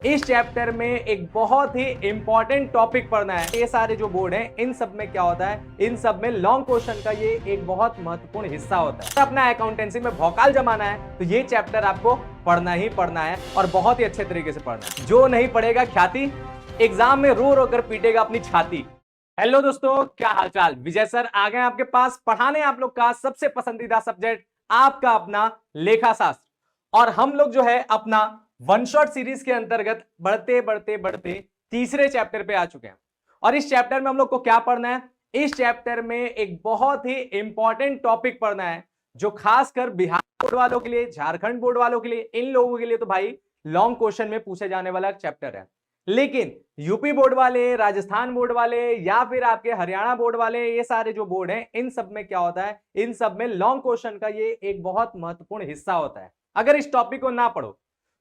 इस चैप्टर में एक बहुत ही इंपॉर्टेंट टॉपिक पढ़ना है। ये सारे जो बोर्ड हैं इन सब में क्या होता है, इन सब में लॉन्ग क्वेश्चन का ये एक बहुत महत्वपूर्ण हिस्सा होता है। अपना अकाउंटेंसी में भौकाल जमाना है तो ये चैप्टर आपको पढ़ना ही पढ़ना है और बहुत ही अच्छे तरीके से पढ़ना है। जो नहीं पढ़ेगा ख्याति एग्जाम में रो रो कर पीटेगा अपनी छाती। हेलो दोस्तों, क्या हालचाल। विजय सर आ गए आपके पास पढ़ाने आप लोग का सबसे पसंदीदा सब्जेक्ट आपका अपना लेखा शास्त्र। और हम लोग जो है अपना वन शॉट सीरीज के अंतर्गत बढ़ते बढ़ते बढ़ते तीसरे चैप्टर पे आ चुके हैं। और इस चैप्टर में हम लोग को क्या पढ़ना है, इस चैप्टर में एक बहुत ही इंपॉर्टेंट टॉपिक पढ़ना है जो खासकर बिहार बोर्ड वालों के लिए, झारखंड बोर्ड वालों के लिए, इन लोगों के लिए तो भाई लॉन्ग क्वेश्चन में पूछे जाने वाला चैप्टर है। लेकिन यूपी बोर्ड वाले, राजस्थान बोर्ड वाले या फिर आपके हरियाणा बोर्ड वाले, ये सारे जो बोर्ड हैं इन सब में क्या होता है, इन सब में लॉन्ग क्वेश्चन का ये एक बहुत महत्वपूर्ण हिस्सा होता है। अगर इस टॉपिक को ना पढ़ो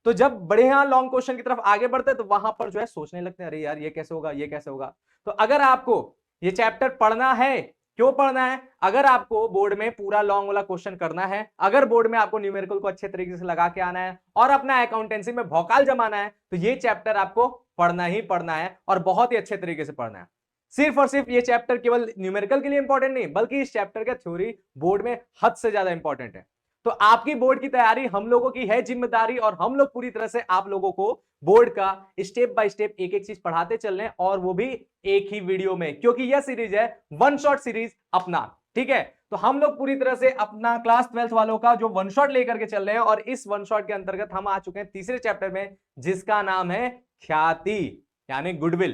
तो जब बढ़िया लॉन्ग क्वेश्चन की तरफ आगे बढ़ते हैं तो वहां पर जो है सोचने लगते हैं, अरे यार ये कैसे होगा, ये कैसे होगा। तो अगर आपको ये चैप्टर पढ़ना है, क्यों पढ़ना है, अगर आपको बोर्ड में पूरा लॉन्ग वाला क्वेश्चन करना है, अगर बोर्ड में आपको न्यूमेरिकल को अच्छे तरीके से लगा के आना है और अपना अकाउंटेंसी में भौकाल जमाना है, तो ये चैप्टर आपको पढ़ना ही पढ़ना है और बहुत ही अच्छे तरीके से पढ़ना है। सिर्फ और सिर्फ ये चैप्टर केवल न्यूमेरिकल के लिए इंपॉर्टेंट नहीं, बल्कि इस चैप्टर का थ्योरी बोर्ड में हद से ज्यादा इंपॉर्टेंट है। तो आपकी बोर्ड की तैयारी हम लोगों की है जिम्मेदारी, और हम लोग पूरी तरह से आप लोगों को बोर्ड का स्टेप बाय स्टेप एक एक चीज पढ़ाते चल रहे हैं, और वो भी एक ही वीडियो में, क्योंकि यह सीरीज है वन शॉट सीरीज अपना। ठीक है, तो हम लोग पूरी तरह से अपना क्लास 12th वालों का जो वन शॉट लेकर के चल रहे हैं, और इस वन शॉट के अंतर्गत हम आ चुके हैं तीसरे चैप्टर में जिसका नाम है ख्याति यानी गुडविल।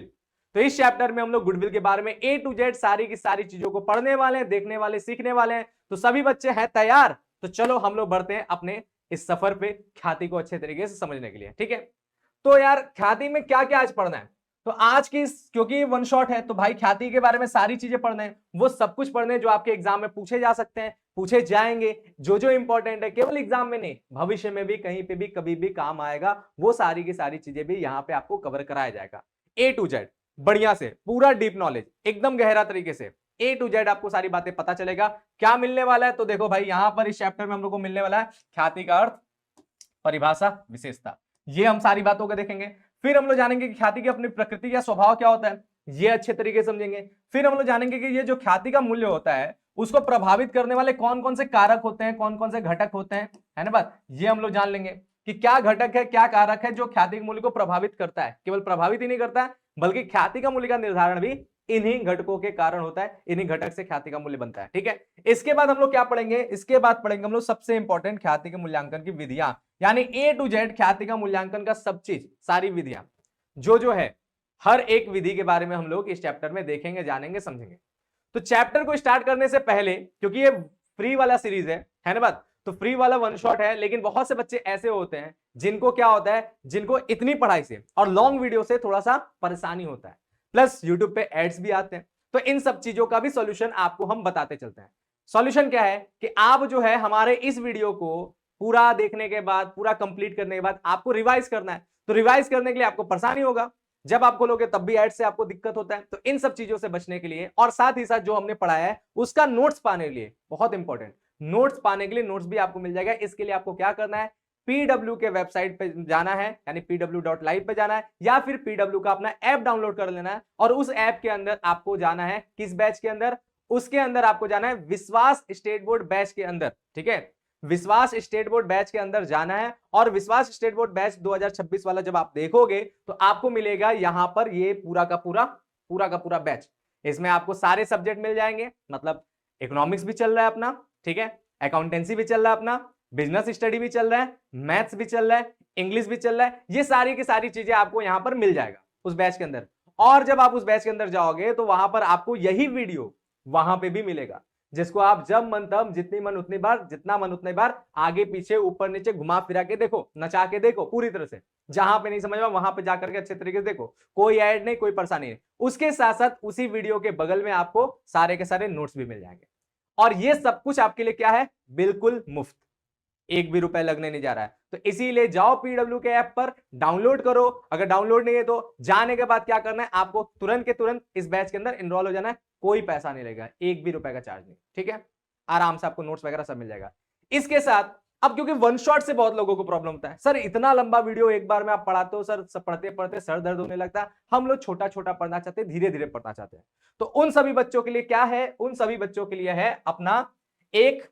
तो इस चैप्टर में हम लोग गुडविल के बारे में ए टू जेड सारी की सारी चीजों को पढ़ने वाले हैं, देखने वाले, सीखने वाले हैं। तो सभी बच्चे हैं तैयार? तो चलो हम लोग बढ़ते हैं अपने इस सफर पे ख्याति को अच्छे तरीके से समझने के लिए। ठीक है, तो यार ख्याति में क्या क्या आज पढ़ना है, तो आज की क्योंकि वन शॉट है तो भाई ख्याति के बारे में सारी चीजें पढ़ना है, वो सब कुछ पढ़ने जो आपके एग्जाम में पूछे जा सकते हैं, पूछे जाएंगे, जो इंपॉर्टेंट है, केवल एग्जाम में नहीं भविष्य में भी कहीं पे भी कभी भी काम आएगा, वो सारी की सारी चीजें भी यहाँ पे आपको कवर कराया जाएगा। ए टू जेड बढ़िया से पूरा डीप नॉलेज एकदम गहरा तरीके से ए टू जेड आपको सारी बातें पता चलेगा। क्या मिलने वाला है, तो देखो भाई यहां पर इस चैप्टर में हम लोग को मिलने वाला है ख्याति का अर्थ, परिभाषा, विशेषता, ये हम सारी बातों को देखेंगे। फिर हम लोग जानेंगे कि ख्याति की अपनी प्रकृति या स्वभाव क्या होता है, ये अच्छे तरीके से समझेंगे। फिर हम लोग जानेंगे कि ये जो ख्याति का मूल्य होता है उसको प्रभावित करने वाले कौन कौन से कारक होते हैं, कौन कौन से घटक होते हैं, है ना बात, ये हम लोग जान लेंगे कि क्या घटक है, क्या कारक है जो ख्याति के मूल्य को प्रभावित करता है। केवल प्रभावित ही नहीं करता है बल्कि ख्याति का मूल्य का निर्धारण भी इन्हीं घटकों के कारण होता है, इन्हीं घटक से ख्याति का मूल्य बनता है। ठीक है, इसके बाद हम लोग क्या पढ़ेंगे, इसके बाद पढ़ेंगे हम लोग सबसे इंपॉर्टेंट ख्याति के मूल्यांकन की विधियां, यानी ए टू जेड ख्याति का मूल्यांकन का सब चीज, सारी विधियां जो है, हर एक विधि के बारे में हम लोग इस चैप्टर में देखेंगे, जानेंगे, समझेंगे। तो चैप्टर को स्टार्ट करने से पहले, क्योंकि ये फ्री वाला सीरीज है ना बात, तो फ्री वाला वन शॉट है, लेकिन बहुत से बच्चे ऐसे होते हैं जिनको क्या होता है, जिनको इतनी पढ़ाई से और लॉन्ग वीडियो से थोड़ा सा परेशानी होता है, प्लस यूट्यूब पे एड्स भी आते हैं। तो इन सब चीजों का भी सॉल्यूशन आपको हम बताते चलते हैं। सॉल्यूशन क्या है कि आप जो है हमारे इस वीडियो को पूरा देखने के बाद, पूरा कंप्लीट करने के बाद आपको रिवाइज करना है। तो रिवाइज करने के लिए आपको परेशानी होगा, जब आप खोलोगे तब भी एड्स से आपको दिक्कत होता है। तो इन सब चीजों से बचने के लिए और साथ ही साथ जो हमने पढ़ाया है उसका नोट्स पाने के लिए, बहुत इंपॉर्टेंट, नोट्स पाने के लिए नोट्स भी आपको मिल जाएगा। इसके लिए आपको क्या करना है, पीडब्ल्यू के वेबसाइट पे जाना है, यानी pw.live पे जाना है, या फिर पीडब्ल्यू का अपना ऐप डाउनलोड कर लेना है, और उस ऐप के अंदर आपको जाना है किस बैच के अंदर, उसके अंदर आपको जाना है विश्वास स्टेट बोर्ड बैच के अंदर। ठीक है, विश्वास स्टेट बोर्ड बैच के अंदर जाना है, और विश्वास स्टेट बोर्ड बैच 2026 वाला जब आप देखोगे तो आपको मिलेगा यहां पर ये पूरा का पूरा बैच। इसमें आपको सारे सब्जेक्ट मिल जाएंगे, मतलब इकोनॉमिक्स भी चल रहा है अपना, ठीक है, अकाउंटेंसी भी चल रहा है अपना, बिजनेस स्टडी भी चल रहा है, मैथ्स भी चल रहा है, इंग्लिश भी चल रहा है, ये सारी की सारी चीजें आपको यहां पर मिल जाएगा उस बैच के अंदर। और जब आप उस बैच के अंदर जाओगे तो वहां पर आपको यही वीडियो वहां पे भी मिलेगा, जिसको आप जब मन तब, जितनी मन उतनी बार, जितना मन उतनी बार आगे पीछे ऊपर नीचे घुमा फिरा के देखो, नचा के देखो पूरी तरह से। जहां पे नहीं समझ में वहां पे जाकर के अच्छे तरीके से देखो, कोई ऐड नहीं, कोई परेशानी नहीं। उसके साथ साथ उसी वीडियो के बगल में आपको सारे के सारे नोट्स भी मिल जाएंगे, और ये सब कुछ आपके लिए क्या है, बिल्कुल मुफ्त, एक भी रुपए लगने नहीं जा रहा है। तो इसीलिए जाओ पीडब्ल्यू के ऐप पर, डाउनलोड करो। अगर डाउनलोड नहीं है तो जाने के बाद क्या करना है, आपको तुरंत के तुरंत इस बैच के अंदर इनरोल हो जाना है, कोई पैसा नहीं लगेगा, एक भी रुपए का चार्ज नहीं। ठीक है, आराम से आपको नोट्स वगैरह सब मिल जाएगा। इसके साथ अब क्योंकि वन शॉट से बहुत लोगों को प्रॉब्लम होता है, सर इतना लंबा वीडियो एक बार में आप पढ़ाते हो सर, पढ़ते पढ़ते सर दर्द होने लगता है। हम लोग छोटा छोटा पढ़ना चाहते हैं, धीरे धीरे पढ़ना चाहते हैं। तो उन सभी बच्चों के लिए क्या है, उन सभी बच्चों के लिए है अपना एक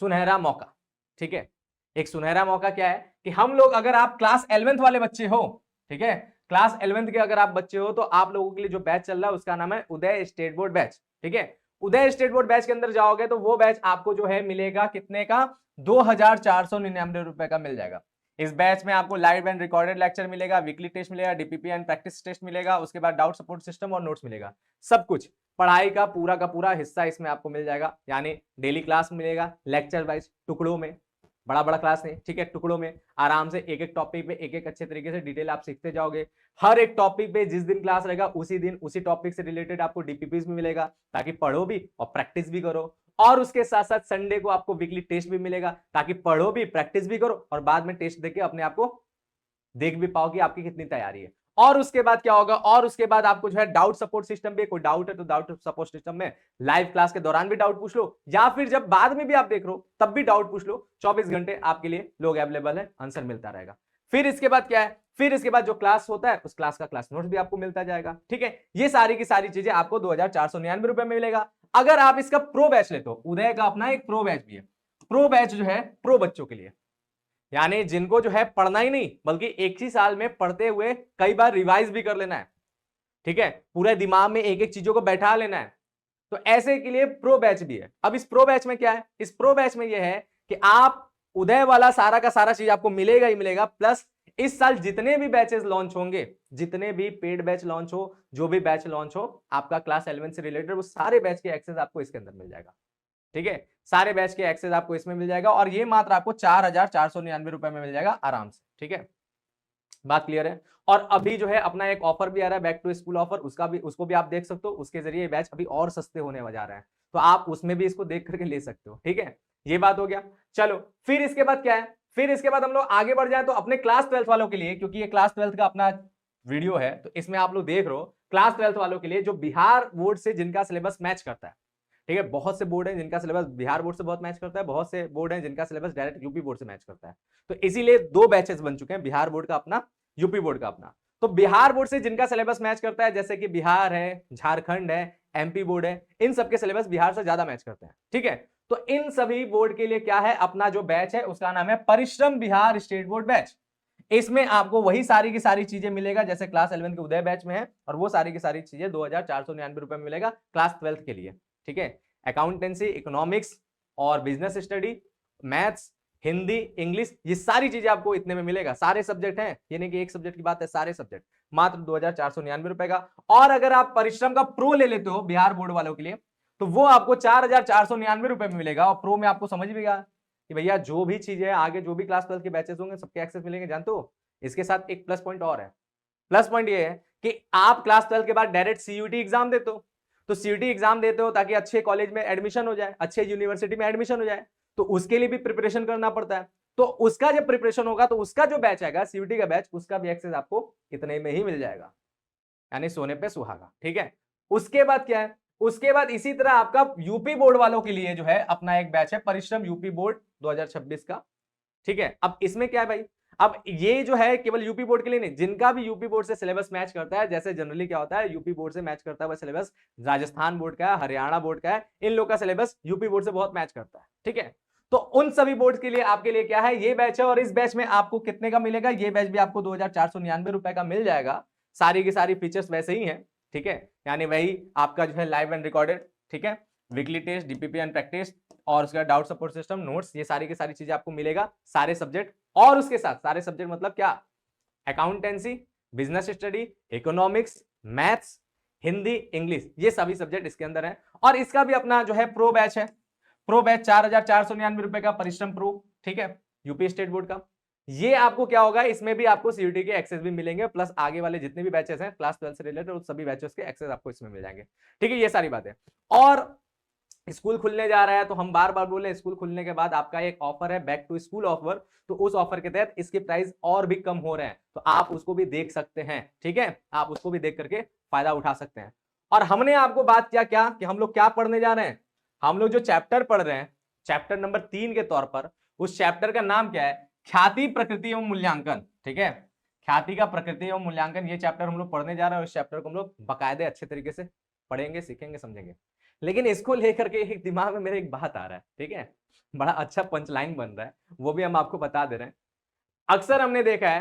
सुनहरा मौका। ठीक है, एक सुनहरा मौका क्या है कि हम लोग, अगर आप क्लास 11th वाले बच्चे हो, ठीक है, क्लास 11th के अगर आप बच्चे हो, तो आप लोगों के लिए जो बैच चल रहा है उसका नाम है उदय स्टेट बोर्ड बैच। ठीक है, उदय स्टेट बोर्ड बैच के अंदर जाओगे तो वो बैच आपको जो है मिलेगा कितने का, 2499 रुपए का मिल जाएगा। इस बैच में आपको लाइव एंड रिकॉर्डेड लेक्चर मिलेगा, वीकली टेस्ट मिलेगा, डीपीपी एंड प्रैक्टिस टेस्ट मिलेगा, उसके बाद डाउट सपोर्ट सिस्टम और नोट्स मिलेगा। सब कुछ पढ़ाई का पूरा हिस्सा इसमें आपको मिल जाएगा। यानी डेली क्लास मिलेगा, लेक्चर वाइज टुकड़ों में, बड़ा बड़ा क्लास नहीं, ठीक है, टुकड़ों में आराम से एक एक टॉपिक पे एक एक अच्छे तरीके से डिटेल आप सीखते जाओगे। हर एक टॉपिक पे जिस दिन क्लास रहेगा उसी दिन उसी टॉपिक से रिलेटेड आपको डीपीपीस भी मिलेगा, ताकि पढ़ो भी और प्रैक्टिस भी करो। और उसके साथ साथ संडे को आपको वीकली टेस्ट भी मिलेगा, ताकि पढ़ो भी, प्रैक्टिस भी करो और बाद में टेस्ट देके अपने आप को देख भी पाओ कि आपकी कितनी तैयारी है। और उसके बाद क्या होगा, और उसके बाद आपको जो है डाउट सपोर्ट सिस्टम पे, कोई डाउट है तो डाउट सपोर्ट सिस्टम में लाइव क्लास के दौरान भी डाउट पूछ लो, या फिर जब बाद में भी आप देख रहे हो तब भी डाउट पूछ लो। 24 घंटे आपके लिए लोग अवेलेबल है, आंसर मिलता रहेगा। फिर इसके बाद क्या है, फिर इसके बाद जो क्लास होता है उस क्लास का क्लास नोट्स भी आपको मिलता जाएगा। ठीक है, ये सारी की सारी चीजें आपको 2499 रुपए में मिलेगा। अगर आप इसका प्रो बैच लेते हो, उदय का अपना एक प्रो बैच भी है। प्रो बैच जो है प्रो बच्चों के लिए, यानी जिनको जो है पढ़ना ही नहीं बल्कि एक ही साल में पढ़ते हुए कई बार रिवाइज भी कर लेना है, ठीक है, पूरे दिमाग में एक एक चीजों को बैठा लेना है, तो ऐसे के लिए प्रो बैच भी है। अब इस प्रो बैच में क्या है, इस प्रो बैच में यह है कि आप उदय वाला सारा का सारा चीज आपको मिलेगा ही मिलेगा, प्लस इस साल जितने भी बैचेस लॉन्च होंगे, जितने भी पेड बैच लॉन्च हो, जो भी बैच लॉन्च हो आपका क्लास 11 से रिलेटेड, वो सारे बैच के एक्सेस आपको इसके अंदर मिल जाएगा। ठीक है, सारे बैच के एक्सेस आपको इसमें मिल जाएगा, और ये मात्र आपको 4499 रुपए में मिल जाएगा आराम से। ठीक है, बात क्लियर है। और अभी जो है अपना एक ऑफर भी आ रहा है, बैक टू स्कूल ऑफर, उसको भी आप देख सकते हो। उसके जरिए बैच अभी और सस्ते होने जा रहे हैं, तो आप उसमें भी इसको देख करके ले सकते हो। ठीक है, ये बात हो गया। चलो फिर इसके बाद क्या है, फिर इसके बाद हम लोग आगे बढ़ जाए तो अपने क्लास 12th वालों के लिए, क्योंकि ये क्लास 12th का अपना वीडियो है, तो इसमें आप लोग देख रहे हो क्लास 12th वालों के लिए जो बिहार बोर्ड से जिनका सिलेबस मैच करता है। ठीक है, बहुत से बोर्ड हैं जिनका सिलेबस बिहार बोर्ड से बहुत मैच करता है, बहुत से बोर्ड हैं जिनका सिलेबस डायरेक्ट यूपी बोर्ड से मैच करता है। तो इसीलिए दो बैचेस बन चुके हैं, बिहार बोर्ड का अपना, यूपी बोर्ड का अपना। तो बिहार बोर्ड से जिनका सिलेबस मैच करता है, जैसे कि बिहार है, झारखंड है, एमपी बोर्ड है, इन सबके सिलेबस बिहार से ज्यादा मैच करते हैं। ठीक है, तो इन सभी बोर्ड के लिए क्या है, अपना जो बैच है उसका नाम है परिश्रम बिहार स्टेट बोर्ड बैच। इसमें आपको वही सारी की सारी चीजें मिलेगा जैसे क्लास 11 के उदय बैच में है, और वो सारी की सारी चीजें 2499 रुपए में मिलेगा क्लास 12th के लिए। ठीक है, अकाउंटेंसी, इकोनॉमिक्स और business study, maths, Hindi, English, ये सारी चीजें आपको इतने में मिलेगा। सारे सब्जेक्ट हैं, ये नहीं कि एक सब्जेक्ट की बात है, सारे सब्जेक्ट मात्र 2499 रुपए का। और अगर आप परिश्रम का प्रो ले लेते हो बिहार बोर्ड वालों के लिए, तो वो आपको 4499 रुपए में मिलेगा। और प्रो में आपको समझ भी गया कि भैया जो भी चीजें आगे जो भी क्लास 12 के बैचेस होंगे सबके एक्सेस मिलेंगे। जानते हो, इसके साथ एक प्लस पॉइंट और है। प्लस पॉइंट ये है कि आप क्लास 12 के बाद डायरेक्ट सीयूटी एग्जाम देते हो, तो सीयूटी एग्जाम देते हो ताकि अच्छे कॉलेज में एडमिशन हो जाए, अच्छे यूनिवर्सिटी में एडमिशन हो जाए, तो उसके लिए भी प्रिपरेशन करना पड़ता है। तो उसका जब प्रिपरेशन होगा तो उसका जो बैच आएगा सीयूटी का बैच, उसका भी एक्सेस आपको इतने में ही मिल जाएगा, यानी सोने पे सुहागा। ठीक है, उसके बाद क्या है, उसके बाद इसी तरह आपका यूपी बोर्ड वालों के लिए जो है अपना एक बैच है परिश्रम यूपी बोर्ड 2026 का। ठीक है, अब इसमें क्या है भाई, अब ये जो है केवल यूपी बोर्ड के लिए नहीं, जिनका भी यूपी बोर्ड से सिलेबस मैच करता है, जैसे जनरली क्या होता है यूपी बोर्ड से मैच करता है वह सिलेबस राजस्थान बोर्ड का है, हरियाणा बोर्ड का है, इन लोग का सिलेबस यूपी बोर्ड से बहुत मैच करता है। ठीक है, तो उन सभी बोर्ड के लिए आपके लिए क्या है, ये बैच है। और इस बैच में आपको कितने का मिलेगा, ये बैच भी आपको 2499 रुपए का मिल जाएगा। सारी की सारी फीचर्स वैसे ही हैं। ठीक है, यानी वही आपका जो है लाइव एंड रिकॉर्डेड, ठीक है, weekly test, DPP and practice, और उसका डाउट सपोर्ट सिस्टम, नोट्स, ये सारी की सारी चीजें आपको मिलेगा, सारे सब्जेक्ट। और उसके साथ सारे सब्जेक्ट मतलब क्या, accountancy, business study, economics, maths, Hindi, English, ये सभी सब्जेक्ट इसके अंदर है। और इसका भी अपना जो है प्रो बैच है, प्रो बैच 4499 रुपए का परिश्रम प्रो। ठीक है, यूपी स्टेट बोर्ड का। ये आपको क्या होगा, इसमें भी आपको सीयूटी के एक्सेस भी मिलेंगे, प्लस आगे वाले जितने भी बैचेस हैं क्लास 12 से रिलेटेड उस सभी बैचेस के एक्सेस आपको इसमें मिल जाएंगे। ठीक है, ये सारी बातें। और स्कूल खुलने जा रहा है तो हम बार बार बोले, स्कूल खुलने के बाद आपका एक ऑफर है बैक टू स्कूल ऑफर, तो उस ऑफर के तहत इसके प्राइस और भी कम हो रहे हैं, तो आप उसको भी देख सकते हैं। ठीक है, आप उसको भी देख करके फायदा उठा सकते हैं। और हमने आपको बात किया क्या कि हम लोग क्या पढ़ने जा रहे हैं, हम लोग जो चैप्टर पढ़ रहे हैं चैप्टर नंबर 3 के तौर पर, उस चैप्टर का नाम क्या है? ख्याति, प्रकृति एवं मूल्यांकन। ठीक है, ख्याति का प्रकृति एवं मूल्यांकन, ये चैप्टर हम लोग पढ़ने जा रहे हैं। इस चैप्टर को हम लोग बाकायदे अच्छे तरीके से पढ़ेंगे, सीखेंगे, समझेंगे। लेकिन इसको लेकर के एक दिमाग में मेरे एक बात आ रहा है, ठीक है, बड़ा अच्छा पंचलाइन बन रहा है, वो भी हम आपको बता दे रहे हैं। अक्सर हमने देखा है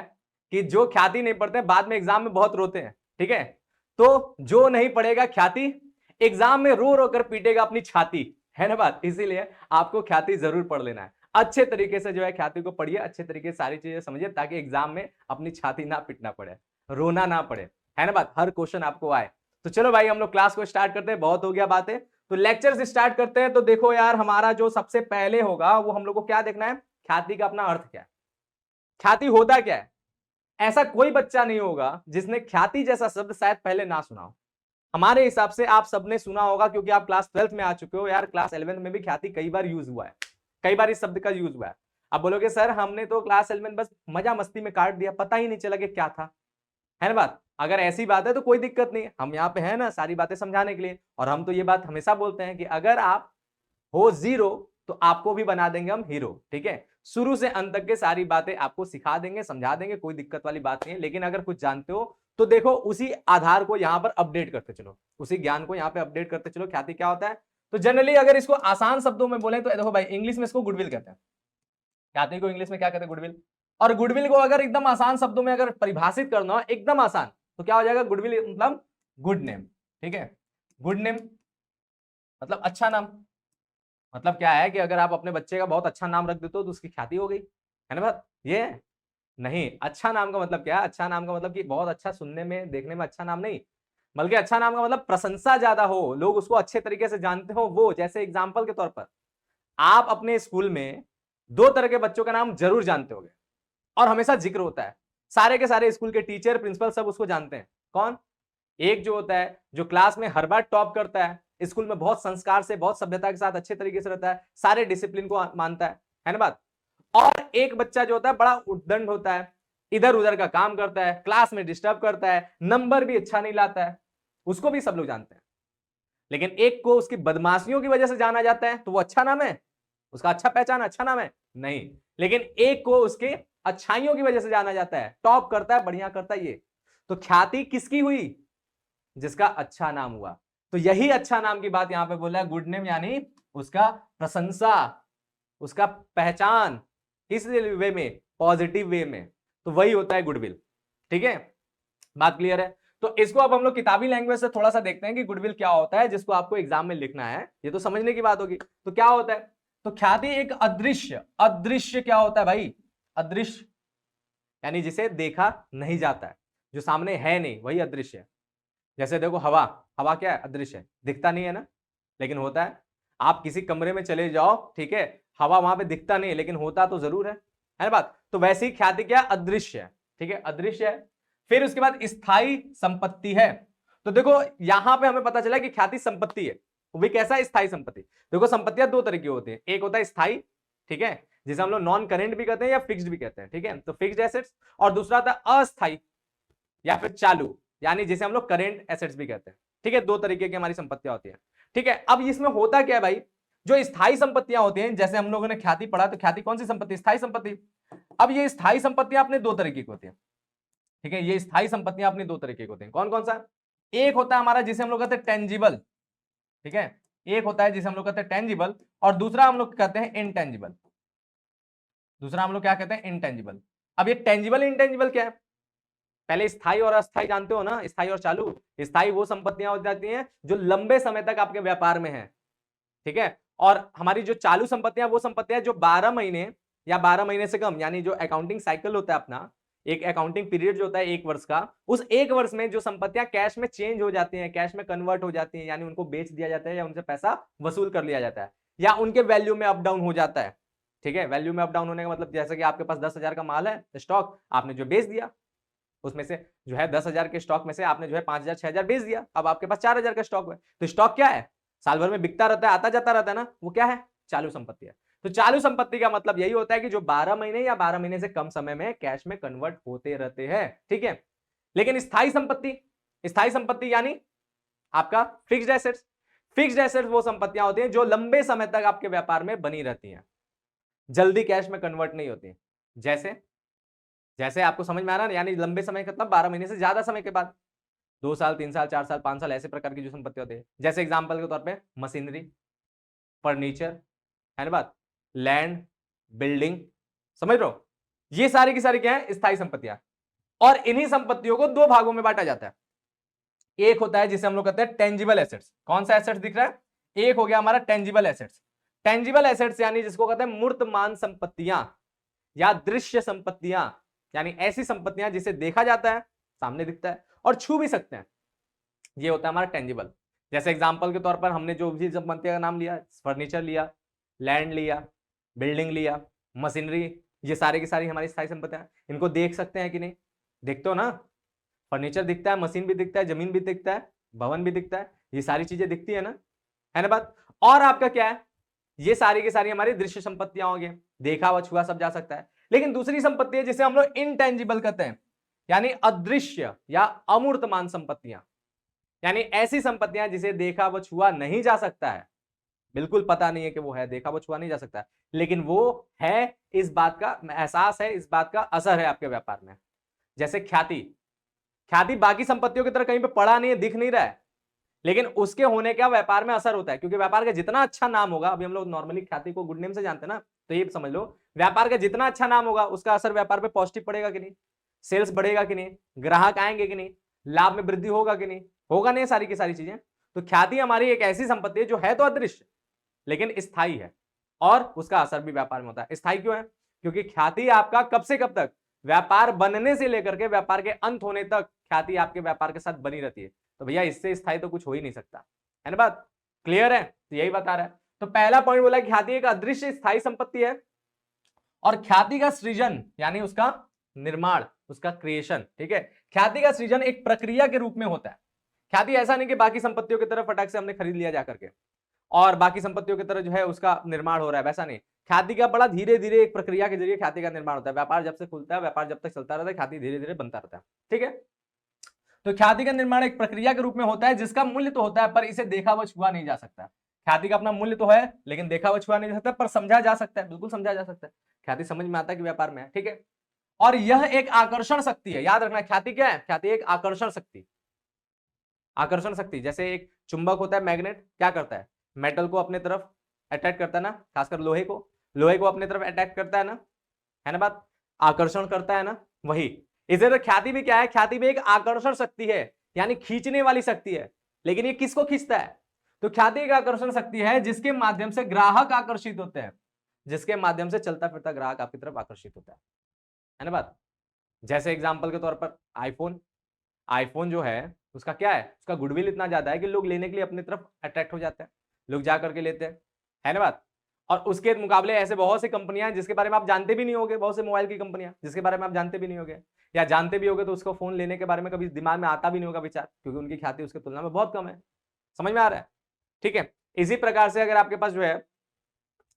कि जो ख्याति नहीं पढ़ते बाद में एग्जाम में बहुत रोते हैं, ठीक है, तो जो नहीं पढ़ेगा ख्याति एग्जाम में रो रो कर पीटेगा अपनी छाती, है ना बात। इसीलिए आपको ख्याति जरूर पढ़ लेना है, अच्छे तरीके से जो है ख्याति को पढ़िए, अच्छे तरीके से सारी चीजें समझिए, ताकि एग्जाम में अपनी छाती ना पीटना पड़े, रोना ना पड़े, है ना बात, हर क्वेश्चन आपको आए। तो चलो भाई हम लोग क्लास को स्टार्ट करते हैं, बहुत हो गया बातें, तो लेक्चर स्टार्ट करते हैं। तो देखो यार, हमारा जो सबसे पहले होगा वो हम लोग को क्या देखना है, ख्याति का अपना अर्थ क्या है, ख्याति होता क्या है। ऐसा कोई बच्चा नहीं होगा जिसने ख्याति जैसा शब्द शायद पहले ना सुना हो। हमारे हिसाब से आप सबने सुना होगा, क्योंकि आप क्लास 12th में आ चुके हो यार, क्लास 11th में भी ख्याति कई बार यूज हुआ है, कई बार इस शब्द का यूज हुआ है। अब बोलोगे सर हमने तो क्लास 11 बस मजा मस्ती में काट दिया, पता ही नहीं चला कि क्या था, है ना बात। अगर ऐसी बात है तो कोई दिक्कत नहीं, हम यहाँ पे है ना सारी बातें समझाने के लिए। और हम तो ये बात हमेशा बोलते हैं कि अगर आप हो जीरो तो आपको भी बना देंगे हम हीरो, ठीक है। शुरू से अंत तक के सारी बातें आपको सिखा देंगे, समझा देंगे, कोई दिक्कत वाली बात नहीं है। लेकिन अगर कुछ जानते हो तो देखो उसी आधार को यहाँ पर अपडेट करते चलो, उसी ज्ञान को यहाँ पे अपडेट करते चलो। ख्याति क्या होता है, तो जनरली अगर इसको आसान शब्दों में बोले तो देखो भाई, इंग्लिश में इसको गुडविल कहते हैं। ख्याति को इंग्लिश में क्या कहते हैं, गुडविल। और गुडविल को अगर एकदम आसान शब्दों में अगर परिभाषित करना हो, एकदम आसान, तो क्या हो जाएगा, गुडविल मतलब गुड नेम, ठीक है। गुड नेम मतलब अच्छा नाम। मतलब क्या है कि अगर आप अपने बच्चे का बहुत अच्छा नाम रख देते हो तो उसकी ख्याति हो गई, है ना बात। ये नहीं, अच्छा नाम का मतलब क्या है, अच्छा नाम का मतलब कि बहुत अच्छा, सुनने में देखने में अच्छा नाम नहीं, बल्कि अच्छा नाम का मतलब प्रशंसा ज्यादा हो, लोग उसको अच्छे तरीके से जानते हो। वो जैसे एग्जाम्पल के तौर पर आप अपने स्कूल में 2 तरह के बच्चों का नाम जरूर जानते होंगे और हमेशा जिक्र होता है, सारे के सारे स्कूल के टीचर, प्रिंसिपल सब उसको जानते हैं। कौन? एक जो होता है जो क्लास में हर बार टॉप करता है, स्कूल में बहुत संस्कार से, बहुत सभ्यता के साथ अच्छे तरीके से रहता है, सारे डिसिप्लिन को मानता है ना बात। और एक बच्चा जो होता है बड़ा उद्दंड होता है, इधर उधर का काम करता है, क्लास में डिस्टर्ब करता है, नंबर भी अच्छा नहीं लाता है, उसको भी सब लोग जानते हैं। लेकिन एक को उसकी बदमाशियों की वजह से जाना जाता है, तो वो अच्छा नाम है, उसका अच्छा पहचान, अच्छा नाम है नहीं। लेकिन एक को उसके अच्छाइयों की वजह से जाना जाता है, टॉप करता है, बढ़िया करता है। ये तो ख्याति किसकी हुई, जिसका अच्छा नाम हुआ। तो यही अच्छा नाम की बात यहां पे बोला है, गुड नेम, यानी उसका प्रशंसा, उसका पहचान, किस वे में, पॉजिटिव वे में। तो वही होता है गुडविल, ठीक है, बात क्लियर है। तो इसको अब हम लोग किताबी लैंग्वेज से थोड़ा सा देखते हैं कि गुडविल क्या होता है, जिसको आपको एग्जाम में लिखना है, ये तो समझने की बात होगी। तो क्या होता है, तो ख्याति एक अदृश्य, अदृश्य क्या होता है भाई, अदृश्य यानी जिसे देखा नहीं जाता है, जो सामने है नहीं, वही अदृश्य है। जैसे देखो हवा, हवा क्या है, अदृश्य है, दिखता नहीं है ना, लेकिन होता है। आप किसी कमरे में चले जाओ, ठीक है, हवा वहां पे दिखता नहीं है, लेकिन होता तो जरूर है ना बात। तो वैसे ही ख्याति क्या, अदृश्य है, ठीक है, अदृश्य है। फिर उसके बाद स्थायी संपत्ति है। तो देखो यहां पे हमें पता चला कि ख्याति संपत्ति है, वो कैसा है, स्थायी संपत्ति। देखो संपत्तियां 2 तरह की होती है, एक होता है स्थायी, ठीक है, जिसे हम लोग नॉन करेंट भी कहते हैं या फिक्स्ड भी कहते हैं, ठीक है, तो फिक्स्ड एसेट्स। और दूसरा होता है अस्थायी या फिर चालू, यानी जिसे हम लोग करेंट एसेट्स भी कहते हैं, ठीक है। 2 तरीके की हमारी संपत्तियां होती है, ठीक है। अब इसमें होता क्या है भाई, जो स्थायी संपत्तियां होती हैं, जैसे हम लोगों ने ख्याति पढ़ा, तो ख्याति कौन सी संपत्ति, स्थायी संपत्ति। अब ये स्थायी संपत्तियां अपने 2 तरीके की होती है, ठीक है, ये स्थायी संपत्तियां अपनी 2 तरीके की होती हैं। कौन कौन सा, एक होता है हमारा जिसे हम लोग कहते हैं टेंजिबल, ठीक है, एक होता है जिसे हम लोग कहते हैं टेंजिबल, और दूसरा हम लोग कहते हैं इनटेंजिबल, दूसरा हम लोग क्या कहते हैं, इनटेंजिबल। अब ये टेंजिबल इनटेंजिबल क्या है, पहले स्थायी और अस्थायी जानते हो ना, स्थायी और चालू। स्थायी वो संपत्तियां हो जाती हैं जो लंबे समय तक आपके व्यापार में है, ठीक है। और हमारी जो चालू संपत्तियां, वो संपत्तियां जो 12 महीने या 12 महीने से कम, यानी जो अकाउंटिंग साइकिल होता है अपना, एक अकाउंटिंग पीरियड जो होता है 1 वर्ष का, उस 1 वर्ष में जो संपत्तियां कैश में चेंज हो जाती हैं, कैश में कन्वर्ट हो जाती हैं, यानी उनको बेच दिया जाता है या उनसे पैसा वसूल कर लिया जाता है, या उनके वैल्यू में अप डाउन हो जाता है, ठीक है। वैल्यू में अप डाउन होने का मतलब जैसे कि आपके पास 10,000 का माल है स्टॉक, आपने जो बेच दिया, उसमें से जो है 10,000 के स्टॉक में से आपने जो है 5,000 6,000 बेच दिया, अब आपके पास 4,000 का स्टॉक है। तो स्टॉक क्या है, साल भर में बिकता रहता है, आता जाता रहता है ना, वो क्या है, चालू संपत्ति है। तो चालू संपत्ति का मतलब यही होता है कि जो 12 महीने या 12 महीने से कम समय में कैश में कन्वर्ट होते रहते हैं, ठीक है। लेकिन स्थायी संपत्ति, स्थायी संपत्ति यानी आपका फिक्स्ड एसेट्स। फिक्स्ड एसेट्स वो संपत्तियां होती हैं जो लंबे समय तक आपके व्यापार में बनी रहती हैं। जल्दी कैश में कन्वर्ट नहीं होती। जैसे जैसे आपको समझ में आ रहा है ना, यानी लंबे समय का मतलब 12 महीने से ज्यादा समय के बाद, 2 साल, 3 साल, 4 साल, 5 साल, ऐसे प्रकार की जो संपत्ति होती है। जैसे एग्जांपल के तौर पे मशीनरी, फर्नीचर, है ना बात, लैंड, बिल्डिंग, समझ रहे हो? ये सारी की सारी क्या है? स्थायी संपत्तियां। और इन्हीं संपत्तियों को दो भागों में बांटा जाता है। एक होता है जिसे हम लोग कहते हैं टेंजिबल एसेट्स। कौन सा एसेट्स दिख रहा है? एक हो गया हमारा टेंजिबल एसेट्स। टेंजिबल एसेट्स यानी जिसको कहते हैं मूर्तमान संपत्तियां या दृश्य संपत्तियां, यानी ऐसी संपत्तियां जिसे देखा जाता है, सामने दिखता है और छू भी सकते हैं, ये होता है हमारा टेंजिबल। जैसे एग्जांपल के तौर पर हमने जो भी संपत्तियों का नाम लिया, फर्नीचर लिया, लैंड लिया, बिल्डिंग लिया, मशीनरी, ये सारी की सारी हमारी स्थायी संपत्तियां। इनको देख सकते हैं कि नहीं? देखते हो ना? फर्नीचर दिखता है, मशीन भी दिखता है, जमीन भी दिखता है, भवन भी दिखता है, ये सारी चीजें दिखती है ना बात? और आपका क्या है? ये सारी की सारी हमारी दृश्य संपत्तियां हो गई, देखा व छुआ सब जा सकता है। लेकिन दूसरी संपत्ति है जिसे हम लोग इनटेंजिबल कहते हैं, यानी अदृश्य या अमूर्तमान संपत्तियां, यानी ऐसी संपत्तियां जिसे देखा व छुआ नहीं जा सकता है, बिल्कुल पता नहीं है कि वो है, देखा व छुआ नहीं जा सकता है, लेकिन वो है, इस बात का एहसास है, इस बात का असर है आपके व्यापार में। जैसे ख्याति, ख्याति बाकी संपत्तियों की तरह कहीं पे पड़ा नहीं है, दिख नहीं रहा है, लेकिन उसके होने का व्यापार में असर होता है, क्योंकि व्यापार का जितना अच्छा नाम होगा, अभी हम लोग नॉर्मली ख्याति को गुड नेम से जानते हैं ना, तो ये समझ लो व्यापार का जितना अच्छा नाम होगा उसका असर व्यापार पे पॉजिटिव पड़ेगा कि नहीं, सेल्स बढ़ेगा कि नहीं, ग्राहक आएंगे कि नहीं, लाभ में वृद्धि होगा कि नहीं, होगा नहीं, सारी की सारी चीजें। तो ख्याति हमारी एक ऐसी संपत्ति है जो है तो अदृश्य लेकिन स्थायी है, और उसका असर भी व्यापार में होता है। स्थायी क्यों है? क्योंकि ख्याति आपका कब से कब तक, व्यापार बनने से लेकर के व्यापार के अंत होने तक ख्याति आपके व्यापार के साथ बनी रहती है। तो भैया इससे स्थायी तो कुछ हो ही नहीं सकता, है ना बात? क्लियर है? तो यही बता रहा है। तो पहला पॉइंट बोला ख्याति एक अदृश्य स्थायी संपत्ति है, और ख्याति का सृजन यानी उसका निर्माण, उसका क्रिएशन, ठीक है, ख्याति का सृजन एक प्रक्रिया के रूप में होता है। ख्याति ऐसा नहीं कि बाकी संपत्तियों की तरह फटाक से हमने खरीद लिया जाकर के और बाकी संपत्तियों की तरह जो है उसका निर्माण हो रहा है, वैसा नहीं। ख्याति का बड़ा धीरे धीरे एक प्रक्रिया के जरिए ख्याति का निर्माण होता है। व्यापार जब से खुलता है, व्यापार जब तक चलता रहता है, ख्याति धीरे धीरे बनता रहता है, ठीक है। तो ख्याति का निर्माण एक प्रक्रिया के रूप में होता है जिसका मूल्य तो होता है पर इसे देखा व छुआ नहीं जा सकता। ख्याति का अपना मूल्य तो है लेकिन देखा व छुआ नहीं जा सकता, पर समझा जा सकता है, बिल्कुल समझा जा सकता है। ख्याति समझ में आता है कि व्यापार में है, ठीक है। और यह एक आकर्षण शक्ति है, याद रखना। ख्याति क्या है? ख्याति एक आकर्षण शक्ति। आकर्षण शक्ति, जैसे एक चुंबक होता है, मैग्नेट, क्या करता है? मेटल को अपने तरफ अट्रैक्ट करता है ना, खासकर लोहे को अपने तरफ अट्रैक्ट करता है ना बात? आकर्षण करता है ना, वही। इसी तरह ख्याति भी क्या है? ख्याति भी एक आकर्षण शक्ति है, यानी खींचने वाली शक्ति है। लेकिन ये किसको खींचता है? तो ख्याति एक आकर्षण शक्ति है जिसके माध्यम से ग्राहक आकर्षित होते हैं, जिसके माध्यम से चलता फिरता ग्राहक आपकी तरफ आकर्षित होता है ना बात? जैसे एग्जाम्पल के तौर पर आईफोन जो है उसका क्या है? उसका गुडविल इतना ज्यादा है कि लोग लेने के लिए अपनी तरफ अट्रैक्ट हो जाते हैं, लोग जा करके लेते हैं, है ना बात? और उसके मुकाबले ऐसे बहुत सी कंपनियां हैं जिसके बारे में आप जानते भी नहीं होंगे, बहुत से मोबाइल की कंपनियां जिसके बारे में आप जानते भी नहीं होंगे, या जानते भी होंगे तो उसको फोन लेने के बारे में कभी दिमाग में आता भी नहीं होगा विचार, क्योंकि उनकी ख्याति उसकी तुलना में बहुत कम है। समझ में आ रहा है? ठीक है। इसी प्रकार से अगर आपके पास जो है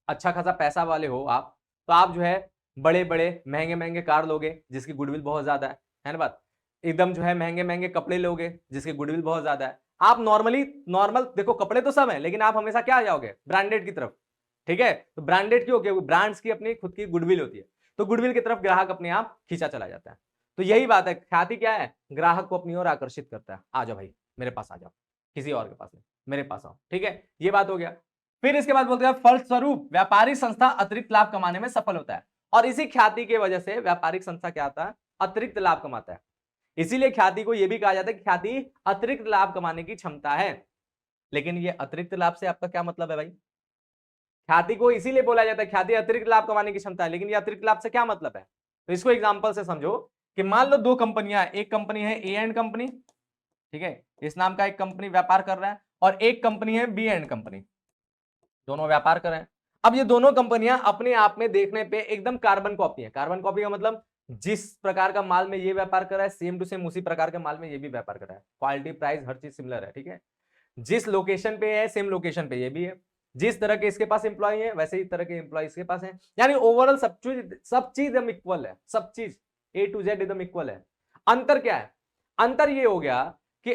अच्छा खासा पैसा वाले हो आप, तो आप जो है बड़े बड़े महंगे महंगे कार लोगे जिसकी गुडविल बहुत ज्यादा है ना बात? एकदम जो है महंगे महंगे कपड़े लोगे जिसकी गुडविल बहुत ज्यादा है। आप नॉर्मल देखो, कपड़े तो सब है लेकिन आप हमेशा क्या आ जाओगे? ब्रांडेड की तरफ, ठीक है। तो ब्रांडेड क्यों? क्योंकि ब्रांड्स की अपनी खुद की गुडविल होती है, तो गुडविल की तरफ ग्राहक अपने आप खींचा चला जाता है। तो यही बात है, ख्याति क्या है? ग्राहक को अपनी ओर आकर्षित करता है। आ जाओ भाई मेरे पास आ जाओ, किसी और के पास नहीं, मेरे पास आओ, ठीक है। ये बात हो गया। फिर इसके बाद बोलते हैं फलस्वरूप व्यापारिक संस्था अतिरिक्त लाभ कमाने में सफल होता है, और इसी ख्याति की वजह से व्यापारिक संस्था क्या आता है? अतिरिक्त लाभ कमाता है। इसीलिए ख्याति को यह भी कहा जाता है कि ख्याति अतिरिक्त लाभ कमाने की क्षमता है। लेकिन ये अतिरिक्त लाभ से आपका क्या मतलब है भाई? ख्याति को इसीलिए बोला जाता है ख्याति अतिरिक्त लाभ कमाने की क्षमता है, लेकिन ये अतिरिक्त लाभ से क्या मतलब है? तो इसको एग्जांपल से समझो कि मान लो दो कंपनियां, एक कंपनी है ए एंड कंपनी, ठीक है, इस नाम का एक कंपनी व्यापार कर रहा है, और एक कंपनी है बी एंड कंपनी, दोनों व्यापार कर रहे हैं। अब ये दोनों कंपनियां अपने आप में देखने पे एकदम कार्बन कॉपी है। कार्बन कॉपी का मतलब जिस प्रकार का माल में ये व्यापार कर रहा है सेम टू सेम उसी प्रकार के माल में ये भी व्यापार कर रहा है, क्वालिटी प्राइस हर चीज सिमिलर है, ठीक है। जिस लोकेशन पे है सेम लोकेशन पे ये भी है, जिस तरह के इसके पास एम्प्लॉय है वैसे ही तरह के एम्प्लॉय इसके पास है, यानी ओवरऑल सब चीज एकदम इक्वल है, सब चीज ए टू जेड एकदम इक्वल है। अंतर क्या है? अंतर ये हो गया कि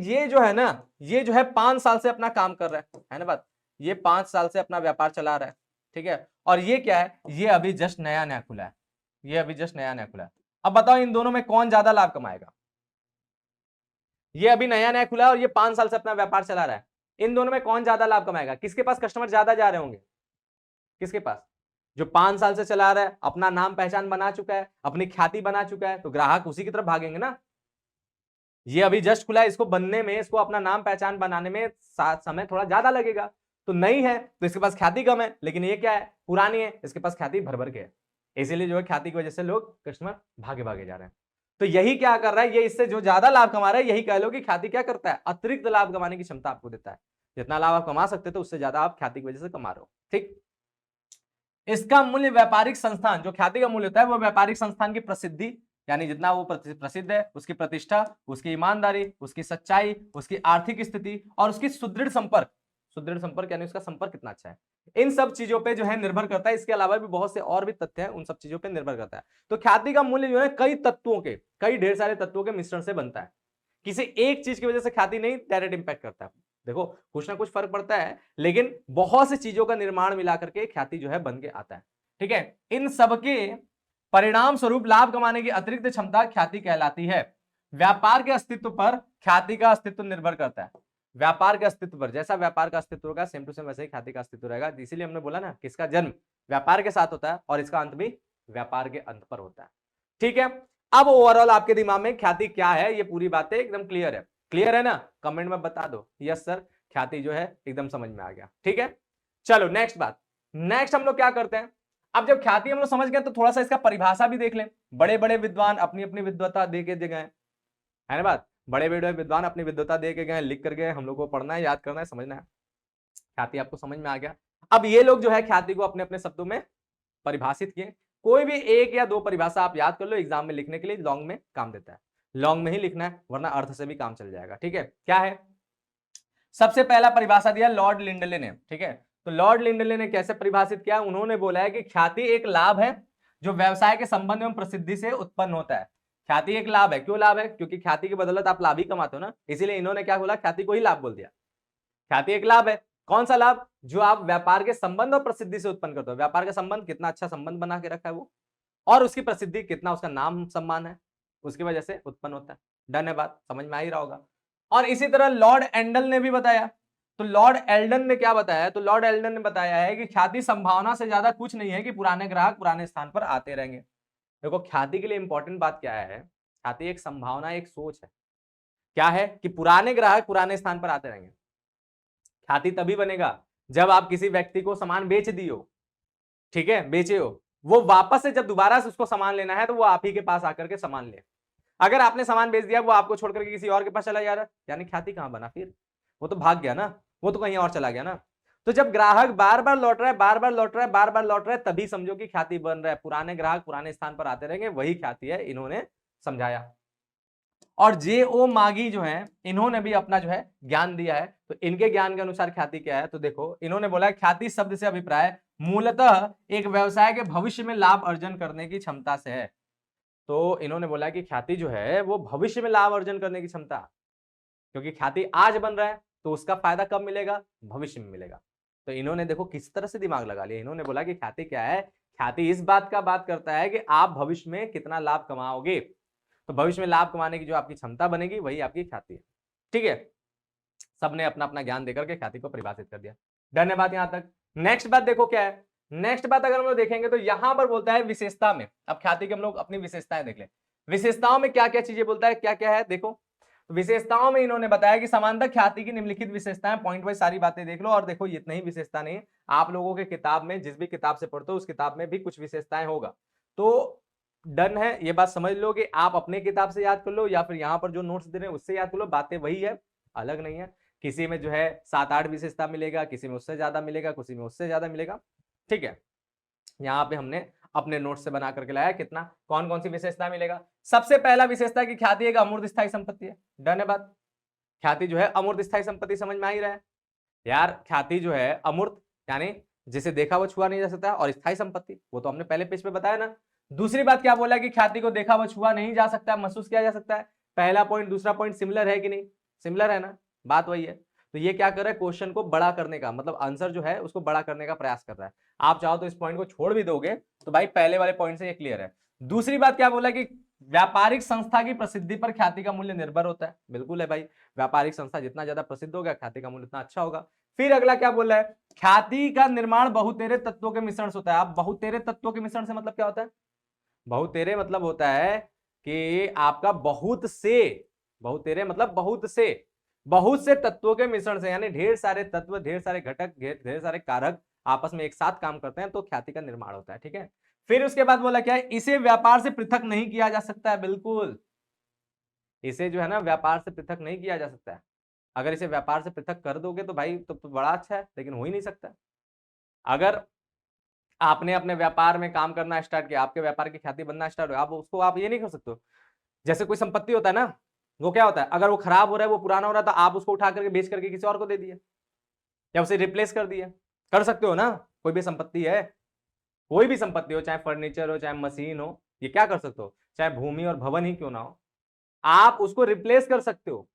ये जो है ना, ये जो है 5 साल से अपना काम कर रहा है ना बात? ये 5 साल से अपना व्यापार चला रहा है, ठीक है। और ये क्या है, ये अभी जस्ट नया नया खुला है, ये अभी जस्ट नया नया खुला है। अब बताओ इन दोनों में कौन ज्यादा लाभ कमाएगा? ये अभी नया नया खुला है और ये 5 साल से अपना व्यापार चला रहा है। इन दोनों में कौन ज्यादा लाभ कमाएगा? किसके पास कस्टमर ज्यादा जा रहे होंगे? किसके पास? जो 5 साल से चला रहा है, अपना नाम पहचान बना चुका है, अपनी ख्याति बना चुका है, तो ग्राहक उसी की तरफ भागेंगे ना। ये अभी जस्ट खुला है, इसको बनने में, इसको अपना नाम पहचान बनाने में समय थोड़ा ज्यादा लगेगा। तो नई है तो इसके पास ख्याति कम है, लेकिन ये क्या है, पुरानी है, इसके पास ख्याति भर भर के है। इसीलिए जो है ख्याति की वजह से लोग कस्टमर भागे भागे जा रहे हैं। तो यही क्या कर रहा है, ये इससे जो ज्यादा लाभ कमा रहा है, यही कह लो कि ख्याति क्या करता है, अतिरिक्त लाभ कमाने की क्षमता आपको देता है। जितना लाभ आप कमा सकते थे उससे ज्यादा आप ख्याति की वजह से कमा रहे हो। ठीक। इसका मूल्य व्यापारिक संस्थान, जो ख्याति का मूल्य होता है वो व्यापारिक संस्थान की प्रसिद्धि, यानी जितना वो प्रसिद्ध है, उसकी प्रतिष्ठा, उसकी ईमानदारी, उसकी सच्चाई, उसकी आर्थिक स्थिति और उसकी सुदृढ़ संपर्क, सुदृढ़ संपर्क यानी उसका संपर्क कितना अच्छा है, इन सब चीजों पे जो है निर्भर करता है। इसके अलावा भी बहुत से और भी तथ्य हैं, उन सब चीजों पे निर्भर करता है। तो ख्याति का मूल्य जो है कई तत्वों के, कई ढेर सारे तत्वों के मिश्रण से बनता है। किसी एक चीज की वजह से ख्याति नहीं डायरेक्ट इंपैक्ट करता है। देखो कुछ ना कुछ फर्क पड़ता है, लेकिन बहुत सी चीजों का निर्माण मिलाकर के ख्याति जो है बन के आता है। ठीक है। इन सबके परिणाम स्वरूप लाभ कमाने की अतिरिक्त क्षमता ख्याति कहलाती है। व्यापार के अस्तित्व पर ख्याति का अस्तित्व निर्भर करता है। व्यापार के अस्तित्व पर, जैसा व्यापार का अस्तित्व होगा सेम टू सेम वैसे ही ख्याति का अस्तित्व रहेगा। इसीलिए हमने बोला ना कि इसका जन्म व्यापार के साथ होता है और इसका अंत भी व्यापार के अंत पर होता है। ठीक है। अब ओवरऑल आपके दिमाग में ख्याति क्या है, ये पूरी बातें एकदम क्लियर है। क्लियर है ना? कमेंट में बता दो यस सर, ख्याति जो है एकदम समझ में आ गया। ठीक है। चलो नेक्स्ट बात, नेक्स्ट हम लोग क्या करते हैं, अब जब ख्याति हम लोग समझ गए तो थोड़ा सा इसका परिभाषा भी देख लें। बड़े बड़े विद्वान अपनी अपनी विद्वता दे के गए, है ना बात, बड़े बड़े विद्वान अपनी विद्वता दे के गए, लिख कर गए, हम लोग को पढ़ना है, याद करना है, समझना है। ख्याति आपको समझ में आ गया। अब ये लोग जो है ख्याति को अपने अपने शब्दों में परिभाषित किए। कोई भी एक या दो परिभाषा आप याद कर लो, एग्जाम में लिखने के लिए लॉन्ग में काम देता है। लॉन्ग में ही लिखना है, वरना अर्थ से भी काम चल जाएगा। ठीक है। क्या है, सबसे पहला परिभाषा दिया लॉर्ड लिंडले ने। ठीक है। तो लॉर्ड लिंडले ने कैसे परिभाषित किया, उन्होंने बोला है कि ख्याति एक लाभ है जो व्यवसाय के संबंध एवं प्रसिद्धि से उत्पन्न होता है। ख्याति एक लाभ है। क्यों लाभ है? क्योंकि ख्याति की बदौलत आप लाभ ही कमाते हो ना, इसीलिए इन्होंने क्या बोला, ख्याति को ही लाभ बोल दिया। ख्याति एक लाभ है। कौन सा लाभ? जो आप व्यापार के संबंध और प्रसिद्धि से उत्पन्न करते हो। व्यापार का संबंध, कितना अच्छा संबंध बना के रखा है वो, और उसकी प्रसिद्धि, कितना उसका नाम सम्मान है, उसकी वजह से उत्पन्न होता है। डन है बात, समझ में आ ही रहा होगा। और इसी तरह लॉर्ड एंडल ने भी बताया। तो लॉर्ड एल्डन ने क्या बताया? तो लॉर्ड एल्डन ने बताया है कि ख्याति संभावना से ज्यादा कुछ नहीं है कि पुराने ग्राहक पुराने स्थान पर आते रहेंगे। देखो ख्याति के लिए इंपॉर्टेंट बात क्या है, ख्याति एक संभावना, एक सोच है। क्या है कि पुराने ग्राहक पुराने स्थान पर आते रहेंगे। ख्याति तभी बनेगा जब आप किसी व्यक्ति को सामान बेच दियो, ठीक है, बेचे हो, वो वापस से जब दोबारा से उसको सामान लेना है तो वो आप ही के पास आकर के सामान ले। अगर आपने सामान बेच दिया, वो आपको छोड़कर के किसी और के पास चला जा रहा है, यानी ख्याति कहां बना फिर? वो तो भाग गया ना, वो तो कहीं और चला गया ना। तो जब ग्राहक बार बार लौट रहा है, बार बार लौट रहा है, बार बार लौट रहा है, तभी समझो कि ख्याति बन रहा है। पुराने ग्राहक पुराने स्थान पर आते रहेंगे, वही ख्याति है, इन्होंने समझाया। और जे.ओ. मागी जो है, इन्होंने भी अपना जो है ज्ञान दिया है। तो इनके ज्ञान के अनुसार ख्याति क्या है, तो देखो इन्होंने बोला ख्याति शब्द से अभिप्राय मूलतः एक व्यवसाय के भविष्य में लाभ अर्जन करने की क्षमता से है। तो इन्होंने बोला कि ख्याति जो है वो भविष्य में लाभ अर्जन करने की क्षमता, क्योंकि ख्याति आज बन रहा है तो उसका फायदा कब मिलेगा? भविष्य में मिलेगा। तो इन्होंने देखो किस तरह से दिमाग लगा लिया। इन्होंने बोला कि ख्याति क्या है, ख्याति इस बात का बात करता है कि आप भविष्य में कितना लाभ कमाओगे। तो भविष्य में लाभ कमाने की जो आपकी क्षमता बनेगी वही आपकी ख्याति है। ठीक है। सबने अपना अपना ज्ञान देकर के ख्याति को परिभाषित कर दिया। धन्यवाद यहां तक। नेक्स्ट बात देखो क्या है, नेक्स्ट बात अगर हम लोग देखेंगे तो यहां पर बोलता है विशेषता में। अब ख्याति के हम लोग अपनी विशेषताएं देख ले। विशेषताओं में क्या क्या चीजें बोलता है, क्या क्या है देखो। विशेषताओं में इन्होंने बताया कि समानता ख्याति की निम्नलिखित विशेषताएं, पॉइंट वाइज सारी बातें देख लो। और देखो इतना ही विशेषता नहीं, आप लोगों के किताब में, जिस भी किताब से पढ़ते हो उस किताब में भी कुछ विशेषताएं होगा। तो डन है, ये बात समझ लो कि आप अपने किताब से याद कर लो या फिर यहाँ पर जो नोट्स दे रहे हैं उससे याद कर लो। बातें वही है, अलग नहीं है। किसी में जो है 7-8 विशेषता मिलेगा, किसी में उससे ज्यादा मिलेगा, किसी में उससे ज्यादा मिलेगा। ठीक है। यहाँ पे हमने अपने नोट्स से बना करके लाया कितना, कौन कौन सी विशेषता मिलेगा। सबसे पहला विशेषता की ख्याति एक अमूर्त स्थायी संपत्ति है। डन है बात, ख्याति जो है अमूर्त स्थायी संपत्ति, समझ में आ ही रहा है यार। ख्याति जो है अमूर्त यानी जिसे देखा वो छुआ नहीं जा सकता, और स्थायी संपत्ति वो तो हमने पहले पेज पे बताया ना। दूसरी बात क्या बोला कि ख्याति को देखा व छुआ नहीं जा सकता, महसूस किया जा सकता है। पहला पॉइंट दूसरा पॉइंट सिमिलर है कि नहीं? सिमिलर है ना, बात वही है। तो ये क्या कर रहा है, क्वेश्चन को बड़ा करने का, मतलब आंसर जो है उसको बड़ा करने का प्रयास कर रहा है। आप चाहो तो इस पॉइंट को छोड़ भी दोगे तो भाई पहले वाले पॉइंट से ये क्लियर है। दूसरी बात क्या बोला कि व्यापारिक संस्था की प्रसिद्धि पर ख्याति का मूल्य निर्भर होता है। बिल्कुल है भाई, व्यापारिक संस्था जितना ज्यादा प्रसिद्ध होगा ख्याति का मूल्य उतना अच्छा होगा। फिर अगला क्या बोल रहा है, ख्याति का निर्माण बहुतेरे तत्वों के मिश्रण से होता है। अब बहुतेरे तत्वों के मिश्रण से मतलब क्या होता है, बहुतेरे मतलब होता है कि आपका बहुतेरे मतलब बहुत से तत्वों के मिश्रण से, यानी ढेर सारे तत्व, ढेर सारे घटक, ढेर सारे कारक आपस में एक साथ काम करते हैं तो ख्याति का निर्माण होता है। ठीक है, फिर उसके बाद बोला क्या है, इसे व्यापार से पृथक नहीं किया जा सकता है। बिल्कुल, इसे जो है ना व्यापार से पृथक नहीं किया जा सकता है। अगर इसे व्यापार से पृथक कर दोगे तो भाई तो बड़ा अच्छा है, लेकिन हो ही नहीं सकता। अगर आपने अपने व्यापार में काम करना स्टार्ट किया, आपके व्यापार की ख्याति बनना स्टार्ट हो, आप उसको आप ये नहीं कर सकते हो। जैसे कोई संपत्ति होता है ना, वो क्या होता है, अगर वो खराब हो रहा है, वो पुराना हो रहा है, तो आप उसको उठा करके बेच करके किसी और को दे दिए या उसे रिप्लेस कर दिए, कर सकते हो ना। कोई भी संपत्ति है, कोई भी संपत्ति हो, चाहे फर्नीचर हो, चाहे मशीन हो, ये क्या कर सकते हो, चाहे भूमि और भवन ही क्यों ना हो, आप उसको रिप्लेस कर सकते हो।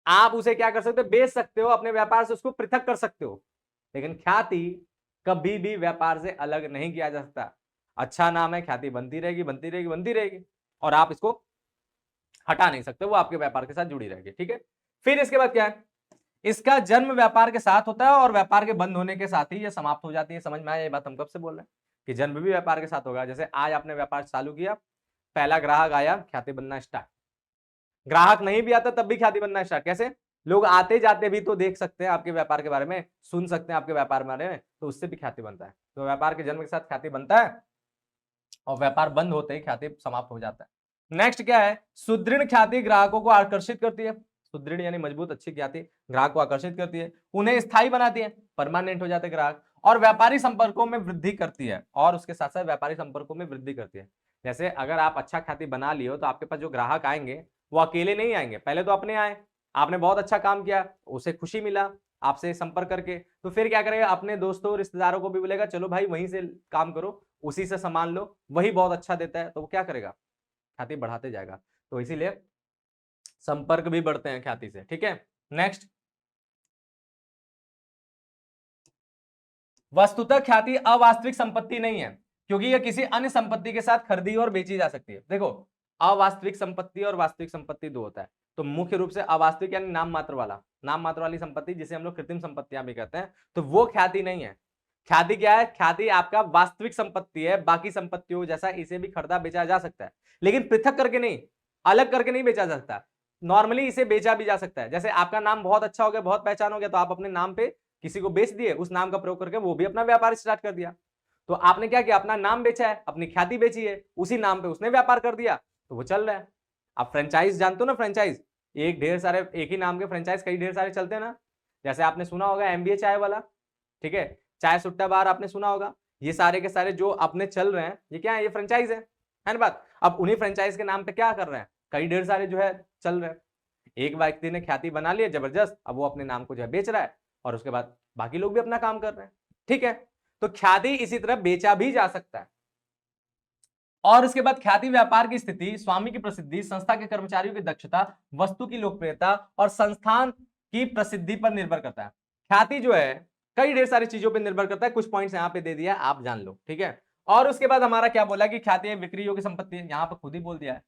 आप उसे क्या कर सकते हो, बेच सकते हो, अपने व्यापार से उसको पृथक कर सकते हो। लेकिन ख्याति कभी भी व्यापार से अलग नहीं किया जा सकता। अच्छा नाम है, ख्याति बनती रहेगी, बनती रहेगी, बनती रहेगी, और आप इसको हटा नहीं सकते, वो आपके व्यापार के साथ जुड़ी रहेगी। ठीक है, फिर इसके बाद क्या है, इसका जन्म व्यापार के साथ होता है और व्यापार के बंद होने के साथ ही ये समाप्त हो जाती है। समझ में आया ये बात, हम कब से बोल रहे हैं कि जन्म भी व्यापार के साथ होगा। जैसे आज आपने व्यापार चालू किया, पहला ग्राहक आया, ख्याति बनना स्टार्ट। ग्राहक नहीं भी आता तब भी ख्याति बनना स्टार्ट। कैसे, लोग आते जाते भी तो देख सकते हैं आपके व्यापार के बारे में, सुन सकते हैं आपके व्यापार के बारे में, तो उससे भी ख्याति बनता है। तो व्यापार के जन्म के साथ ख्याति बनता है और व्यापार बंद होते ही ख्याति समाप्त हो जाता है। नेक्स्ट क्या है, सुदृढ़ ख्याति ग्राहकों को आकर्षित करती है। सुदृढ़ यानी मजबूत, अच्छी ख्याति ग्राहक को आकर्षित करती है, उन्हें स्थायी बनाती है, परमानेंट हो जाते ग्राहक, और व्यापारी संपर्कों में वृद्धि करती है। और उसके साथ साथ व्यापारी संपर्कों में वृद्धि करती है। जैसे अगर आप अच्छा ख्याति बना लियो तो आपके पास जो ग्राहक आएंगे वो अकेले नहीं आएंगे, पहले तो अपने आए, आपने बहुत अच्छा काम किया, उसे खुशी मिला आपसे संपर्क करके, तो फिर क्या करेगा, अपने दोस्तों रिश्तेदारों को भी बोलेगा चलो भाई वहीं से काम करो, उसी से सामान लो, वही बहुत अच्छा देता है, तो वो क्या करेगा, ख्याति बढ़ाते जाएगा। तो इसीलिए संपर्क भी बढ़ते हैं ख्याति से। ठीक है, नेक्स्ट, वस्तुतः ख्याति अवास्तविक संपत्ति नहीं है, क्योंकि यह किसी अन्य संपत्ति के साथ खरीदी और बेची जा सकती है। देखो, अवास्तविक संपत्ति और वास्तविक संपत्ति दो होता है। तो मुख्य रूप से अवास्तविक यानी नाम मात्र वाली संपत्ति, जिसे हम लोग कृत्रिम संपत्तियां भी कहते हैं, तो वो ख्याति नहीं है। ख्याति क्या है, ख्याति आपका वास्तविक संपत्ति है, बाकी संपत्तियों जैसा इसे भी खरीदा बेचा जा सकता है, लेकिन पृथक करके नहीं, अलग करके नहीं बेचा जा सकता। नॉर्मली इसे बेचा भी जा सकता है। जैसे आपका नाम बहुत अच्छा हो गया, बहुत पहचान हो गया, तो आप अपने नाम पे किसी को बेच दिए, उस नाम का प्रयोग करके वो भी अपना व्यापार स्टार्ट कर दिया। तो आपने क्या किया, अपना नाम बेचा है, अपनी ख्याति बेची है, उसी नाम पे उसने व्यापार कर दिया, तो वो चल रहा है। आप फ्रेंचाइज जानते हो ना, फ्रेंचाइज एक ही नाम के फ्रेंचाइज कई ढेर सारे चलते हैं ना। जैसे आपने सुना होगा एमबीए चाय वाला, ठीक है, चाय सुट्टा बार आपने सुना होगा, ये सारे के सारे जो अपने चल रहे हैं ये क्या है, ये फ्रेंचाइज है ना बात। अब उन्हीं फ्रेंचाइज के नाम पे क्या कर रहे हैं, कई ढेर सारे जो है चल रहे हैं। एक व्यक्ति ने ख्याति बना लिया जबरदस्त, अब वो अपने नाम को जो है बेच रहा है, और उसके बाद बाकी लोग भी अपना काम कर रहे हैं। ठीक है, तो ख्याति इसी तरह बेचा भी जा सकता है। और उसके बाद ख्याति व्यापार की स्थिति, स्वामी की प्रसिद्धि, संस्था के कर्मचारियों की दक्षता, वस्तु की लोकप्रियता और संस्थान की प्रसिद्धि पर निर्भर करता है। ख्याति जो है कई ढेर सारी चीजों पर निर्भर करता है, कुछ पॉइंट्स यहां पे दे दिया, आप जान लो। ठीक है, और उसके बाद हमारा क्या बोला कि ख्याति बिक्री योग्य संपत्ति, यहां पर खुद ही बोल दिया है।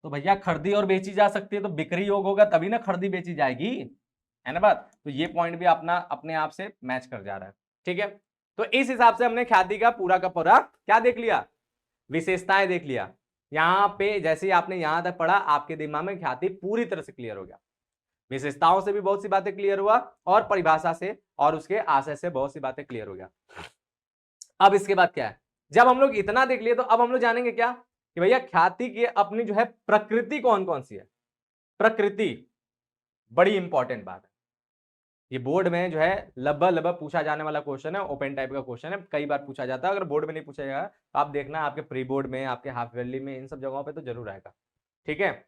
तो भैया खरीदी और बेची जा सकती है, तो बिक्री योग होगा तभी ना खरीदी बेची जाएगी, है ना बात। तो ये पॉइंट भी अपना अपने आप से मैच कर जा रहा है। ठीक है, तो इस हिसाब से हमने ख्याति का पूरा क्या देख लिया, विशेषताएं देख लिया। यहां पे जैसे ही आपने यहां तक पढ़ा, आपके दिमाग में ख्याति पूरी तरह से क्लियर हो गया। विशेषताओं से भी बहुत सी बातें क्लियर हुआ, और परिभाषा से और उसके आशय से बहुत सी बातें क्लियर हो गया। अब इसके बाद क्या है, जब हम लोग इतना देख लिए तो अब हम लोग जानेंगे क्या कि भैया ख्याति की अपनी जो है प्रकृति कौन कौन सी है। प्रकृति बड़ी इंपॉर्टेंट बात है, ये बोर्ड में जो है लगभग पूछा जाने वाला क्वेश्चन है, ओपन टाइप का क्वेश्चन है, कई बार पूछा जाता है। अगर बोर्ड में नहीं पूछा जाएगा तो आप देखना आपके प्री बोर्ड में, आपके हाफ ईयरली में, इन सब जगहों पे तो जरूर आएगा। ठीक है,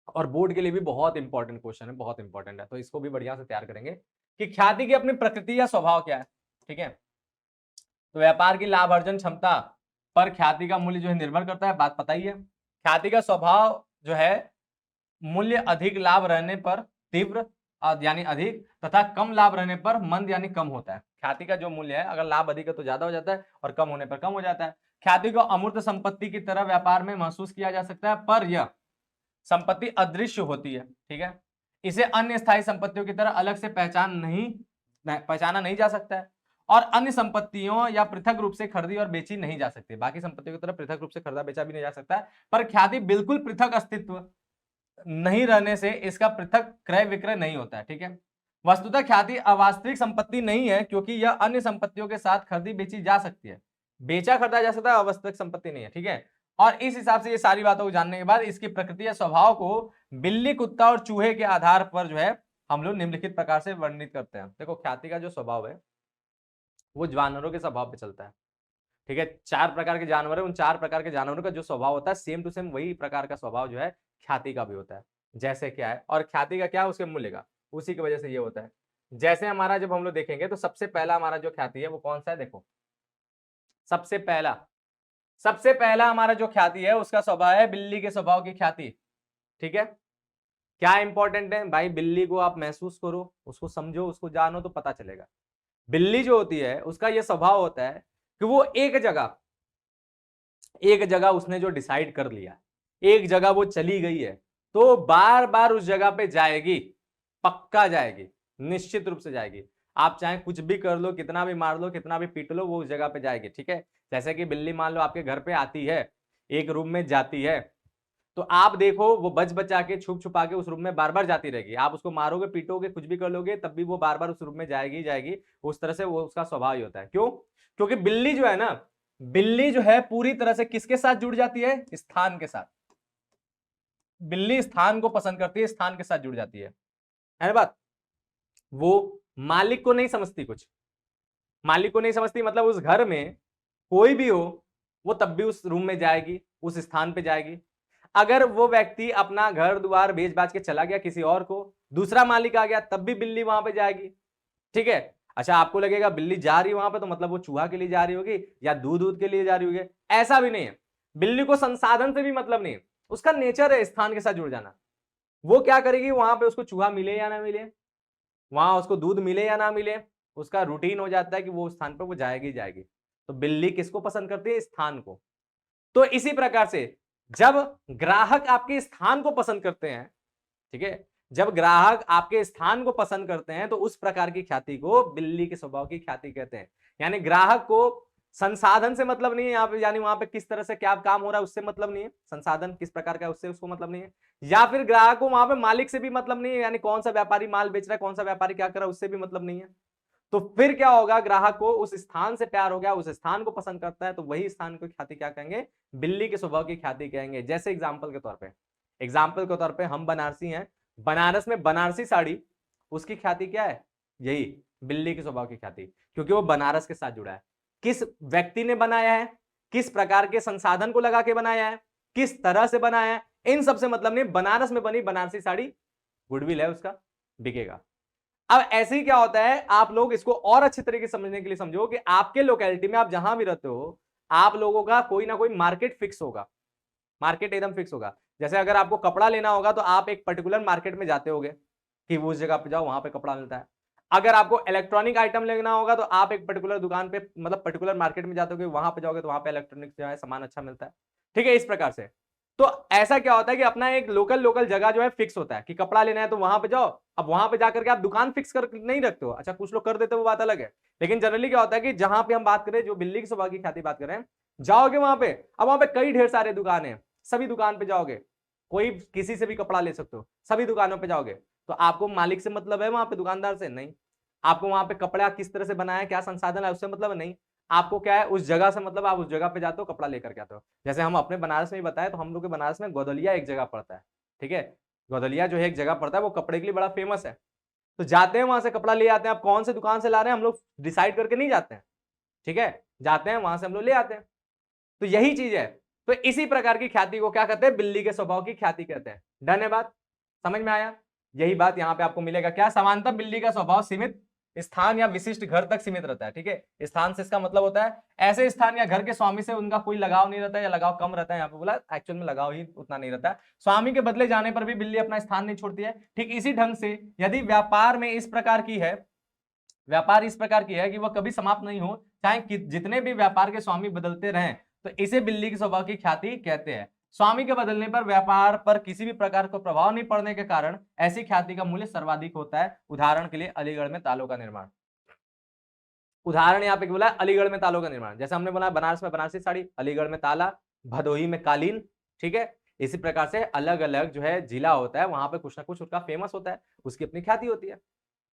और बोर्ड के लिए भी बहुत इंपॉर्टेंट क्वेश्चन है, बहुत इंपॉर्टेंट है, तो इसको भी बढ़िया से तैयार करेंगे कि ख्याति की अपनी प्रकृति या स्वभाव क्या है। ठीक है, तो व्यापार की लाभ अर्जन क्षमता पर ख्याति का मूल्य जो है निर्भर करता है, बात पता ही है। ख्याति का स्वभाव जो है, मूल्य अधिक लाभ रहने पर तीव्र यानी अधिक, तथा कम लाभ रहने पर मंद यानी कम होता है। ख्याति का जो मूल्य है, अगर लाभ अधिक है तो ज्यादा हो जाता है और कम होने पर कम हो जाता है। ख्याति को अमूर्त संपत्ति की तरह व्यापार में महसूस किया जा सकता है, पर यह संपत्ति अदृश्य होती है, ठीक है। इसे अन्य स्थायी संपत्तियों की तरह अलग से पहचाना नहीं जा सकता है, और अन्य संपत्तियों या पृथक रूप से खरीदी और बेची नहीं जा सकती। बाकी संपत्तियों की तरह पृथक रूप से खरीदा बेचा भी नहीं जा सकता है, पर ख्याति बिल्कुल पृथक अस्तित्व नहीं रहने से इसका पृथक क्रय विक्रय नहीं होता है, ठीक है। वस्तुतः ख्याति अवास्तविक संपत्ति नहीं है, क्योंकि यह अन्य संपत्तियों के साथ खरीदी बेची जा सकती है, बेचा खरीदा जा सकता है, अवास्तविक संपत्ति नहीं है, ठीक है। और इस हिसाब से ये सारी बातों को जानने के बाद इसकी प्रकृति या स्वभाव को बिल्ली, कुत्ता और चूहे के आधार पर जो है हम लोग निम्नलिखित प्रकार से वर्णित करते हैं। देखो, ख्याति का जो स्वभाव है वो जानवरों के स्वभाव पे चलता है, ठीक है। 4 प्रकार के जानवर है, उन 4 प्रकार के जानवरों का जो स्वभाव होता है सेम टू सेम वही प्रकार का स्वभाव जो है ख्याति का भी होता है। जैसे क्या है, और ख्याति का क्या है, उसके मूल्य का, उसी की वजह से ये होता है। जैसे हमारा जब हम लोग देखेंगे तो सबसे पहला हमारा जो ख्याति है वो कौन सा है, देखो सबसे पहला हमारा जो ख्याति है उसका स्वभाव है बिल्ली के स्वभाव की ख्याति, ठीक है। क्या इंपॉर्टेंट है भाई, बिल्ली को आप महसूस करो, उसको समझो, उसको जानो तो पता चलेगा। बिल्ली जो होती है उसका यह स्वभाव होता है कि वो एक जगह उसने जो डिसाइड कर लिया, एक जगह वो चली गई है तो बार बार उस जगह पे जाएगी, पक्का जाएगी, निश्चित रूप से जाएगी। आप चाहे कुछ भी कर लो, कितना भी मार लो, कितना भी पीट लो, वो उस जगह पे जाएगी, ठीक है। जैसे कि बिल्ली मान लो आपके घर पे आती है, एक रूम में जाती है, तो आप देखो वो बच बचा के छुप छुपा के उस रूम में बार बार जाती रहेगी। आप उसको मारोगे, पीटोगे, कुछ भी कर लोगे, तब भी वो बार बार उस रूम में जाएगी। उस तरह से वो उसका स्वभाव ही होता है। क्यों? क्योंकि बिल्ली जो है ना, बिल्ली जो है पूरी तरह से किसके साथ जुड़ जाती है, स्थान के साथ। बिल्ली स्थान को पसंद करती है, स्थान के साथ जुड़ जाती है ना बात। वो मालिक को नहीं समझती, कुछ मालिक को नहीं समझती, मतलब उस घर में कोई भी हो वो तब भी उस रूम में जाएगी, उस स्थान पे जाएगी। अगर वो व्यक्ति अपना घर द्वार बेच बाच के चला गया किसी और को, दूसरा मालिक आ गया, तब भी बिल्ली वहां पे जाएगी, ठीक है। अच्छा, आपको लगेगा बिल्ली जा रही है वहां पे तो मतलब वो चूहा के लिए जा रही होगी या दूध के लिए जा रही होगी, ऐसा भी नहीं है। बिल्ली को संसाधन से भी मतलब नहीं है, उसका नेचर है स्थान के साथ जुड़ जाना। वो क्या करेगी, वहां पे उसको चूहा मिले या ना मिले, वहां उसको दूध मिले या ना मिले, उसका रूटीन हो जाता है कि वो स्थान पर वो जाएगी। तो बिल्ली किसको पसंद करती है, स्थान को। तो इसी प्रकार से जब ग्राहक आपके स्थान को पसंद करते हैं, ठीक है, जब ग्राहक आपके स्थान को पसंद करते हैं तो उस प्रकार की ख्याति को बिल्ली के स्वभाव की ख्याति कहते हैं। यानी ग्राहक को संसाधन से मतलब नहीं है यहाँ पे, यानी वहां पे किस तरह से क्या काम हो रहा है उससे मतलब नहीं है, संसाधन किस प्रकार का है उससे उसको मतलब नहीं है, या फिर ग्राहक को वहां पे मालिक से भी मतलब नहीं है, यानी कौन सा व्यापारी माल बेच रहा है, कौन सा व्यापारी क्या कर रहा है उससे भी मतलब नहीं है। तो फिर क्या होगा, ग्राहक को उस स्थान से प्यार हो गया, उस स्थान को पसंद करता है, तो वही स्थान को ख्याति क्या कहेंगे, बिल्ली के स्वभाव की ख्याति कहेंगे। जैसे एग्जाम्पल के तौर पे हम बनारसी हैं, बनारस में बनारसी साड़ी, उसकी ख्याति क्या है, यही बिल्ली के स्वभाव की ख्याति, क्योंकि वो बनारस के साथ जुड़ा है। किस व्यक्ति ने बनाया है, किस प्रकार के संसाधन को लगा के बनाया है, किस तरह से बनाया है, इन सबसे मतलब नहीं, बनारस में बनी बनारसी साड़ी गुडविल है उसका, बिकेगा। अब ऐसे ही क्या होता है, आप लोग इसको और अच्छे तरीके से समझने के लिए समझो कि आपके लोकेलिटी में आप जहां भी रहते हो, आप लोगों का कोई ना कोई मार्केट फिक्स होगा, मार्केट एकदम फिक्स होगा। जैसे अगर आपको कपड़ा लेना होगा तो आप एक पर्टिकुलर मार्केट में जाते होगे कि उस जगह पे जाओ, वहां पे कपड़ा मिलता है। अगर आपको इलेक्ट्रॉनिक आइटम लेना होगा तो आप एक पर्टिकुलर दुकान पे, मतलब पर्टिकुलर मार्केट में जाते हो, वहां पे जाओगे तो वहां पे इलेक्ट्रॉनिक जो है सामान अच्छा मिलता है, ठीक है। इस प्रकार से तो ऐसा क्या होता है कि अपना एक लोकल जगह जो है फिक्स होता है कि कपड़ा लेना है तो वहां पे जाओ। अब वहां पे जाकर के आप दुकान फिक्स कर नहीं रखते हो, अच्छा कुछ लोग कर देते हो, वो बात अलग है। लेकिन जनरली क्या होता है कि जहां पे हम बात करें, जो बिल्ली के स्वभाव की ख्याति बात करें, जाओगे वहां पे, अब वहां पे कई ढेर सारे दुकान है, सभी दुकान पे जाओगे, कोई किसी से भी कपड़ा ले सकते हो, सभी दुकानों पे जाओगे, तो आपको मालिक से मतलब है, वहां पे दुकानदार से नहीं। आपको वहां पे कपड़ा किस तरह से बनाया, क्या संसाधन है, उससे मतलब नहीं। आपको क्या है, उस जगह से मतलब, आप उस जगह पे जाते हो, कपड़ा लेकर के आते हो। जैसे हम अपने बनारस में ही बताए, तो हम लोग के बनारस में गोदलिया एक जगह पड़ता है, ठीक है। गोदलिया जो है एक जगह पड़ता है, वो कपड़े के लिए बड़ा फेमस है। तो जाते हैं वहां से कपड़ा ले आते हैं। आप कौन से दुकान से ला रहे हैं हम लोग डिसाइड करके नहीं जाते हैं, ठीक है, जाते हैं वहां से हम लोग ले आते हैं। तो यही चीज है। तो इसी प्रकार की ख्याति को क्या कहते हैं, बिल्ली के स्वभाव की ख्याति कहते हैं। डन है बात, समझ में आया। यही बात यहाँ पे आपको मिलेगा, क्या समानता बिल्ली का स्वभाव सीमित स्थान या विशिष्ट घर तक सीमित रहता है। ठीक है, स्थान से इसका मतलब होता है ऐसे स्थान या घर के स्वामी से उनका कोई लगाव नहीं रहता है या लगाव कम रहता है। यहाँ पे बोला एक्चुअल में लगाव ही उतना नहीं रहता है। स्वामी के बदले जाने पर भी बिल्ली अपना स्थान नहीं छोड़ती है। ठीक इसी ढंग से यदि व्यापार में इस प्रकार की है, व्यापार इस प्रकार की है कि वह कभी समाप्त नहीं हो, चाहे जितने भी व्यापार के स्वामी बदलते रहें, तो इसे बिल्ली के स्वभाव की ख्याति कहते हैं। स्वामी के बदलने पर व्यापार पर किसी भी प्रकार का प्रभाव नहीं पड़ने के कारण ऐसी ख्याति का मूल्य सर्वाधिक होता है। उदाहरण के लिए अलीगढ़ में तालों का निर्माण। उदाहरण यहाँ पे बोला अलीगढ़ में तालों का निर्माण। जैसे हमने बोला बनारस में बनारसी साड़ी, अलीगढ़ में ताला, भदोही में कालीन। ठीक है, इसी प्रकार से अलग अलग जो है जिला होता है, वहां पे कुछ ना कुछ उसका फेमस होता है, उसकी अपनी ख्याति होती है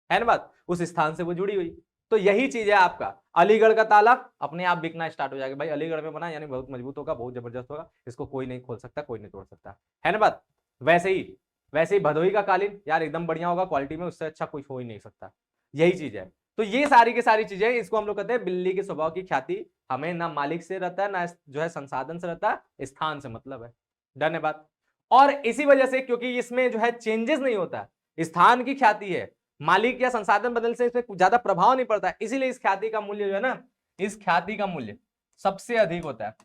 ना बात, उस स्थान से वो जुड़ी हुई। तो यही चीज है आपका अलीगढ़ का ताला अपने आप बिकना स्टार्ट हो जाएगा। भाई अलीगढ़ में बना यानी बहुत मजबूत होगा, बहुत जबरदस्त होगा, इसको कोई नहीं खोल सकता, कोई नहीं तोड़ सकता, है ना बात। वैसे ही भदोही का कालीन यार एकदम बढ़िया होगा क्वालिटी में, उससे अच्छा कोई हो ही नहीं सकता। यही चीज है। तो ये सारी की सारी चीजें, इसको हम लोग कहते हैं बिल्ली के स्वभाव की ख्याति। हमें ना मालिक से रहता है ना जो है संसाधन से रहता है, स्थान से मतलब है। धन्यवाद। और इसी वजह से क्योंकि इसमें जो है चेंजेस नहीं होता, स्थान की ख्याति है, मालिक या संसाधन बदल से इसमें ज्यादा प्रभाव नहीं पड़ता है, इसीलिए इस ख्याति का मूल्य जो है ना, इस ख्याति का मूल्य सबसे अधिक होता है,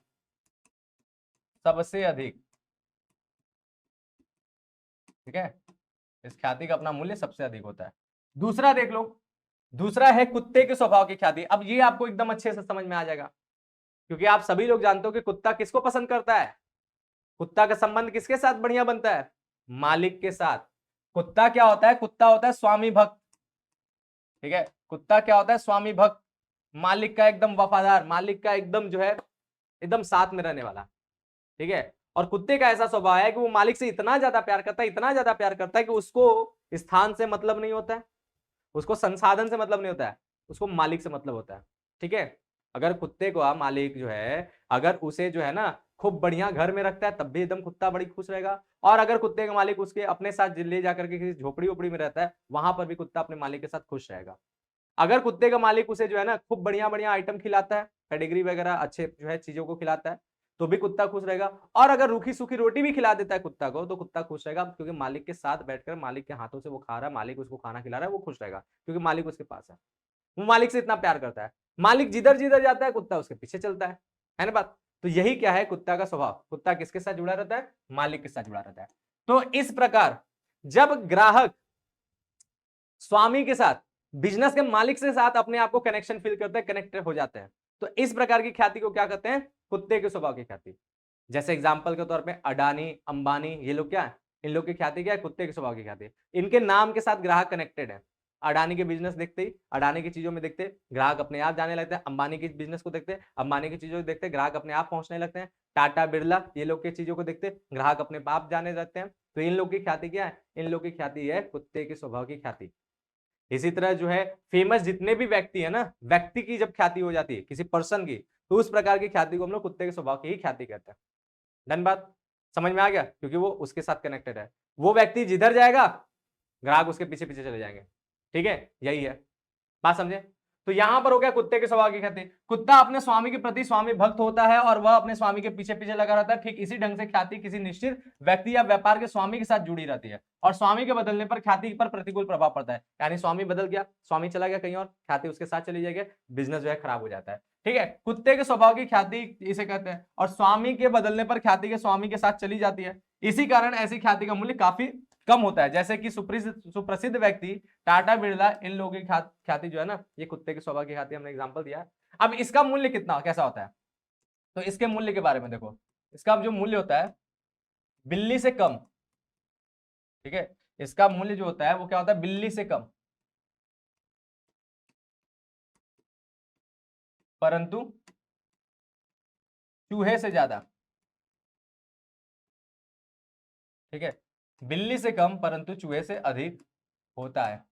सबसे अधिक। ठीक है, इस ख्याति का अपना मूल्य सबसे अधिक होता है। दूसरा देख लो, दूसरा है कुत्ते के स्वभाव की ख्याति। अब ये आपको एकदम अच्छे से समझ में आ जाएगा, क्योंकि आप सभी लोग जानते हो कि कुत्ता किसको पसंद करता है। कुत्ता का संबंध किसके साथ बढ़िया बनता है? मालिक के साथ। कुत्ता क्या होता है? कुत्ता होता है स्वामी भक्त। ठीक है, कुत्ता क्या होता है? स्वामी भक्त, मालिक का एकदम वफादार, मालिक का एकदम जो है एकदम साथ में रहने वाला। ठीक है, और कुत्ते का ऐसा स्वभाव है कि वो मालिक से इतना ज्यादा प्यार करता है, इतना ज्यादा प्यार करता है कि उसको स्थान से मतलब नहीं होता है, उसको संसाधन से मतलब नहीं होता है, उसको मालिक से मतलब होता है। ठीक है, अगर कुत्ते को मालिक जो है अगर उसे जो है ना खूब बढ़िया घर में रखता है तब भी एकदम कुत्ता बड़ी खुश रहेगा, और अगर कुत्ते का मालिक उसके अपने साथ ले जाकर के किसी झोपड़ी उपड़ी में रहता है वहां पर भी कुत्ता अपने मालिक के साथ खुश रहेगा। अगर कुत्ते का मालिक उसे जो है ना खूब बढ़िया बढ़िया आइटम खिलाता है, पेडिग्री वगैरह अच्छे जो है चीजों को खिलाता है, तो भी कुत्ता खुश रहेगा। और अगर रूखी सूखी रोटी भी खिला देता है कुत्ता को तो कुत्ता खुश रहेगा, क्योंकि मालिक के साथ बैठकर मालिक के हाथों से वो खा रहा है, मालिक उसको खाना खिला रहा है, वो खुश रहेगा क्योंकि मालिक उसके पास है, वो मालिक से इतना प्यार करता है। मालिक जिधर जिधर जाता है कुत्ता उसके पीछे चलता है ना बात। तो यही क्या है कुत्ता का स्वभाव। कुत्ता किसके साथ जुड़ा रहता है? मालिक के साथ जुड़ा रहता है। तो इस प्रकार जब ग्राहक स्वामी के साथ, बिजनेस के मालिक से साथ अपने आप को कनेक्शन फील करते हैं, कनेक्टेड हो जाते हैं, तो इस प्रकार की ख्याति को क्या कहते हैं? कुत्ते के स्वभाव की ख्याति। जैसे एग्जांपल के तौर पे अडानी, अंबानी, ये लोग क्या है? इन लोग की ख्याति क्या है? कुत्ते के स्वभाव की ख्याति। इनके नाम के साथ ग्राहक कनेक्टेड है। अडानी के बिजनेस देखते ही, अडानी की चीजों में देखते ग्राहक अपने आप जाने लगते हैं, अंबानी की बिजनेस को देखते, अंबानी की चीजों को देखते ग्राहक अपने आप पहुंचने लगते हैं, टाटा बिरला ये लोग की चीजों को देखते ग्राहक अपने आप जाने लगते हैं। तो इन लोग की ख्याति क्या है? इन लोग की ख्याति है कुत्ते के स्वभाव की ख्याति। इसी तरह जो है फेमस जितने भी व्यक्ति है ना, व्यक्ति की जब ख्याति हो जाती है किसी पर्सन की, तो उस प्रकार की ख्याति को हम लोग कुत्ते के स्वभाव की ही ख्याति कहते हैं। डन बात, समझ में आ गया? क्योंकि वो उसके साथ कनेक्टेड है, वो व्यक्ति जिधर जाएगा ग्राहक उसके पीछे पीछे चले जाएंगे। ठीक है, यही है बात, समझे? तो यहां पर हो गया कुत्ते के स्वभाव की ख्याति। कुत्ता अपने स्वामी के प्रति स्वामी भक्त होता है और वह अपने स्वामी के पीछे पीछे लगा रहता है। ठीक इसी ढंग से ख्याति किसी निश्चित व्यक्ति या व्यापार के स्वामी के साथ जुड़ी रहती है, और स्वामी के बदलने पर ख्याति पर प्रतिकूल प्रभाव पड़ता है। यानी स्वामी बदल गया, स्वामी चला गया कहीं और, ख्याति उसके साथ चली जाएगी, बिजनेस जो है खराब हो जाता है। ठीक है, कुत्ते के स्वभाव की ख्याति इसे कहते हैं, और स्वामी के बदलने पर ख्याति के स्वामी के साथ चली जाती है। इसी कारण ऐसी ख्याति का मूल्य काफी कम होता है। जैसे कि सुप्रसिद्ध व्यक्ति टाटा बिरला, इन लोगों की ख्याति जो है ना, ये कुत्ते के स्वभाव की ख्याति हमने एग्जांपल दिया है। अब इसका मूल्य कितना कैसा होता है, तो इसके मूल्य के बारे में देखो। इसका जो मूल्य होता है बिल्ली से कम। ठीक है, इसका मूल्य जो होता है वो क्या होता है? बिल्ली से कम, परंतु चूहे से ज्यादा। ठीक है, बिल्ली से कम परंतु चूहे से अधिक होता है,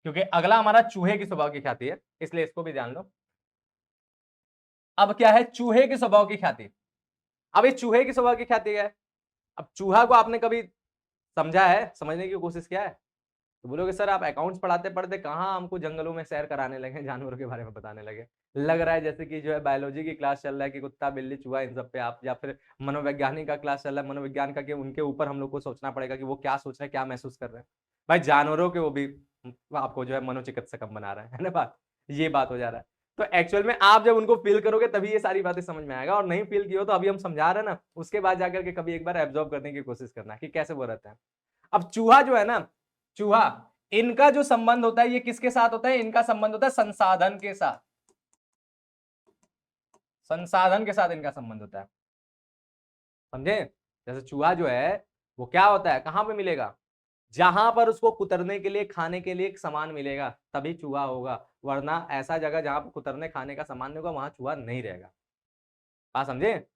क्योंकि अगला हमारा चूहे की स्वभाव की ख्याति है, इसलिए इसको भी ध्यान लो। अब क्या है? चूहे के स्वभाव की ख्याति। अब इस चूहे की स्वभाव की ख्याति है। अब चूहा को आपने कभी समझा है, समझने की कोशिश किया है? तो बोलोगे सर आप अकाउंट्स पढ़ाते पढ़ते कहाँ हमको जंगलों में सैर कराने लगे, जानवरों के बारे में बताने लगे। लग रहा है जैसे कि जो है बायोलॉजी की क्लास चल रहा है कि कुत्ता बिल्ली चूहा इन सब पे आप, या फिर मनोवैज्ञानिक का क्लास चल रहा है, मनोविज्ञान का, कि उनके ऊपर हम लोग को सोचना पड़ेगा कि वो क्या सोच रहे हैं, क्या महसूस कर रहे हैं। भाई जानवरों के वो भी आपको जो है मनोचिकित्सक हम बना रहे हैं, है ना बात, ये बात हो जा रहा है। तो एक्चुअल में आप जब उनको फील करोगे तभी ये सारी बातें समझ में आएगा, और नहीं फील की हो तो अभी हम समझा रहे हैं ना, उसके बाद जाकर के कभी एक बार एब्जॉर्ब करने की कोशिश करना कि कैसे वो रहता है। अब चूहा जो है ना, चूहा, इनका जो संबंध होता है ये किसके साथ होता है? इनका संबंध होता है संसाधन के साथ, संसाधन के साथ इनका संबंध होता है, समझे? जैसे चूहा जो है वो क्या होता है, कहां पे मिलेगा? जहां पर उसको कुतरने के लिए, खाने के लिए एक सामान मिलेगा तभी चूहा होगा, वरना ऐसा जगह जहां पर कुतरने खाने का सामान नहीं होगा वहां चूहा नहीं रहेगा। बात समझे?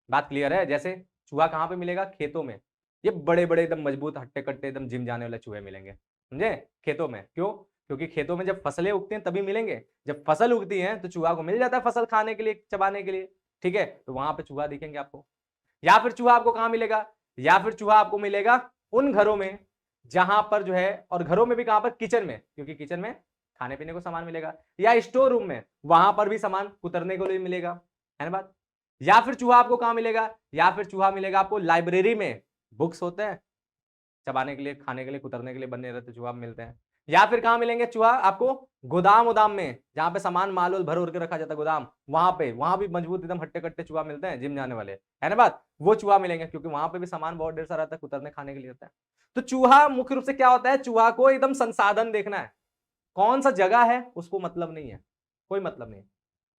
बात क्लियर है? जैसे चूहा कहां पे मिलेगा? खेतों में। ये बड़े बड़े एकदम मजबूत हट्टे कट्टे एकदम जिम जाने वाले चूहे मिलेंगे, समझे? खेतों में। क्यों? क्योंकि खेतों में जब फसलें उगती हैं तभी मिलेंगे। जब फसल उगती है तो चूहा को मिल जाता है फसल खाने के लिए, चबाने के लिए, ठीक है? तो वहां पे चूहा दिखेंगे आपको। या फिर चूहा आपको कहां मिलेगा? या फिर चूहा आपको मिलेगा उन घरों में जहां पर जो है, और घरों में भी कहां पर? किचन में, क्योंकि किचन में खाने पीने को सामान मिलेगा। या स्टोर रूम में, वहां पर भी सामान कुतरने को लिए मिलेगा, है ना बात? या फिर चूहा आपको कहां मिलेगा? या फिर चूहा मिलेगा आपको लाइब्रेरी में, बुक्स होते हैं चबाने के लिए, खाने के लिए, कुतरने के लिए बने रहते चूहा मिलते हैं। या फिर कहां मिलेंगे चूहा आपको? गोदाम उदाम में, जहां पे सामान माल उल भर के रखा जाता है, गोदाम, वहां पे, वहां भी मजबूत एकदम हट्टे कट्टे चूहा मिलते हैं, जिम जाने वाले, है ना बात? वो चूहा मिलेंगे क्योंकि वहां पे भी सामान बहुत ढेर सारा रहता है, कुतरने खाने के लिए रहता है। तो चूहा मुख्य रूप से क्या होता है? चूहा को एकदम संसाधन देखना है, कौन सा जगह है उसको मतलब नहीं है, कोई मतलब नहीं है।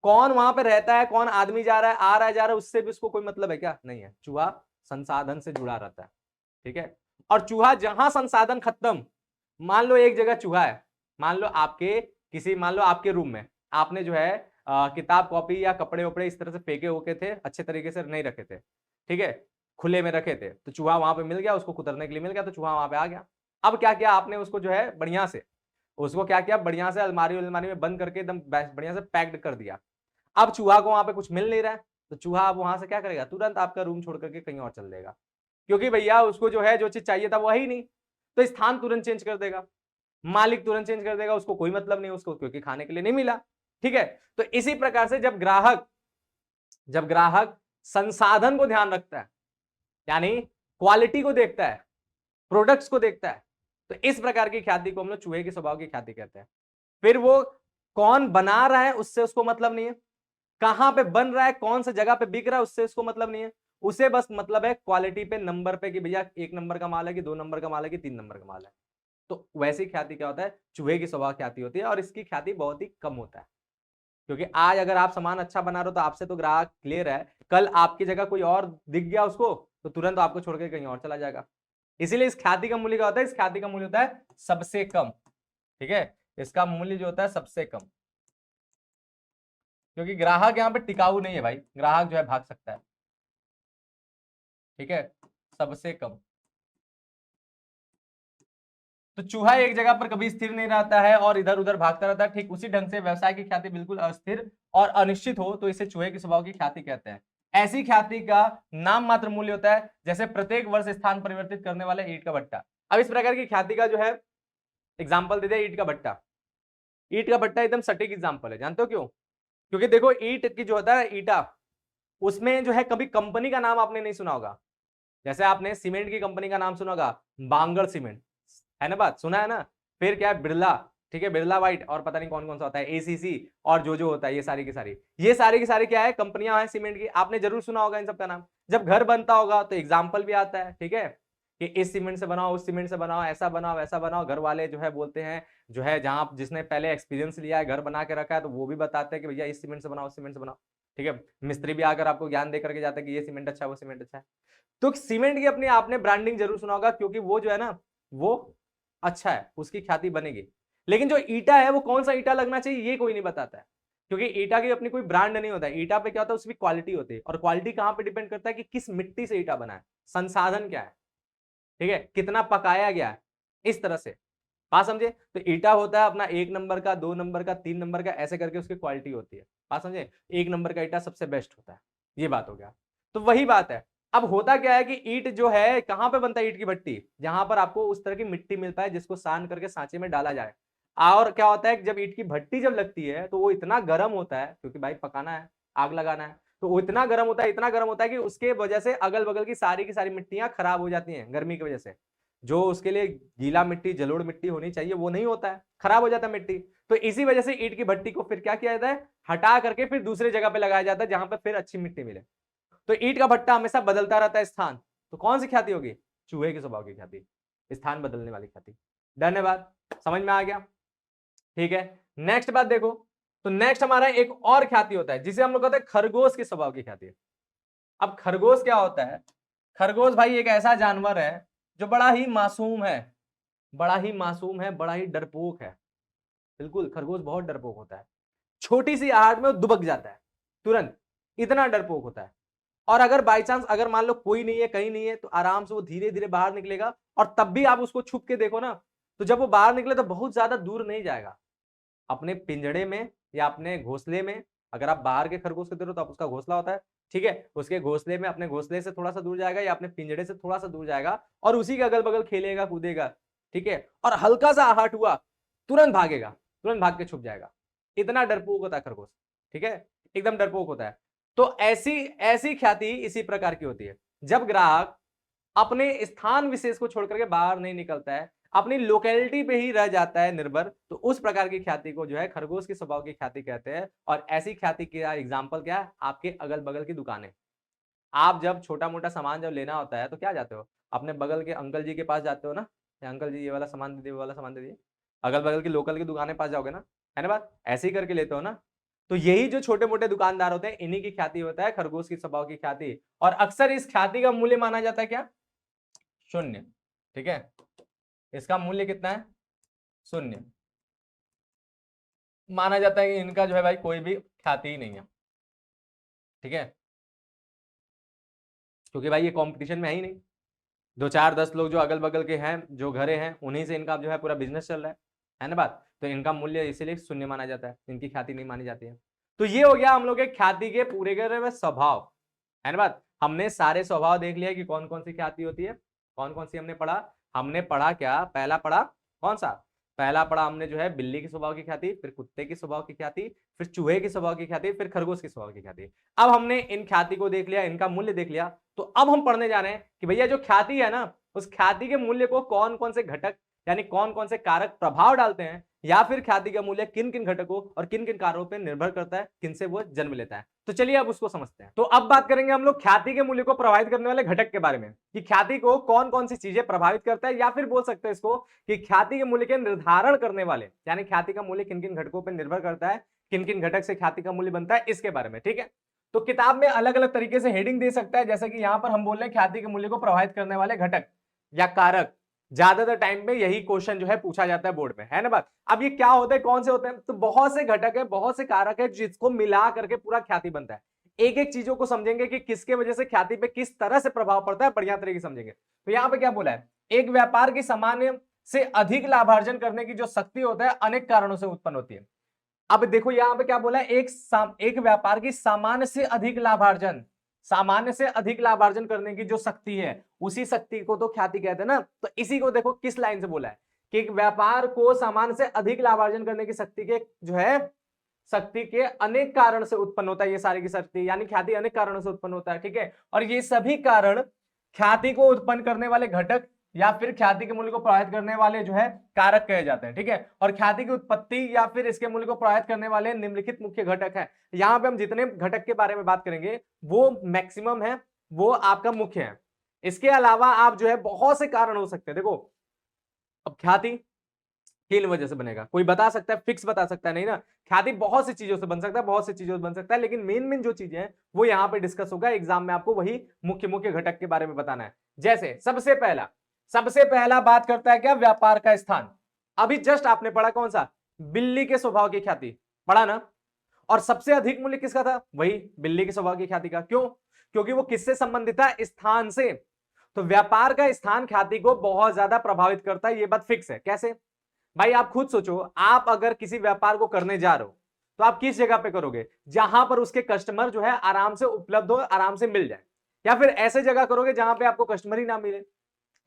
कौन वहां पे रहता है, कौन आदमी जा रहा है, आ रहा है, जा रहा है, उससे भी उसको कोई मतलब है क्या? नहीं है। चूहा संसाधन से जुड़ा रहता है, ठीक है? और चूहा जहां संसाधन खत्म, मान लो एक जगह चूहा है, मान लो आपके किसी, मान लो आपके रूम में आपने जो है किताब कॉपी या कपड़े वपड़े इस तरह से फेंके होके थे, अच्छे तरीके से नहीं रखे थे, ठीक है, खुले में रखे थे, तो चूहा वहां पे मिल गया, उसको कुतरने के लिए मिल गया, तो चूहा वहां पे आ गया। अब क्या किया आपने? उसको जो है बढ़िया से, उसको क्या किया, बढ़िया से अलमारी अलमारी में बंद करके एकदम बढ़िया से पैक्ड कर दिया। अब चूहा को वहां पे कुछ मिल नहीं रहा है, तो चूहा अब वहां से क्या करेगा? तुरंत आपका रूम छोड़ करके कहीं और चल देगा, क्योंकि भैया उसको जो है जो चीज चाहिए था वो है ही नहीं, तो स्थान तुरंत चेंज कर देगा, मालिक तुरंत चेंज कर देगा, उसको कोई मतलब नहीं उसको, क्योंकि खाने के लिए नहीं मिला, ठीक है? तो इसी प्रकार से जब ग्राहक संसाधन को ध्यान रखता है, यानी क्वालिटी को देखता है, प्रोडक्ट्स को देखता है, तो इस प्रकार की ख्याति को हम लोग चूहे के स्वभाव की ख्याति कहते हैं। फिर वो कौन बना रहा है उससे उसको मतलब नहीं है, कहां पे बन रहा है, कौन सी जगह पे बिक रहा है उससे उसको मतलब नहीं है, उसे बस मतलब है क्वालिटी पे, नंबर पे, कि भैया 1 नंबर का माल है कि 2 नंबर का माल है कि 3 नंबर का माल है। तो वैसी ख्याति क्या होता है? चूहे की स्वभाव ख्याति होती है, और इसकी ख्याति बहुत ही कम होता है, क्योंकि आज अगर आप सामान अच्छा बना रहे हो तो आपसे तो ग्राहक क्लियर है, कल आपकी जगह कोई और दिख गया उसको तो तुरंत आपको छोड़ के कहीं और चला जाएगा। इसीलिए इस ख्याति का मूल्य क्या होता है? इस ख्याति का मूल्य होता है सबसे कम, ठीक है? इसका मूल्य जो होता है सबसे कम, क्योंकि ग्राहक यहाँ पे टिकाऊ नहीं है भाई, ग्राहक जो है भाग सकता है, ठीक है? सबसे कम। तो चूहा एक जगह पर कभी स्थिर नहीं रहता है और इधर उधर भागता रहता है, ठीक उसी ढंग से व्यवसाय की ख्याति बिल्कुल अस्थिर और अनिश्चित हो तो इसे चूहे के स्वभाव की ख्याति कहते हैं। ऐसी ख्याति का नाम मात्र मूल्य होता है, जैसे प्रत्येक वर्ष स्थान परिवर्तित करने वाला ईंट का भट्टा। अब इस प्रकार की ख्याति का जो है एग्जाम्पल दे दिया, ईंट का भट्टा। ईंट का भट्टा एकदम सटीक एग्जाम्पल है, जानते हो क्यों? क्योंकि देखो ईंट की जो होता है ईटा, उसमें जो है कभी कंपनी का नाम आपने नहीं सुना होगा। जैसे आपने सीमेंट की कंपनी का नाम सुना होगा, बांगड़ सीमेंट, है ना बात, सुना है ना? फिर क्या है, बिरला, ठीक है, बिरला व्हाइट, और पता नहीं कौन कौन सा होता है, एसीसी, और जो होता है, ये सारी की सारी क्या है, कंपनियां हैं सीमेंट की, आपने जरूर सुना होगा इन सब का नाम। जब घर बनता होगा तो एग्जाम्पल भी आता है, ठीक है, कि इस सीमेंट से बनाओ, उस सीमेंट से बनाओ, ऐसा बनाओ वैसा बनाओ। घर वाले जो है बोलते हैं, जो है जहां जिसने पहले एक्सपीरियंस लिया है, घर बना के रखा है, तो वो भी बताते हैं कि भैया इस सीमेंट से बनाओ, उस सीमेंट से बनाओ, ठीक है। मिस्त्री भी आकर आपको ज्ञान दे करके जाता है कि ये सीमेंट अच्छा है, वो सीमेंट अच्छा है। तो सीमेंट की अपनी आपने ब्रांडिंग जरूर सुना होगा, क्योंकि वो जो है ना वो अच्छा है, उसकी ख्याति बनेगी। लेकिन जो ईटा है वो कौन सा ईटा लगना चाहिए ये कोई नहीं बताता है, क्योंकि ईटा की अपनी कोई ब्रांड नहीं होता है। ईटा पे क्या होता है, उसकी क्वालिटी होती है, और क्वालिटी कहां पे डिपेंड करता है कि किस मिट्टी से ईटा बना है, संसाधन क्या है, ठीक है, कितना पकाया गया है, इस तरह से। बात समझे? तो ईटा होता है अपना 1 नंबर का, 2 नंबर का, 3 नंबर का, ऐसे करके उसकी क्वालिटी होती है। बात समझे? 1 नंबर का ईटा सबसे बेस्ट होता है, ये बात हो गया। तो वही बात है। अब होता क्या है कि ईंट जो है कहां पे बनता है, ईंट की भट्टी, जहां पर आपको उस तरह की मिट्टी मिल पाए जिसको सान करके सांचे में डाला जाए। और क्या होता है, जब ईंट की भट्टी जब लगती है तो वो इतना गर्म होता है, क्योंकि भाई पकाना है, आग लगाना है, तो वो इतना गर्म होता है, इतना गर्म होता है कि उसके वजह से अगल बगल की सारी मिट्टियां खराब हो जाती हैं गर्मी की वजह से। जो उसके लिए गीला मिट्टी, जलोढ़ मिट्टी होनी चाहिए वो नहीं होता है, खराब हो जाता है मिट्टी। तो इसी वजह से ईंट की भट्टी को फिर क्या किया जाता है, हटा करके फिर दूसरी जगह पे लगाया जाता है जहां पर फिर अच्छी मिट्टी मिले। तो ईंट का भट्टा हमेशा बदलता रहता है स्थान। तो कौन सी ख्याति होगी, चूहे के स्वभाव की ख्याति, स्थान बदलने वाली ख्याति। धन्यवाद, समझ में आ गया। ठीक है, नेक्स्ट बात देखो, तो नेक्स्ट हमारा एक और ख्याति होता है जिसे हम लोग कहते हैं खरगोश के स्वभाव की ख्याति। अब खरगोश क्या होता है, खरगोश भाई एक ऐसा जानवर है जो बड़ा ही मासूम है, बड़ा ही मासूम है, बड़ा ही डरपोक है। बिल्कुल, खरगोश बहुत डरपोक होता है, छोटी सी आहट में वो दुबक जाता है तुरंत, इतना डरपोक होता है। और अगर बाई चांस अगर मान लो कोई नहीं है, कहीं नहीं है, तो आराम से वो धीरे धीरे बाहर निकलेगा, और तब भी आप उसको छुप के देखो ना, तो जब वो बाहर निकले तो बहुत ज्यादा दूर नहीं जाएगा, अपने पिंजड़े में या अपने घोंसले में। अगर आप बाहर के खरगोश को देखो तो आप उसका घोंसला होता है, ठीक है, उसके घोंसले में, अपने घोंसले से थोड़ा सा दूर जाएगा या अपने पिंजड़े से थोड़ा सा दूर जाएगा और उसी के अगल बगल खेलेगा कूदेगा, ठीक है, और हल्का सा आहट हुआ तुरंत भागेगा, तुरंत भाग के छुप जाएगा। इतना डरपोक होता है खरगोश, ठीक है, एकदम डरपोक होता है। तो ऐसी ऐसी ख्याति इसी प्रकार की होती है, जब ग्राहक अपने स्थान विशेष को छोड़कर के बाहर नहीं निकलता है, अपनी लोकेलिटी पे ही रह जाता है निर्भर, तो उस प्रकार की ख्याति को जो है खरगोश के स्वभाव की ख्याति कहते हैं। और ऐसी ख्याति का एग्जाम्पल क्या है, आपके अगल बगल की दुकानें। आप जब छोटा मोटा सामान जब लेना होता है तो क्या जाते हो, अपने बगल के अंकल जी के पास जाते हो ना, अंकल जी ये वाला सामान दे दिए, वो वाला सामान दे दिए, अगल बगल की लोकल की दुकानें पास जाओगे ना, है ना बात, ऐसे ही करके लेते हो ना। तो यही जो छोटे मोटे दुकानदार होते हैं, इन्हीं की ख्याति होता है खरगोश की स्वभाव की ख्याति। और अक्सर इस ख्याति का मूल्य माना जाता है क्या, शून्य, ठीक है, इसका मूल्य कितना है, शून्य माना जाता है कि इनका जो है भाई कोई भी ख्याति ही नहीं है, ठीक है, क्योंकि भाई ये कंपटीशन में है ही नहीं, 2 4 10 लोग जो अगल बगल के हैं, जो घरे हैं, उन्हीं से इनका जो है पूरा बिजनेस चल रहा है ना बात। तो इनका मूल्य इसीलिए शून्य माना जाता है, इनकी ख्याति नहीं मानी जाती है। तो ये हो गया हम लोग के ख्याति के पूरे के स्वभाव, है ना बात। हमने सारे स्वभाव देख लिया कि कौन कौन सी ख्याति होती है, कौन कौन सी हमने पढ़ा। हमने पढ़ा क्या, पहला पढ़ा कौन सा, पहला पढ़ा हमने जो है बिल्ली के स्वभाव की ख्याति, फिर कुत्ते के स्वभाव की ख्याति, फिर चूहे के स्वभाव की ख्याति, फिर खरगोश के स्वभाव की ख्याति। अब हमने इन ख्याति को देख लिया, इनका मूल्य देख लिया, तो अब हम पढ़ने जा रहे हैं कि भैया जो ख्याति है ना, उस ख्याति के मूल्य को कौन कौन से घटक यानी कौन कौन से कारक प्रभाव डालते हैं, या फिर ख्याति का मूल्य किन किन घटकों और किन किन कारणों पर निर्भर करता है, किन से वो जन्म लेता है। तो चलिए अब उसको समझते हैं। तो अब बात करेंगे हम लोग ख्याति के मूल्य को प्रभावित करने वाले घटक के बारे में, कि ख्याति को कौन कौन सी चीजें प्रभावित करता है, या फिर बोल सकते हैं इसको कि ख्याति के मूल्य के निर्धारण करने वाले, यानी ख्याति का मूल्य किन किन घटकों पर निर्भर करता है, किन किन घटक से ख्याति का मूल्य बनता है, इसके बारे में, ठीक है। तो किताब में अलग अलग तरीके से हेडिंग दे सकता है, जैसे कि यहां पर हम बोल रहे हैं ख्याति के मूल्य को प्रभावित करने वाले घटक या कारक। ज्यादातर टाइम में यही क्वेश्चन जो है पूछा जाता है बोर्ड में, है ना बात। अब ये क्या होता है, कौन से होते हैं, तो बहुत से घटक है, बहुत से कारक है, जिसको मिला करके पूरा ख्याति बनता है। एक एक चीजों को समझेंगे कि किसके वजह से ख्याति पे किस तरह से प्रभाव पड़ता है, बढ़िया तरीके से समझेंगे। तो यहाँ पे क्या बोला है, एक व्यापार की सामान्य से अधिक लाभार्जन करने की जो शक्ति होता है, अनेक कारणों से उत्पन्न होती है। अब देखो यहाँ पे क्या बोला है, एक व्यापार की सामान्य से अधिक लाभार्जन, सामान्य से अधिक लाभार्जन करने की जो शक्ति है, उसी शक्ति को तो ख्याति कहते हैं ना। तो इसी को देखो किस लाइन से बोला है कि एक व्यापार को सामान्य से अधिक लाभार्जन करने की शक्ति के जो है, शक्ति के अनेक कारण से उत्पन्न होता है ये सारी की शक्ति, यानी ख्याति अनेक कारणों से उत्पन्न होता है, ठीक है। और ये सभी कारण ख्याति को उत्पन्न करने वाले घटक या फिर ख्याति के मूल्य को प्रभावित करने वाले जो है कारक कहे जाते हैं, ठीक है। और ख्याति की उत्पत्ति या फिर इसके मूल्य को प्रभावित करने वाले निम्नलिखित मुख्य घटक है। यहाँ पे हम जितने घटक के बारे में बात करेंगे वो मैक्सिमम है, वो आपका मुख्य है। इसके अलावा आप जो है बहुत से कारण हो सकते हैं। देखो अब ख्याति किन वजह से बनेगा, कोई बता सकता है, फिक्स बता सकता है नहीं ना। ख्याति बहुत सी चीजों से बन सकता है, बहुत सी चीजों से बन सकता है, लेकिन मेन जो चीजें हैं वो यहाँ पे डिस्कस होगा। एग्जाम में आपको वही मुख्य मुख्य घटक के बारे में बताना है। जैसे सबसे पहला बात करता है क्या, व्यापार का स्थान। अभी जस्ट आपने पढ़ा कौन सा, बिल्ली के स्वभाव की ख्याति पढ़ा ना। और सबसे अधिक मूल्य किसका था, वही बिल्ली के स्वभाव की ख्याति का। क्यों, क्योंकि वो किससे संबंधित है, स्थान से। तो व्यापार का स्थान ख्याति को बहुत ज्यादा प्रभावित करता है, ये बात फिक्स है। कैसे भाई, आप खुद सोचो, आप अगर किसी व्यापार को करने जा रहे हो तो आप किस जगह पे करोगे, जहां पर उसके कस्टमर जो है आराम से उपलब्ध हो, आराम से मिल जाए। या फिर ऐसे जगह करोगे जहां पे आपको कस्टमर ही ना मिले,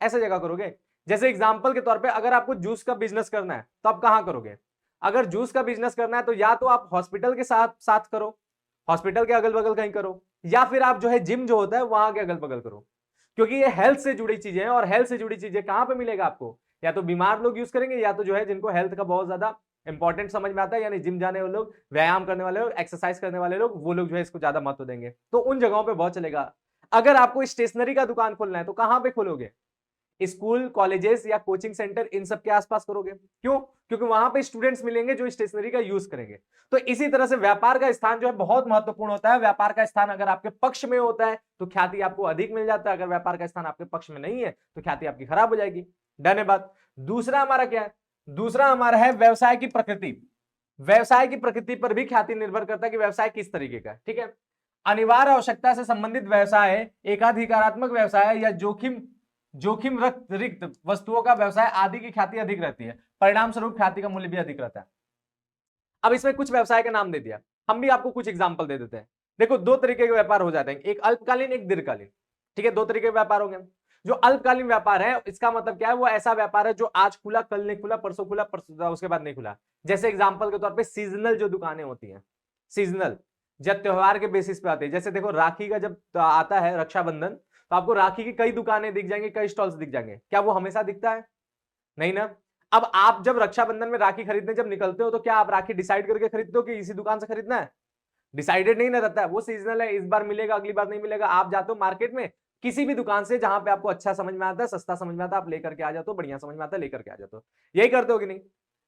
ऐसे जगह करोगे। जैसे एग्जांपल के तौर पे अगर आपको जूस का बिजनेस करना है तो आप कहां करोगे, अगर जूस का बिजनेस करना है तो या तो आप हॉस्पिटल के साथ करो, हॉस्पिटल के अगल बगल कहीं करो, या फिर आप जो है जिम जो होता है वहां के अगल बगल करो। क्योंकि ये हेल्थ से जुड़ी चीजें हैं, और हेल्थ से जुड़ी चीजें कहां पे मिलेगा आपको? या तो बीमार लोग यूज करेंगे, या तो जो है जिनको हेल्थ का बहुत ज्यादा इंपॉर्टेंट समझ में आता है, यानी जिम जाने वाले लोग, व्यायाम करने वाले लोग, एक्सरसाइज करने वाले लोग, वो लोग जो है इसको ज्यादा महत्व देंगे, तो उन जगहों पे बहुत चलेगा। अगर आपको स्टेशनरी का दुकान खोलना है तो कहां पे खोलोगे? स्कूल, कॉलेजेस या कोचिंग सेंटर, इन सब के आसपास करोगे। क्यों? क्योंकि वहां पे स्टूडेंट्स मिलेंगे जो स्टेशनरी का यूज करेंगे। तो इसी तरह से व्यापार का स्थान जो है बहुत महत्वपूर्ण होता है। व्यापार का स्थान अगर आपके पक्ष में होता है तो ख्याति आपको अधिक मिल जाता है, अगर व्यापार का स्थान आपके पक्ष में नहीं है तो ख्याति आपकी खराब हो जाएगी। डन है बात। दूसरा हमारा क्या है? दूसरा हमारा है व्यवसाय की प्रकृति। व्यवसाय की प्रकृति पर भी ख्याति निर्भर करता है कि व्यवसाय किस तरीके का है। ठीक है, अनिवार्य आवश्यकता से संबंधित व्यवसाय, एकाधिकारात्मक व्यवसाय या जोखिम जोखिम रिक्त वस्तुओं का व्यवसाय आदि की ख्याति अधिक रहती है, परिणाम स्वरूप ख्याति का मूल्य भी अधिक रहता है। अब इसमें कुछ व्यवसाय का नाम दे दिया, हम भी आपको कुछ एग्जांपल दे देते हैं। देखो, दो तरीके के व्यापार हो जाते हैं, एक अल्पकालीन, एक दीर्घकालीन। ठीक है, दो तरीके के व्यापार हो गए। जो अल्पकालीन व्यापार है, इसका मतलब क्या है? वो ऐसा व्यापार है जो आज खुला, कल नहीं खुला, परसों खुला, परसों उसके बाद नहीं खुला। जैसे एग्जाम्पल के तौर पर सीजनल जो दुकानें होती हैं, सीजनल, जब त्योहार के बेसिस पे आते हैं। जैसे देखो, राखी का जब आता है, रक्षाबंधन, तो आपको राखी की कई दुकानें दिख जाएंगी, कई स्टॉल्स दिख जाएंगे। क्या वो हमेशा दिखता है? नहीं ना। अब आप जब रक्षाबंधन में राखी खरीदने जब निकलते हो तो क्या आप राखी डिसाइड करके खरीदते हो कि इसी दुकान से खरीदना है? डिसाइडेड नहीं ना रहता है, वो सीजनल है, इस बार मिलेगा, अगली बार नहीं मिलेगा। आप जाते हो मार्केट में, किसी भी दुकान से जहां पे आपको अच्छा समझ में आता है, सस्ता समझ में आता है, आप लेकर के आ जाते हो, बढ़िया समझ में आता है, लेकर के आ जाते हो। यही करते हो कि नहीं?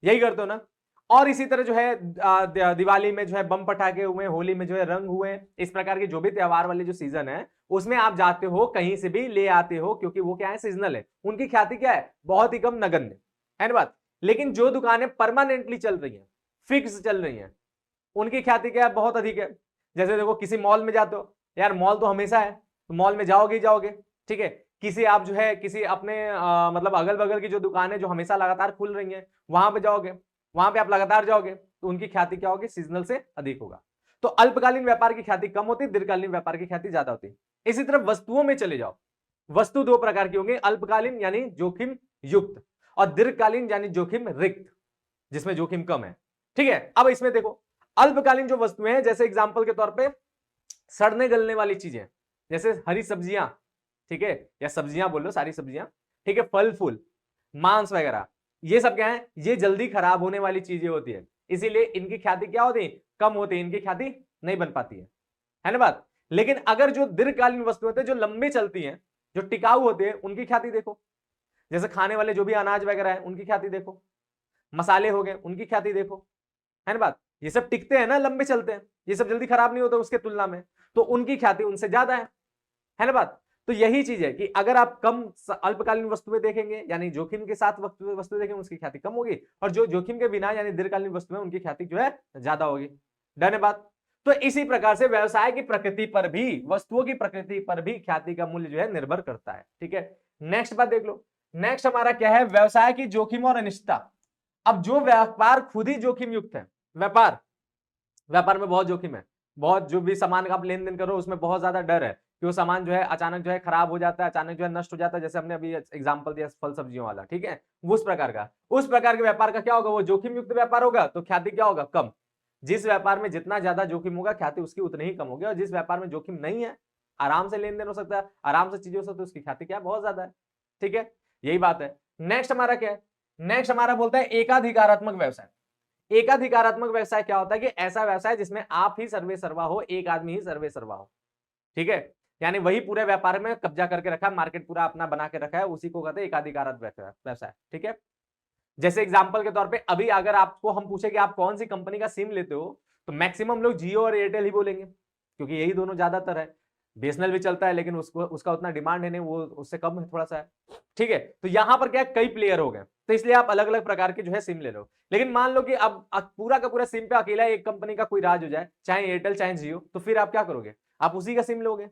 यही करते हो ना। और इसी तरह जो है दिवाली में जो है बम पटाखे हुए, होली में जो है रंग हुए, इस प्रकार के जो भी त्योहार वाले जो सीजन है उसमें आप जाते हो, कहीं से भी ले आते हो, क्योंकि वो क्या है? सीजनल है। उनकी ख्याति क्या है? बहुत ही कम, नगण्य है ना बात। लेकिन जो दुकानें परमानेंटली चल रही हैं, फिक्स चल रही हैं, उनकी ख्याति क्या है? बहुत अधिक है। जैसे देखो, किसी मॉल में जाते हो, यार मॉल तो हमेशा है, तो मॉल में जाओगे ही जाओगे। ठीक है, किसी आप जो है किसी अपने मतलब अगल बगल की जो दुकानें जो हमेशा लगातार खुल रही हैं, वहां पे जाओगे, वहां पे आप लगातार जाओगे, तो उनकी ख्याति क्या होगी? सीजनल से अधिक होगा। तो अल्पकालीन व्यापार की ख्याति कम होती है, दीर्घकालीन व्यापार की ख्याति ज्यादा होती है। इसी तरह वस्तुओं में चले जाओ, वस्तु दो प्रकार की होंगी, अल्पकालीन यानी जोखिम युक्त, और दीर्घकालीन यानी जोखिम रिक्त, जिसमें जोखिम कम है। ठीक है, अब इसमें देखो, अल्पकालीन जो वस्तुएं हैं, जैसे एग्जांपल के तौर पे सड़ने गलने वाली चीजें, जैसे हरी सब्जियां, ठीक है, या सब्जियां बोल लो, सारी सब्जियां, ठीक है, फल फूल, मांस वगैरह, ये सब क्या है? ये जल्दी खराब होने वाली चीजें होती है, इसीलिए इनकी ख्याति क्या होती है? कम होती है, इनकी ख्याति नहीं बन पाती है ना बात। लेकिन अगर जो दीर्घकालीन वस्तुएं होती है, जो लंबी चलती हैं, जो टिकाऊ होती है, उनकी ख्याति देखो। जैसे खाने वाले जो भी अनाज वगैरह है, उनकी ख्याति देखो। मसाले हो गए, उनकी ख्याति देखो, है ना बात। ये सब टिकते हैं ना, लंबे चलते हैं, ये सब जल्दी खराब नहीं होता उसके तुलना में, तो उनकी ख्याति उनसे ज्यादा है ना बात। तो यही चीज है कि अगर आप कम अल्पकालीन वस्तुएं देखेंगे, यानी जोखिम के साथ वस्तुएं देखेंगे, उसकी ख्याति कम होगी, और जो जोखिम के बिना यानी दीर्घकालीन वस्तुएं, उनकी ख्याति जो है ज्यादा होगी। डन है बात। तो इसी प्रकार से व्यवसाय की प्रकृति पर भी, वस्तुओं की प्रकृति पर भी ख्याति का मूल्य जो है निर्भर करता है। ठीक है, नेक्स्ट बात देख लो। नेक्स्ट हमारा क्या है? व्यवसाय की जोखिम और अनिश्चितता। अब जो व्यापार खुद ही जोखिम युक्त है, व्यापार व्यापार में बहुत जोखिम है, बहुत, जो भी सामान का आप लेन देन करो उसमें बहुत ज्यादा डर है कि वो सामान जो है अचानक जो है खराब हो जाता है, अचानक जो है नष्ट हो जाता है, जैसे हमने अभी एग्जांपल दिया फल सब्जियों वाला। ठीक है, उस प्रकार के व्यापार का क्या होगा? वो जोखिम युक्त व्यापार होगा, तो ख्याति क्या होगा? कम। जिस व्यापार में जितना ज्यादा जोखिम होगा, ख्याति उसकी उतनी ही कम होगी, और जिस व्यापार में जोखिम नहीं है, आराम से लेन देन हो सकता है, आराम से चीजें हो सकती है, उसकी ख्याति क्या है? बहुत ज्यादा है। ठीक है, यही बात है। नेक्स्ट हमारा क्या है? नेक्स्ट हमारा बोलता है एकाधिकारात्मक व्यवसाय। एकाधिकारात्मक व्यवसाय क्या होता है? कि ऐसा व्यवसाय जिसमें आप ही सर्वे सर्वा हो, एक आदमी ही सर्वे सर्वा हो। ठीक है, यानी वही पूरे व्यापार में कब्जा करके रखा है, मार्केट पूरा अपना बना के रखा है, उसी को कहते हैं एकाधिकारात्मक व्यवसाय। ठीक है, जैसे एग्जांपल के तौर पे अभी अगर आपको हम पूछे कि आप कौन सी कंपनी का सिम लेते हो, तो मैक्सिमम लोग जियो और एयरटेल ही बोलेंगे, क्योंकि यही दोनों ज्यादातर है। बीएसएनएल भी चलता है, लेकिन उसको उसका उतना डिमांड है नहीं, वो उससे कम है, थोड़ा सा है। ठीक है, तो यहां पर क्या है? कई प्लेयर हो गए, तो इसलिए आप अलग अलग प्रकार के जो है सिम ले लो। लेकिन मान लो कि अब पूरा का पूरा सिम पे अकेला एक कंपनी का कोई राज हो जाए, चाहे एयरटेल चाहे जियो, तो फिर आप क्या करोगे? आप उसी का सिम लोगे,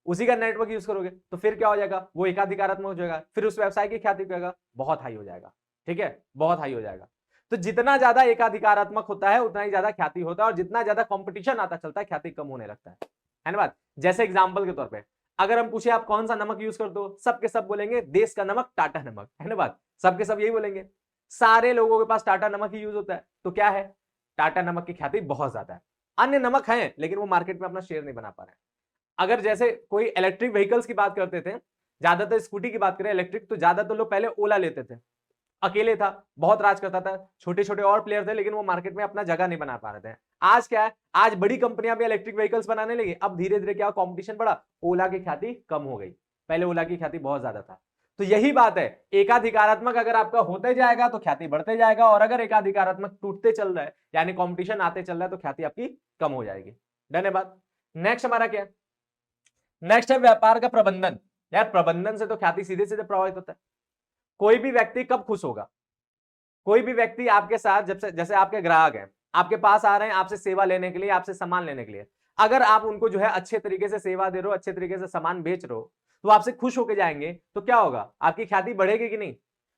उसी का नेटवर्क यूज करोगे, तो फिर क्या हो जाएगा? वो एकाधिकारात्मक हो जाएगा, फिर उस व्यवसाय की ख्याति क्या होगा? बहुत हाई हो जाएगा। ठीक है, बहुत हाई हो जाएगा। तो जितना ज्यादा एकाधिकारात्मक होता है, उतना ही ज्यादा ख्याति होता है, और जितना ज्यादा कंपटीशन आता चलता है, ख्याति कम होने लगता है ना बात। जैसे एग्जांपल के तौर पे अगर हम पूछे आप कौन सा नमक यूज करते हो, सबके सब बोलेंगे देश का नमक, टाटा नमक, है ना बात। सबके सब यही बोलेंगे, सारे लोगों के पास टाटा नमक ही यूज होता है, तो क्या है? टाटा नमक की ख्याति बहुत ज्यादा है। अन्य नमक हैं, लेकिन वो मार्केट में अपना शेयर नहीं बना पा रहे हैं। अगर जैसे कोई इलेक्ट्रिक व्हीकल्स की बात करते थे, ज्यादातर स्कूटी की बात करें इलेक्ट्रिक, तो ज्यादातर लोग पहले ओला लेते थे, अकेले था, बहुत राज करता था, छोटे छोटे और प्लेयर थे, लेकिन वो मार्केट में अपना जगह नहीं बना पा रहे थे। आज क्या है, आज बड़ी कंपनियां भी इलेक्ट्रिक व्हीकल्स बनाने लगी, अब धीरे धीरे क्या कंपटीशन बढ़ा, ओला की ख्याति कम हो गई, पहले ओला की ख्याति बहुत ज्यादा था। तो यही बात है, एकाधिकारात्मक अगर आपका होते जाएगा तो ख्याति बढ़ते जाएगा, और अगर एकाधिकारात्मक टूटते चल रहा है यानी कंपटीशन आते चल रहा है तो ख्याति आपकी कम हो जाएगी। धन्यवाद। नेक्स्ट हमारा क्या है, नेक्स्ट है व्यापार का प्रबंधन। यार प्रबंधन से तो ख्याति सीधे सीधे प्रभावित होता है। कोई भी व्यक्ति कब खुश होगा, कोई भी व्यक्ति आपके साथ जब से, जैसे आपके ग्राहक हैं, आपके पास आ रहे हैं आपसे सेवा लेने के लिए, आपसे सामान लेने के लिए, अगर आप उनको जो है अच्छे तरीके से सेवा दे रहे हो, अच्छे तरीके से सामान बेच रहे हो, तो आपसे खुश होके जाएंगे, तो क्या होगा, आपकी ख्याति बढ़ेगी कि नहीं,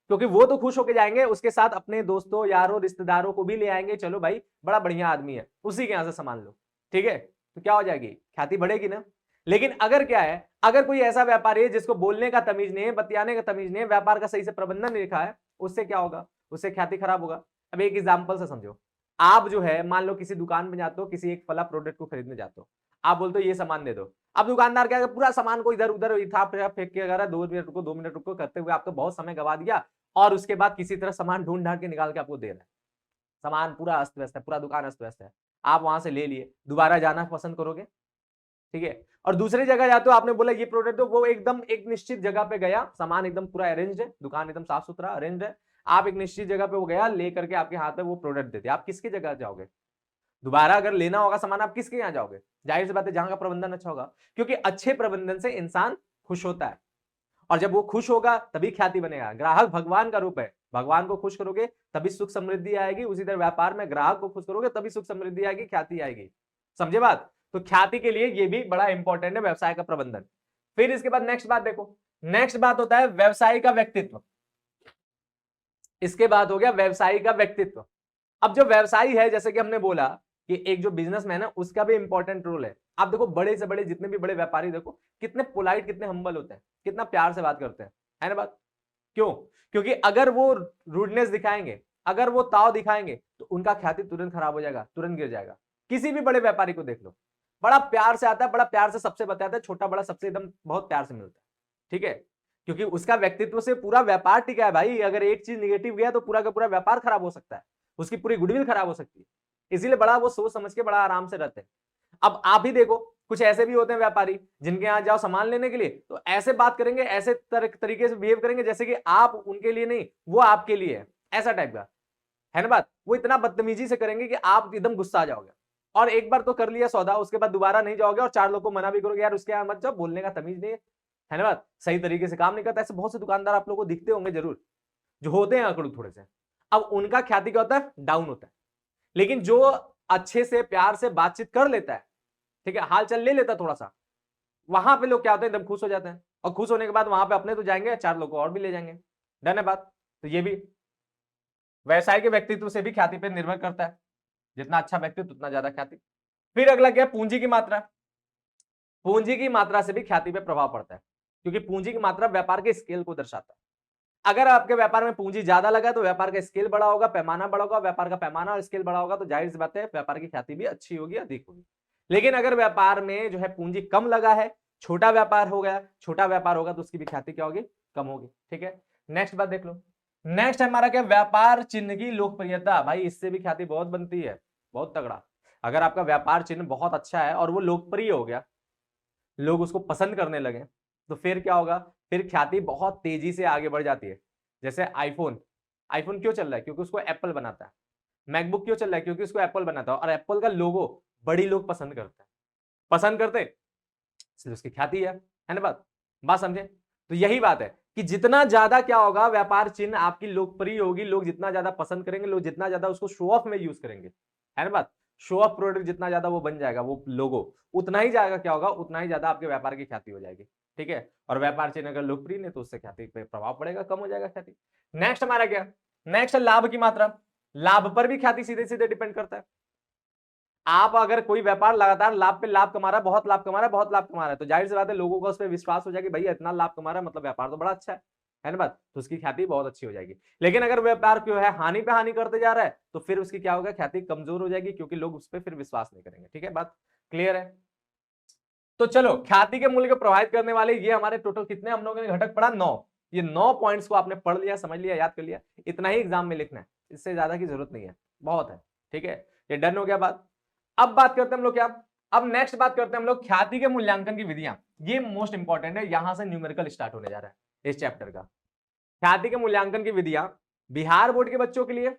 क्योंकि वो तो खुश होके जाएंगे, उसके साथ अपने दोस्तों यारों रिश्तेदारों को भी ले आएंगे, चलो भाई बड़ा बढ़िया आदमी है, उसी के यहां से सामान लो, ठीक है, तो क्या हो जाएगी, ख्याति बढ़ेगी ना। लेकिन अगर क्या है, अगर कोई ऐसा व्यापारी है जिसको बोलने का तमीज नहीं है, बतियाने का तमीज नहीं है, व्यापार का सही से प्रबंधन नहीं लिखा है, उससे क्या होगा, उससे ख्याति खराब होगा। अब एक एग्जांपल से समझो, आप जो है मान लो किसी दुकान में जाते हो, किसी एक फला प्रोडक्ट को खरीदने जाते हो, आप बोलते हो ये सामान दे दो, अब दुकानदार क्या, पूरा सामान को इधर उधर इथा फेंक के अगर 2 मिनट रुको करते हुए आपको बहुत समय गवा दिया, और उसके बाद किसी तरह सामान ढूंढ ढांड के निकाल के आपको दे रहा है, सामान पूरा अस्त व्यस्त है, पूरा दुकान अस्त व्यस्त है, आप वहां से ले लिए, दोबारा जाना पसंद करोगे, ठीक है। और दूसरी जगह जाते हो, आपने बोला ये प्रोडक्ट, वो एकदम एक निश्चित जगह पे गया, सामान एकदम पूरा अरेंज है, दुकान एकदम साफ सुथरा अरेंज है, आप एक निश्चित जगह पे वो गया, लेकर के आपके हाथ में वो प्रोडक्ट देते, आप किसकी जगह जाओगे, दोबारा अगर लेना होगा सामान आप किसके यहाँ जाओगे, जाहिर सी बात है जहां का प्रबंधन अच्छा होगा, क्योंकि अच्छे प्रबंधन से इंसान खुश होता है, और जब वो खुश होगा तभी ख्याति बनेगा। ग्राहक भगवान का रूप है, भगवान को खुश करोगे तभी सुख समृद्धि आएगी, उसी तरह व्यापार में ग्राहक को खुश करोगे तभी सुख समृद्धि आएगी, ख्याति आएगी। समझे बात, तो ख्याति के लिए ये भी बड़ा इंपॉर्टेंट है, व्यवसाय का प्रबंधन। फिर इसके बाद नेक्स्ट बात देखो, नेक्स्ट बात होता है व्यवसायी का व्यक्तित्व। इसके बाद हो गया व्यवसायी का व्यक्तित्व। अब जो व्यवसायी है, जैसे कि हमने बोला कि एक जो बिजनेसमैन है उसका भी इंपॉर्टेंट रोल है। आप देखो बड़े से बड़े जितने भी बड़े व्यापारी देखो कितने पोलाइट, कितने हम्बल होते हैं, कितना प्यार से बात करते हैं, है ना बात, क्यों, क्योंकि अगर वो रूडनेस दिखाएंगे, अगर वो ताव दिखाएंगे तो उनका ख्याति तुरंत खराब हो जाएगा, तुरंत गिर जाएगा। किसी भी बड़े व्यापारी को देख लो, बड़ा प्यार से आता है, बड़ा प्यार से सबसे बताता है, छोटा बड़ा सबसे एकदम बहुत प्यार से मिलता है, ठीक है, क्योंकि उसका व्यक्तित्व से पूरा व्यापार टिका है भाई। अगर एक चीज निगेटिव गया तो पूरा का पूरा व्यापार खराब हो सकता है, उसकी पूरी गुडविल खराब हो सकती है, इसीलिए बड़ा वो सोच समझ के बड़ा आराम से रहते हैं। अब आप ही देखो कुछ ऐसे भी होते हैं व्यापारी जिनके यहाँ जाओ सामान लेने के लिए तो ऐसे बात करेंगे, ऐसे तरीके से बिहेव करेंगे जैसे कि आप उनके लिए नहीं, वो आपके लिए है, ऐसा टाइप का, है ना बात। वो इतना बदतमीजी से करेंगे कि आप एकदम गुस्सा आ जाओगे, और एक बार तो कर लिया सौदा, उसके बाद दोबारा नहीं जाओगे, और 4 लोग को मना भी करोगे यार उसके यहाँ मत जाओ, बोलने का तमीज नहीं है ना बात, सही तरीके से काम नहीं करता। ऐसे बहुत से दुकानदार आप लोगों को दिखते होंगे जरूर, जो होते हैं अकड़ू थोड़े से। अब उनका ख्याति क्या होता है, डाउन होता है। लेकिन जो अच्छे से प्यार से बातचीत कर लेता है, ठीक है, हाल चाल ले लेता है थोड़ा सा, वहां पे लोग क्या होते हैं, एकदम खुश हो जाते हैं, और खुश होने के बाद वहां पे अपने तो जाएंगे, 4 लोग को और भी ले जाएंगे। डन है बात। तो ये भी व्यवसाय के व्यक्तित्व से भी ख्याति पे निर्भर करता है, जितना अच्छा व्यक्तित्व उतना ज्यादा ख्याति। फिर अगला क्या, पूंजी की मात्रा। पूंजी की मात्रा से भी ख्याति पे प्रभाव पड़ता है, क्योंकि पूंजी की मात्रा व्यापार के स्केल को दर्शाता है। अगर आपके व्यापार में पूंजी ज्यादा लगा तो व्यापार का स्केल बड़ा होगा, पैमाना बड़ा होगा, व्यापार का पैमाना और स्केल बड़ा होगा, तो जाहिर सी बात है व्यापार की ख्याति भी अच्छी होगी, अधिक होगी। लेकिन अगर व्यापार में जो है पूंजी कम लगा है, छोटा व्यापार हो गया, छोटा व्यापार होगा तो उसकी भी ख्याति क्या होगी, कम होगी, ठीक है। नेक्स्ट बात देख लो, नेक्स्ट हमारा क्या, व्यापार चिन्ह की लोकप्रियता। भाई इससे भी ख्याति बहुत बनती है, बहुत तगड़ा। अगर आपका व्यापार चिन्ह बहुत अच्छा है और वो लोकप्रिय हो गया, लोग उसको पसंद करने लगे, तो फिर क्या होगा, फिर ख्याति बहुत तेजी से आगे बढ़ जाती है। जैसे आईफोन, आईफोन क्यों चल रहा है, क्योंकि उसको एप्पल बनाता है। मैकबुक क्यों चल रहा है, क्योंकि उसको एप्पल बनाता है, और एप्पल का लोगो बड़ी लोग पसंद करते हैं, पसंद करते इसलिए उसकी ख्याति है ना बात, बात समझे। तो यही बात है कि जितना ज्यादा क्या होगा, व्यापार चिन्ह आपकी लोकप्रिय होगी, लोग जितना ज्यादा पसंद करेंगे, लोग जितना ज्यादा उसको शो ऑफ में यूज करेंगे, है ना बात। शो ऑफ प्रोडक्ट जितना ज्यादा वो बन जाएगा, वो लोगो उतना ही जाएगा, क्या होगा, उतना ही ज्यादा आपके व्यापार की ख्याति हो जाएगी, ठीक है। और व्यापार चिन्ह अगर लोकप्रिय नहीं तो उससे ख्याति पे प्रभाव पड़ेगा, कम हो जाएगा ख्याति। नेक्स्ट हमारा क्या, नेक्स्ट है लाभ की मात्रा। लाभ पर भी ख्याति सीधे सीधे डिपेंड करता है। आप अगर कोई व्यापार लगातार लाभ पे लाभ कमा रहा है, बहुत लाभ कमा रहा है, बहुत लाभ कमा रहा है, तो जाहिर सी बात है लोगों को उस पर विश्वास हो जाएगा, भैया इतना लाभ कमा रहा है मतलब व्यापार तो बड़ा अच्छा है ना बात, तो उसकी ख्याति बहुत अच्छी हो जाएगी। लेकिन अगर व्यापार क्यों है हानि पे हानि करते जा रहा है, तो फिर उसकी क्या होगा, ख्याति कमजोर हो जाएगी, क्योंकि लोग उस पर फिर विश्वास नहीं करेंगे, ठीक है, बात क्लियर है। तो चलो, ख्याति के मूल्य को प्रभावित करने वाले ये हमारे टोटल कितने हम लोगों ने घटक पढ़ा, 9। ये 9 पॉइंट्स को आपने पढ़ लिया, समझ लिया, याद कर लिया, इतना ही एग्जाम में लिखना है, इससे ज्यादा की जरूरत नहीं है, बहुत है। ठीक है, ये डन हो गया बात। अब बात करते हैं हम लोग क्या, अब नेक्स्ट बात करते हैं हम लोग ख्याति के मूल्यांकन की विधियां। ये मोस्ट इंपॉर्टेंट है, यहां से न्यूमेरिकल स्टार्ट होने जा रहा है इस चैप्टर का। ख्याति के मूल्यांकन की विधियां बिहार बोर्ड के बच्चों के लिए,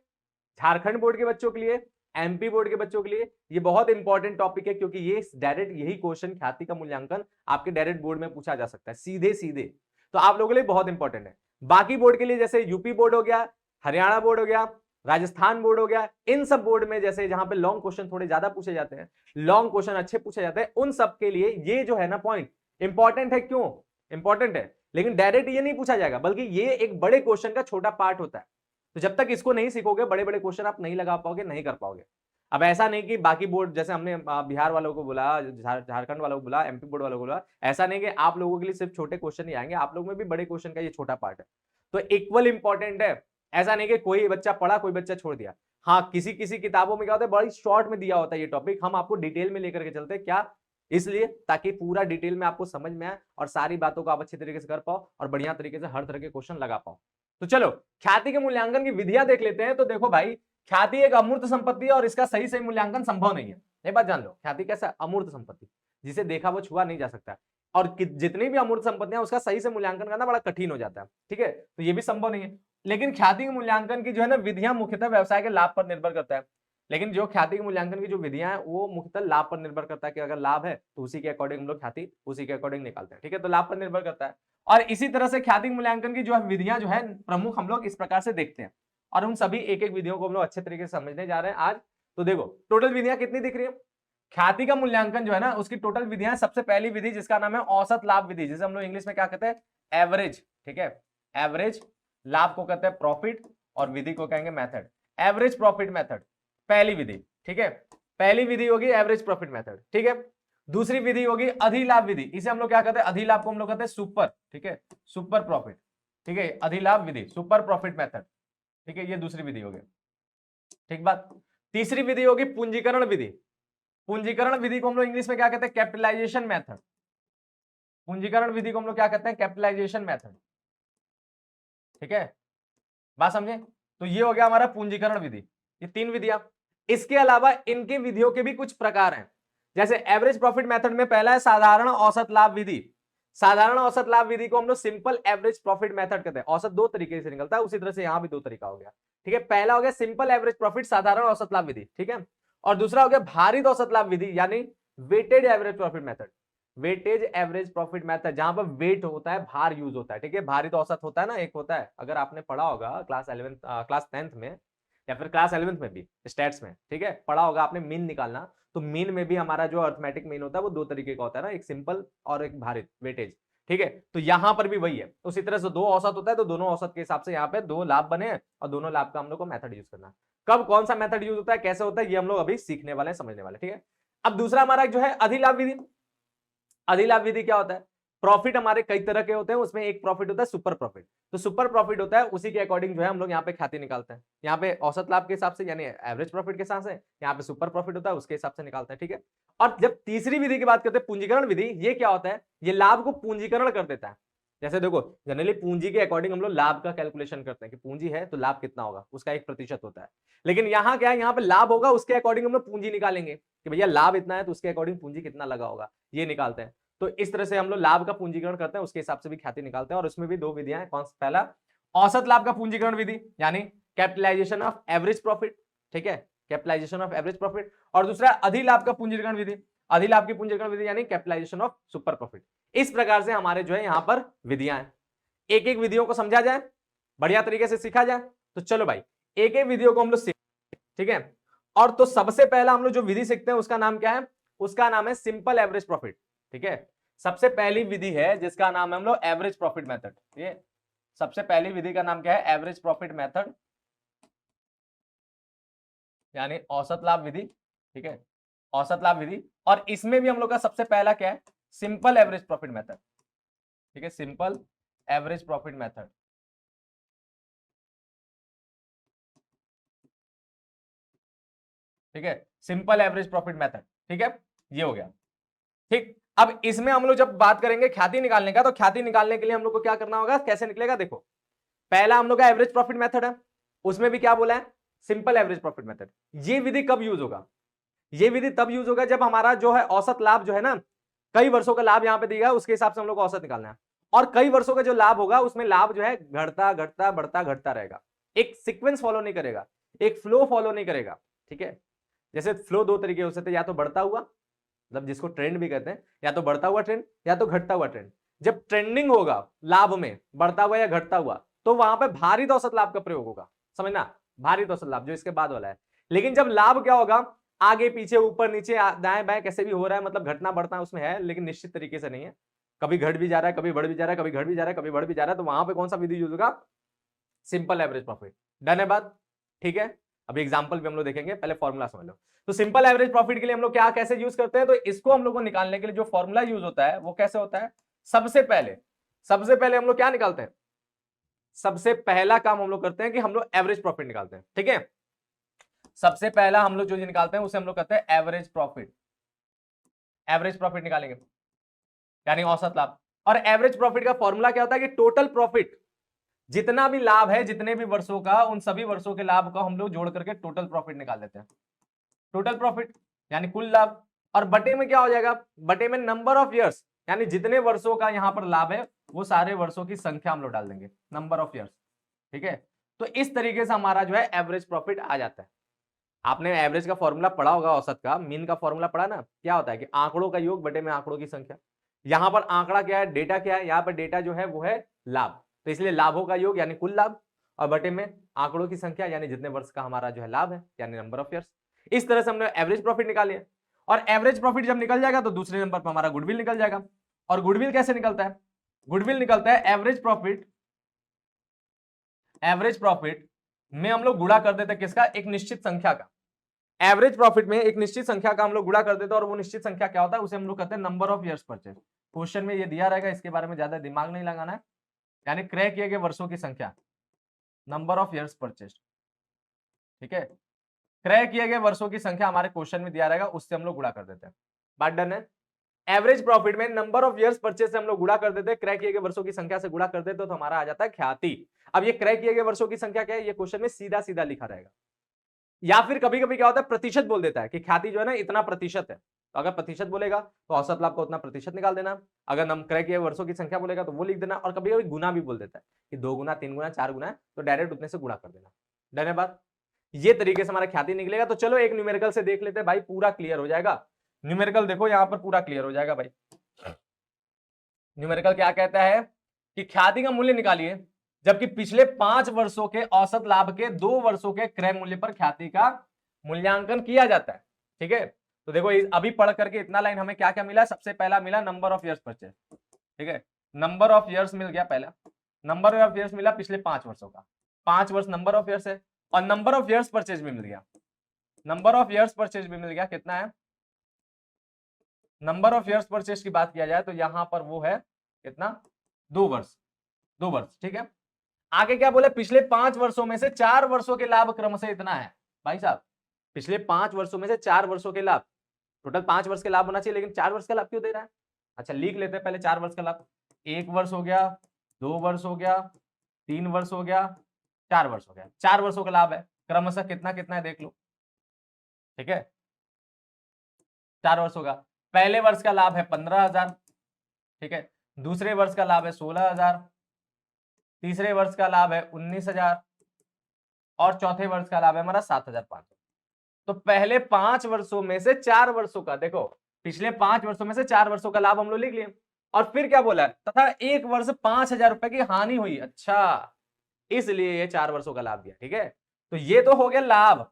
झारखंड बोर्ड के बच्चों के लिए, एमपी बोर्ड के बच्चों के लिए ये बहुत इंपॉर्टेंट टॉपिक है, क्योंकि ये डायरेक्ट यही क्वेश्चन ख्याति का मूल्यांकन आपके डायरेक्ट बोर्ड में पूछा जा सकता है सीधे सीधे, तो आप लोगों के लिए बहुत इंपॉर्टेंट है। बाकी बोर्ड के लिए जैसे यूपी बोर्ड हो गया, हरियाणा बोर्ड हो गया, राजस्थान बोर्ड हो गया, इन सब बोर्ड में जैसे जहां पे लॉन्ग क्वेश्चन थोड़े ज्यादा पूछे जाते हैं, लॉन्ग क्वेश्चन अच्छे पूछे जाते हैं, उन सब के लिए ये जो है ना पॉइंट इंपॉर्टेंट है। क्यों इंपॉर्टेंट है? लेकिन डायरेक्ट ये नहीं पूछा जाएगा, बल्कि ये एक बड़े क्वेश्चन का छोटा पार्ट होता है। तो जब तक इसको नहीं सीखोगे, बड़े बड़े क्वेश्चन आप नहीं लगा पाओगे, नहीं कर पाओगे। अब ऐसा नहीं कि बाकी बोर्ड जैसे हमने बिहार वालों को बोला, झारखंड वालों को बोला, एमपी बोर्ड वालों को बोला, ऐसा नहीं कि आप लोगों के लिए सिर्फ छोटे क्वेश्चन ही आएंगे, आप लोगों में भी बड़े क्वेश्चन का ये छोटा पार्ट है, तो इक्वल इंपॉर्टेंट है। ऐसा नहीं कि कोई बच्चा पढ़ा कोई बच्चा छोड़ दिया। हाँ, किसी किसी किताबों में क्या होता है, बड़ी शॉर्ट में दिया होता है ये टॉपिक, हम आपको डिटेल में लेकर के चलते हैं। क्या? इसलिए ताकि पूरा डिटेल में आपको समझ में आए और सारी बातों को आप अच्छे तरीके से कर पाओ और बढ़िया तरीके से हर तरह के क्वेश्चन लगा पाओ। तो चलो, ख्याति के मूल्यांकन की विधियां देख लेते हैं। तो देखो भाई, ख्याति एक अमूर्त संपत्ति है और इसका सही सही मूल्यांकन संभव नहीं है। ये बात जान लो, ख्याति कैसा अमूर्त संपत्ति, जिसे देखा वो छुआ नहीं जा सकता, और जितनी भी अमूर्त संपत्तियां उसका सही से मूल्यांकन करना बड़ा कठिन हो जाता है। ठीक है, तो ये भी संभव नहीं है। लेकिन ख्याति के मूल्यांकन की जो है ना विधियां मुख्यतः व्यवसाय के लाभ पर निर्भर करता है। लेकिन जो ख्याति के मूल्यांकन की जो विधियां हैं वो मुख्यतः लाभ पर निर्भर करता है, कि अगर लाभ है तो उसी के अकॉर्डिंग हम लोग ख्याति उसी के अकॉर्डिंग निकालते हैं। ठीक है, तो लाभ पर निर्भर करता है। और इसी तरह से ख्याति मूल्यांकन की जो है विधियां जो है प्रमुख हम लोग इस प्रकार से देखते हैं, और उन सभी एक एक विधियों को हम लोग अच्छे तरीके से समझने जा रहे हैं आज। तो देखो, टोटल विधियां कितनी दिख रही है ख्याति का मूल्यांकन जो है ना, उसकी टोटल विधियां। सबसे पहली विधि जिसका नाम है औसत लाभ विधि, जिसे हम लोग इंग्लिश में क्या कहते हैं, एवरेज। ठीक है, एवरेज, लाभ को कहते हैं प्रॉफिट और विधि को कहेंगे मेथड। एवरेज प्रॉफिट मेथड पहली विधि। ठीक है, पहली विधि होगी एवरेज प्रॉफिट मेथड। ठीक है, दूसरी विधि होगी अधिलाभ विधि, इसे हम लोग क्या कहते हैं, अधिलाभ को हम लोग कहते हैं सुपर। ठीक है, सुपर प्रॉफिट। ठीक है, अधिलाभ विधि, सुपर प्रॉफिट मेथड। ठीक है, ये दूसरी विधि होगी। ठीक बात। तीसरी विधि होगी पूंजीकरण विधि। पूंजीकरण विधि को हम लोग इंग्लिश में क्या कहते हैं, कैपिटलाइजेशन मेथड। पूंजीकरण विधि को हम लोग क्या कहते हैं, कैपिटलाइजेशन मेथड। ठीक है, बात समझे? तो ये हो गया हमारा पूंजीकरण विधि, ये तीन विधियां। इसके अलावा इनकी विधियों के भी कुछ प्रकार हैं। जैसे एवरेज प्रॉफिट मेथड में पहला है साधारण औसत लाभ विधि। साधारण औसत लाभ विधि को हम लोग सिंपल एवरेज प्रॉफिट मेथड कहते हैं। औसत दो तरीके से निकलता है, उसी तरह से यहां भी दो तरीका हो गया। ठीक है, पहला हो गया सिंपल एवरेज प्रॉफिट साधारण औसत लाभ विधि। ठीक है, और दूसरा हो गया भारित औसत लाभ विधि, यानी weighted average profit method. Weightage average profit method, जहां पर वेट होता है, भार यूज होता है। ठीक है, भारित औसत होता है ना, एक होता है, अगर आपने पढ़ा होगा क्लास 11 क्लास 10th में या फिर क्लास 11th में भी स्टैट्स में, ठीक है, पढ़ा होगा आपने मीन निकालना। तो मीन में भी हमारा जो अर्थमेटिक मीन होता है वो दो तरीके का होता है ना, एक सिंपल और एक भारित वेटेज। ठीक है, तो यहां पर भी वही है। उसी तरह से दो औसत होता है, तो दोनों औसत के हिसाब से यहाँ पे दो लाभ बने और दोनों लाभ का हम लोग को मेथड यूज करना है। कब कौन सा मेथड यूज होता है, कैसे होता है, ये हम लोग अभी सीखने वाले हैं, समझने वाले। ठीक है, अब दूसरा हमारा जो है अधिलाभ विधि। अधिलाभ विधि क्या होता है, प्रॉफिट हमारे कई तरह के होते हैं, उसमें एक प्रॉफिट होता है सुपर प्रॉफिट। तो सुपर प्रॉफिट होता है, उसी के अकॉर्डिंग जो है हम लोग यहाँ पे ख्याति निकालते हैं। यहाँ पे औसत लाभ के हिसाब से यानी एवरेज प्रॉफिट के हिसाब से, यहाँ पे सुपर प्रॉफिट होता है उसके हिसाब से निकालते हैं। ठीक है, और जब तीसरी विधि की बात करते हैं पूंजीकरण विधि, ये क्या होता है, ये लाभ को पूंजीकरण कर देता है। जैसे देखो, जनरली पूंजी के अकॉर्डिंग हम लोग लाभ का कैलकुलेशन करते हैं कि पूंजी है तो लाभ कितना होगा, उसका 1% होता है। लेकिन यहाँ क्या है, यहाँ पे लाभ होगा उसके अकॉर्डिंग हम लोग पूंजी निकालेंगे कि भैया लाभ इतना है तो उसके अकॉर्डिंग पूंजी कितना लगा होगा, ये निकालते हैं। तो इस तरह से हम लोग लाभ का पूंजीकरण करते हैं, उसके हिसाब से भी ख्याति निकालते हैं। और उसमें भी दो विधियां हैं। कौन सा? पहला औसत लाभ का पूंजीकरण विधि, यानी कैपिटलाइजेशन ऑफ एवरेज प्रॉफिट। ठीक है, कैपिटलाइजेशन ऑफ एवरेज प्रॉफिट। और दूसरा अधिलाभ का पूंजीकरण विधि, अधिलाभ की पूंजीकरण विधि यानी कैपिटलाइजेशन ऑफ सुपर प्रॉफिट। इस प्रकार से हमारे जो है यहाँ पर विधियां हैं। एक एक विधियों को समझा जाए, बढ़िया तरीके से सीखा जाए। तो चलो भाई, एक एक विधियों को हम लोग सीख, ठीक है। और तो सबसे पहला हम लोग जो विधि सीखते हैं उसका नाम क्या है, उसका नाम है सिंपल एवरेज प्रॉफिट। ठीक है, सबसे पहली विधि है जिसका नाम है हम लोग एवरेज प्रॉफिट मेथड। ये सबसे पहली विधि का नाम क्या है, एवरेज प्रॉफिट मेथड, यानी औसत लाभ विधि। ठीक है, औसत लाभ विधि। और इसमें भी हम लोग का सबसे पहला क्या है, सिंपल एवरेज प्रॉफिट मेथड। ठीक है, सिंपल एवरेज प्रॉफिट मेथड। ठीक है, सिंपल एवरेज प्रॉफिट मेथड। ठीक है, ये हो गया। ठीक, अब इसमें हम लोग जब बात करेंगे ख्याति निकालने का, तो ख्याति निकालने के लिए हम लोग को क्या करना होगा, कैसे निकलेगा, देखो पहला हम लोग का एवरेज प्रॉफिट मेथड है, उसमें भी क्या बोला है, सिंपल एवरेज प्रॉफिट मेथड। ये विधि कब यूज होगा, ये विधि तब यूज होगा जब हमारा जो है औसत लाभ जो है ना, कई वर्षों का लाभ यहां पे दिया है, उसके हिसाब से हम लोग को औसत निकालना है, और कई वर्षों का जो लाभ होगा उसमें लाभ जो है घटता घटता बढ़ता घटता रहेगा, एक सीक्वेंस फॉलो नहीं करेगा, एक फ्लो फॉलो नहीं करेगा, ठीक है। जैसे फ्लो दो तरीके हो सकते हैं, या तो बढ़ता हुआ, मतलब जिसको ट्रेंड भी कहते हैं, या तो बढ़ता हुआ ट्रेंड या तो घटता हुआ ट्रेंड। जब ट्रेंडिंग होगा लाभ में बढ़ता हुआ या घटता हुआ, तो वहां पे भारित औसत लाभ का प्रयोग होगा, समझना, भारित औसत लाभ जो इसके बाद वाला है। लेकिन जब लाभ क्या होगा, आगे पीछे ऊपर नीचे दाएं बाएं कैसे भी हो रहा है, मतलब घटना बढ़ना उसमें है, लेकिन निश्चित तरीके से नहीं है, कभी घट भी जा रहा है, कभी बढ़ भी जा रहा है, कभी घट भी जा रहा है, कभी बढ़ भी जा रहा है, तो वहां पे कौन सा विधि यूज होगा, सिंपल एवरेज प्रॉफिट। डन है बात, ठीक है। अभी एग्जांपल भी हम लोग देखेंगे, पहले फॉर्मूला समझ लो। तो सिंपल एवरेज प्रॉफिट के लिए हम लोग क्या कैसे यूज करते हैं, तो इसको हम लोग को निकालने के लिए जो फॉर्मूला यूज होता है वो कैसे होता है, सबसे पहले हम लोग क्या निकालते हैं, सबसे पहला काम हम लोग करते हैं कि हम लोग एवरेज प्रॉफिट निकालते हैं, ठीक है। सबसे पहला हम लोग जो निकालते हैं उसे हम लोग कहते हैं एवरेज प्रॉफिट। एवरेज प्रॉफिट निकालेंगे यानी औसत लाभ। और एवरेज प्रॉफिट का फॉर्मूला क्या होता है कि टोटल प्रॉफिट, जितना भी लाभ है जितने भी वर्षों का, उन सभी वर्षों के लाभ को हम लोग जोड़ करके टोटल प्रॉफिट निकाल देते हैं। टोटल प्रॉफिट यानी कुल लाभ, और बटे में क्या हो जाएगा, बटे में नंबर ऑफ ईयर्स, यानी जितने वर्षों का यहां पर लाभ है वो सारे वर्षों की संख्या हम लोग डाल देंगे, नंबर ऑफ ईयर्स, ठीक है। तो इस तरीके से हमारा जो है एवरेज प्रॉफिट आ जाता है। आपने एवरेज का फॉर्मूला पढ़ा होगा, औसत का, मीन का फॉर्मूला पढ़ा ना, क्या होता है कि आंकड़ों का योग बटे में आंकड़ों की संख्या। यहां पर आंकड़ा क्या है, डेटा क्या है, यहां पर डेटा जो है वो है लाभ, तो इसलिए लाभों का योग यानी कुल लाभ, और बटे में आंकड़ों की संख्या यानी जितने वर्ष का हमारा जो है लाभ है, यानी नंबर ऑफ ईयर्स। इस तरह से हमने एवरेज प्रॉफिट निकाली। और एवरेज प्रॉफिट जब निकल जाएगा तो दूसरे नंबर पर हमारा गुडविल निकल जाएगा। और गुडविल कैसे निकलता है, गुडविल निकलता है एवरेज प्रॉफिट, एवरेज प्रॉफिट में हम लोग गुणा कर देते हैं किसका, एक निश्चित संख्या का। एवरेज प्रॉफिट में एक निश्चित संख्या का हम लोग गुणा कर देते हैं, और वो निश्चित संख्या क्या होता है उसे हम लोग कहते हैं number of years purchase. Question में ये दिया रहेगा, इसके बारे में ज्यादा दिमाग नहीं लगाना है, यानी क्रय किए गए वर्षों की संख्या, नंबर ऑफ ईयर्स परचेज, ठीक है। क्रय किए गए वर्षों की संख्या हमारे क्वेश्चन में दिया रहेगा, उससे हम लोग गुणा कर देते हैं, बात डन है। एवरेज प्रॉफिट में नंबर ऑफ ईयर्स परचेज से हम लोग गुणा कर देते हैं, क्रय किए गए वर्षों की संख्या से गुणा कर देते तो हमारा आ जाता है ख्याति। अब ये क्रय किए गए वर्षों की संख्या क्या है, ये क्वेश्चन में सीधा सीधा लिखा रहेगा, या फिर कभी कभी क्या होता है प्रतिशत बोल देता है कि ख्याति जो है ना इतना प्रतिशत है, तो अगर प्रतिशत बोलेगा तो औसत लाभ का उतना प्रतिशत निकाल देना, अगर नम क्रय किए वर्षों की संख्या बोलेगा तो वो लिख देना, और कभी कभी गुना भी बोल देता है कि 2 गुना 3 गुना 4 गुना है, तो डायरेक्ट उतने से गुणा कर देना। डन है बात, ये तरीके से हमारा ख्याति निकलेगा। तो चलो एक न्यूमेरिकल से देख लेते हैं भाई, पूरा क्लियर हो जाएगा। न्यूमेरिकल देखो यहां पर पूरा क्लियर हो जाएगा भाई। न्यूमेरिकल क्या कहता है कि ख्याति का मूल्य निकालिए जबकि पिछले 5 वर्षों के औसत लाभ के 2 वर्षों के क्रय मूल्य पर ख्याति का मूल्यांकन किया जाता है, ठीक है। तो देखो अभी पढ़ करके इतना लाइन हमें क्या क्या मिला, सबसे पहला मिला नंबर ऑफ ईयर्स परचेज, ठीक है, नंबर ऑफ ईयर्स मिल गया, पहला नंबर ऑफ ईयर्स मिला पिछले 5 वर्षों का, 5 वर्ष नंबर ऑफ ईयर्स है, और नंबर ऑफ ईयर्स परचेज भी मिल गया, नंबर ऑफ ईयर्स परचेज भी मिल गया, कितना है, नंबर ऑफ ईयर्स परचेज की बात किया जाए तो यहां पर वो है कितना, 2 वर्ष, 2 वर्ष, ठीक है। आगे क्या बोले, पिछले 5 वर्षों में से 4 वर्षों के लाभ क्रम से इतना है। भाई साहब पिछले 5 वर्षों में से 4 वर्षों के लाभ, टोटल 5 वर्ष के लाभ होना चाहिए, लेकिन 4 वर्ष का लाभ क्यों दे रहा है। अच्छा लिख लेते हैं पहले 4 वर्ष का लाभ, 1 वर्ष हो गया, 2 वर्ष हो गया, 3 वर्ष हो गया, 4 वर्ष हो गया, 4 वर्षों का लाभ है, क्रमशः कितना कितना है देख लो, ठीक है, 4 वर्षों का। पहले वर्ष का लाभ है 15,000, ठीक है, दूसरे वर्ष का लाभ है 16,000, तीसरे वर्ष का लाभ है 19,000, और चौथे वर्ष का लाभ है हमारा 7,500। तो पहले 5 वर्षों में से 4 वर्षों का, देखो पिछले 5 वर्षों में से 4 वर्षों का लाभ हम लोग लिख लिए, और फिर क्या बोला है, तथा 1 वर्ष 5,000 रुपए की हानि हुई, अच्छा इसलिए ये 4 वर्षों का लाभ दिया, ठीक है। तो ये तो हो गया लाभ,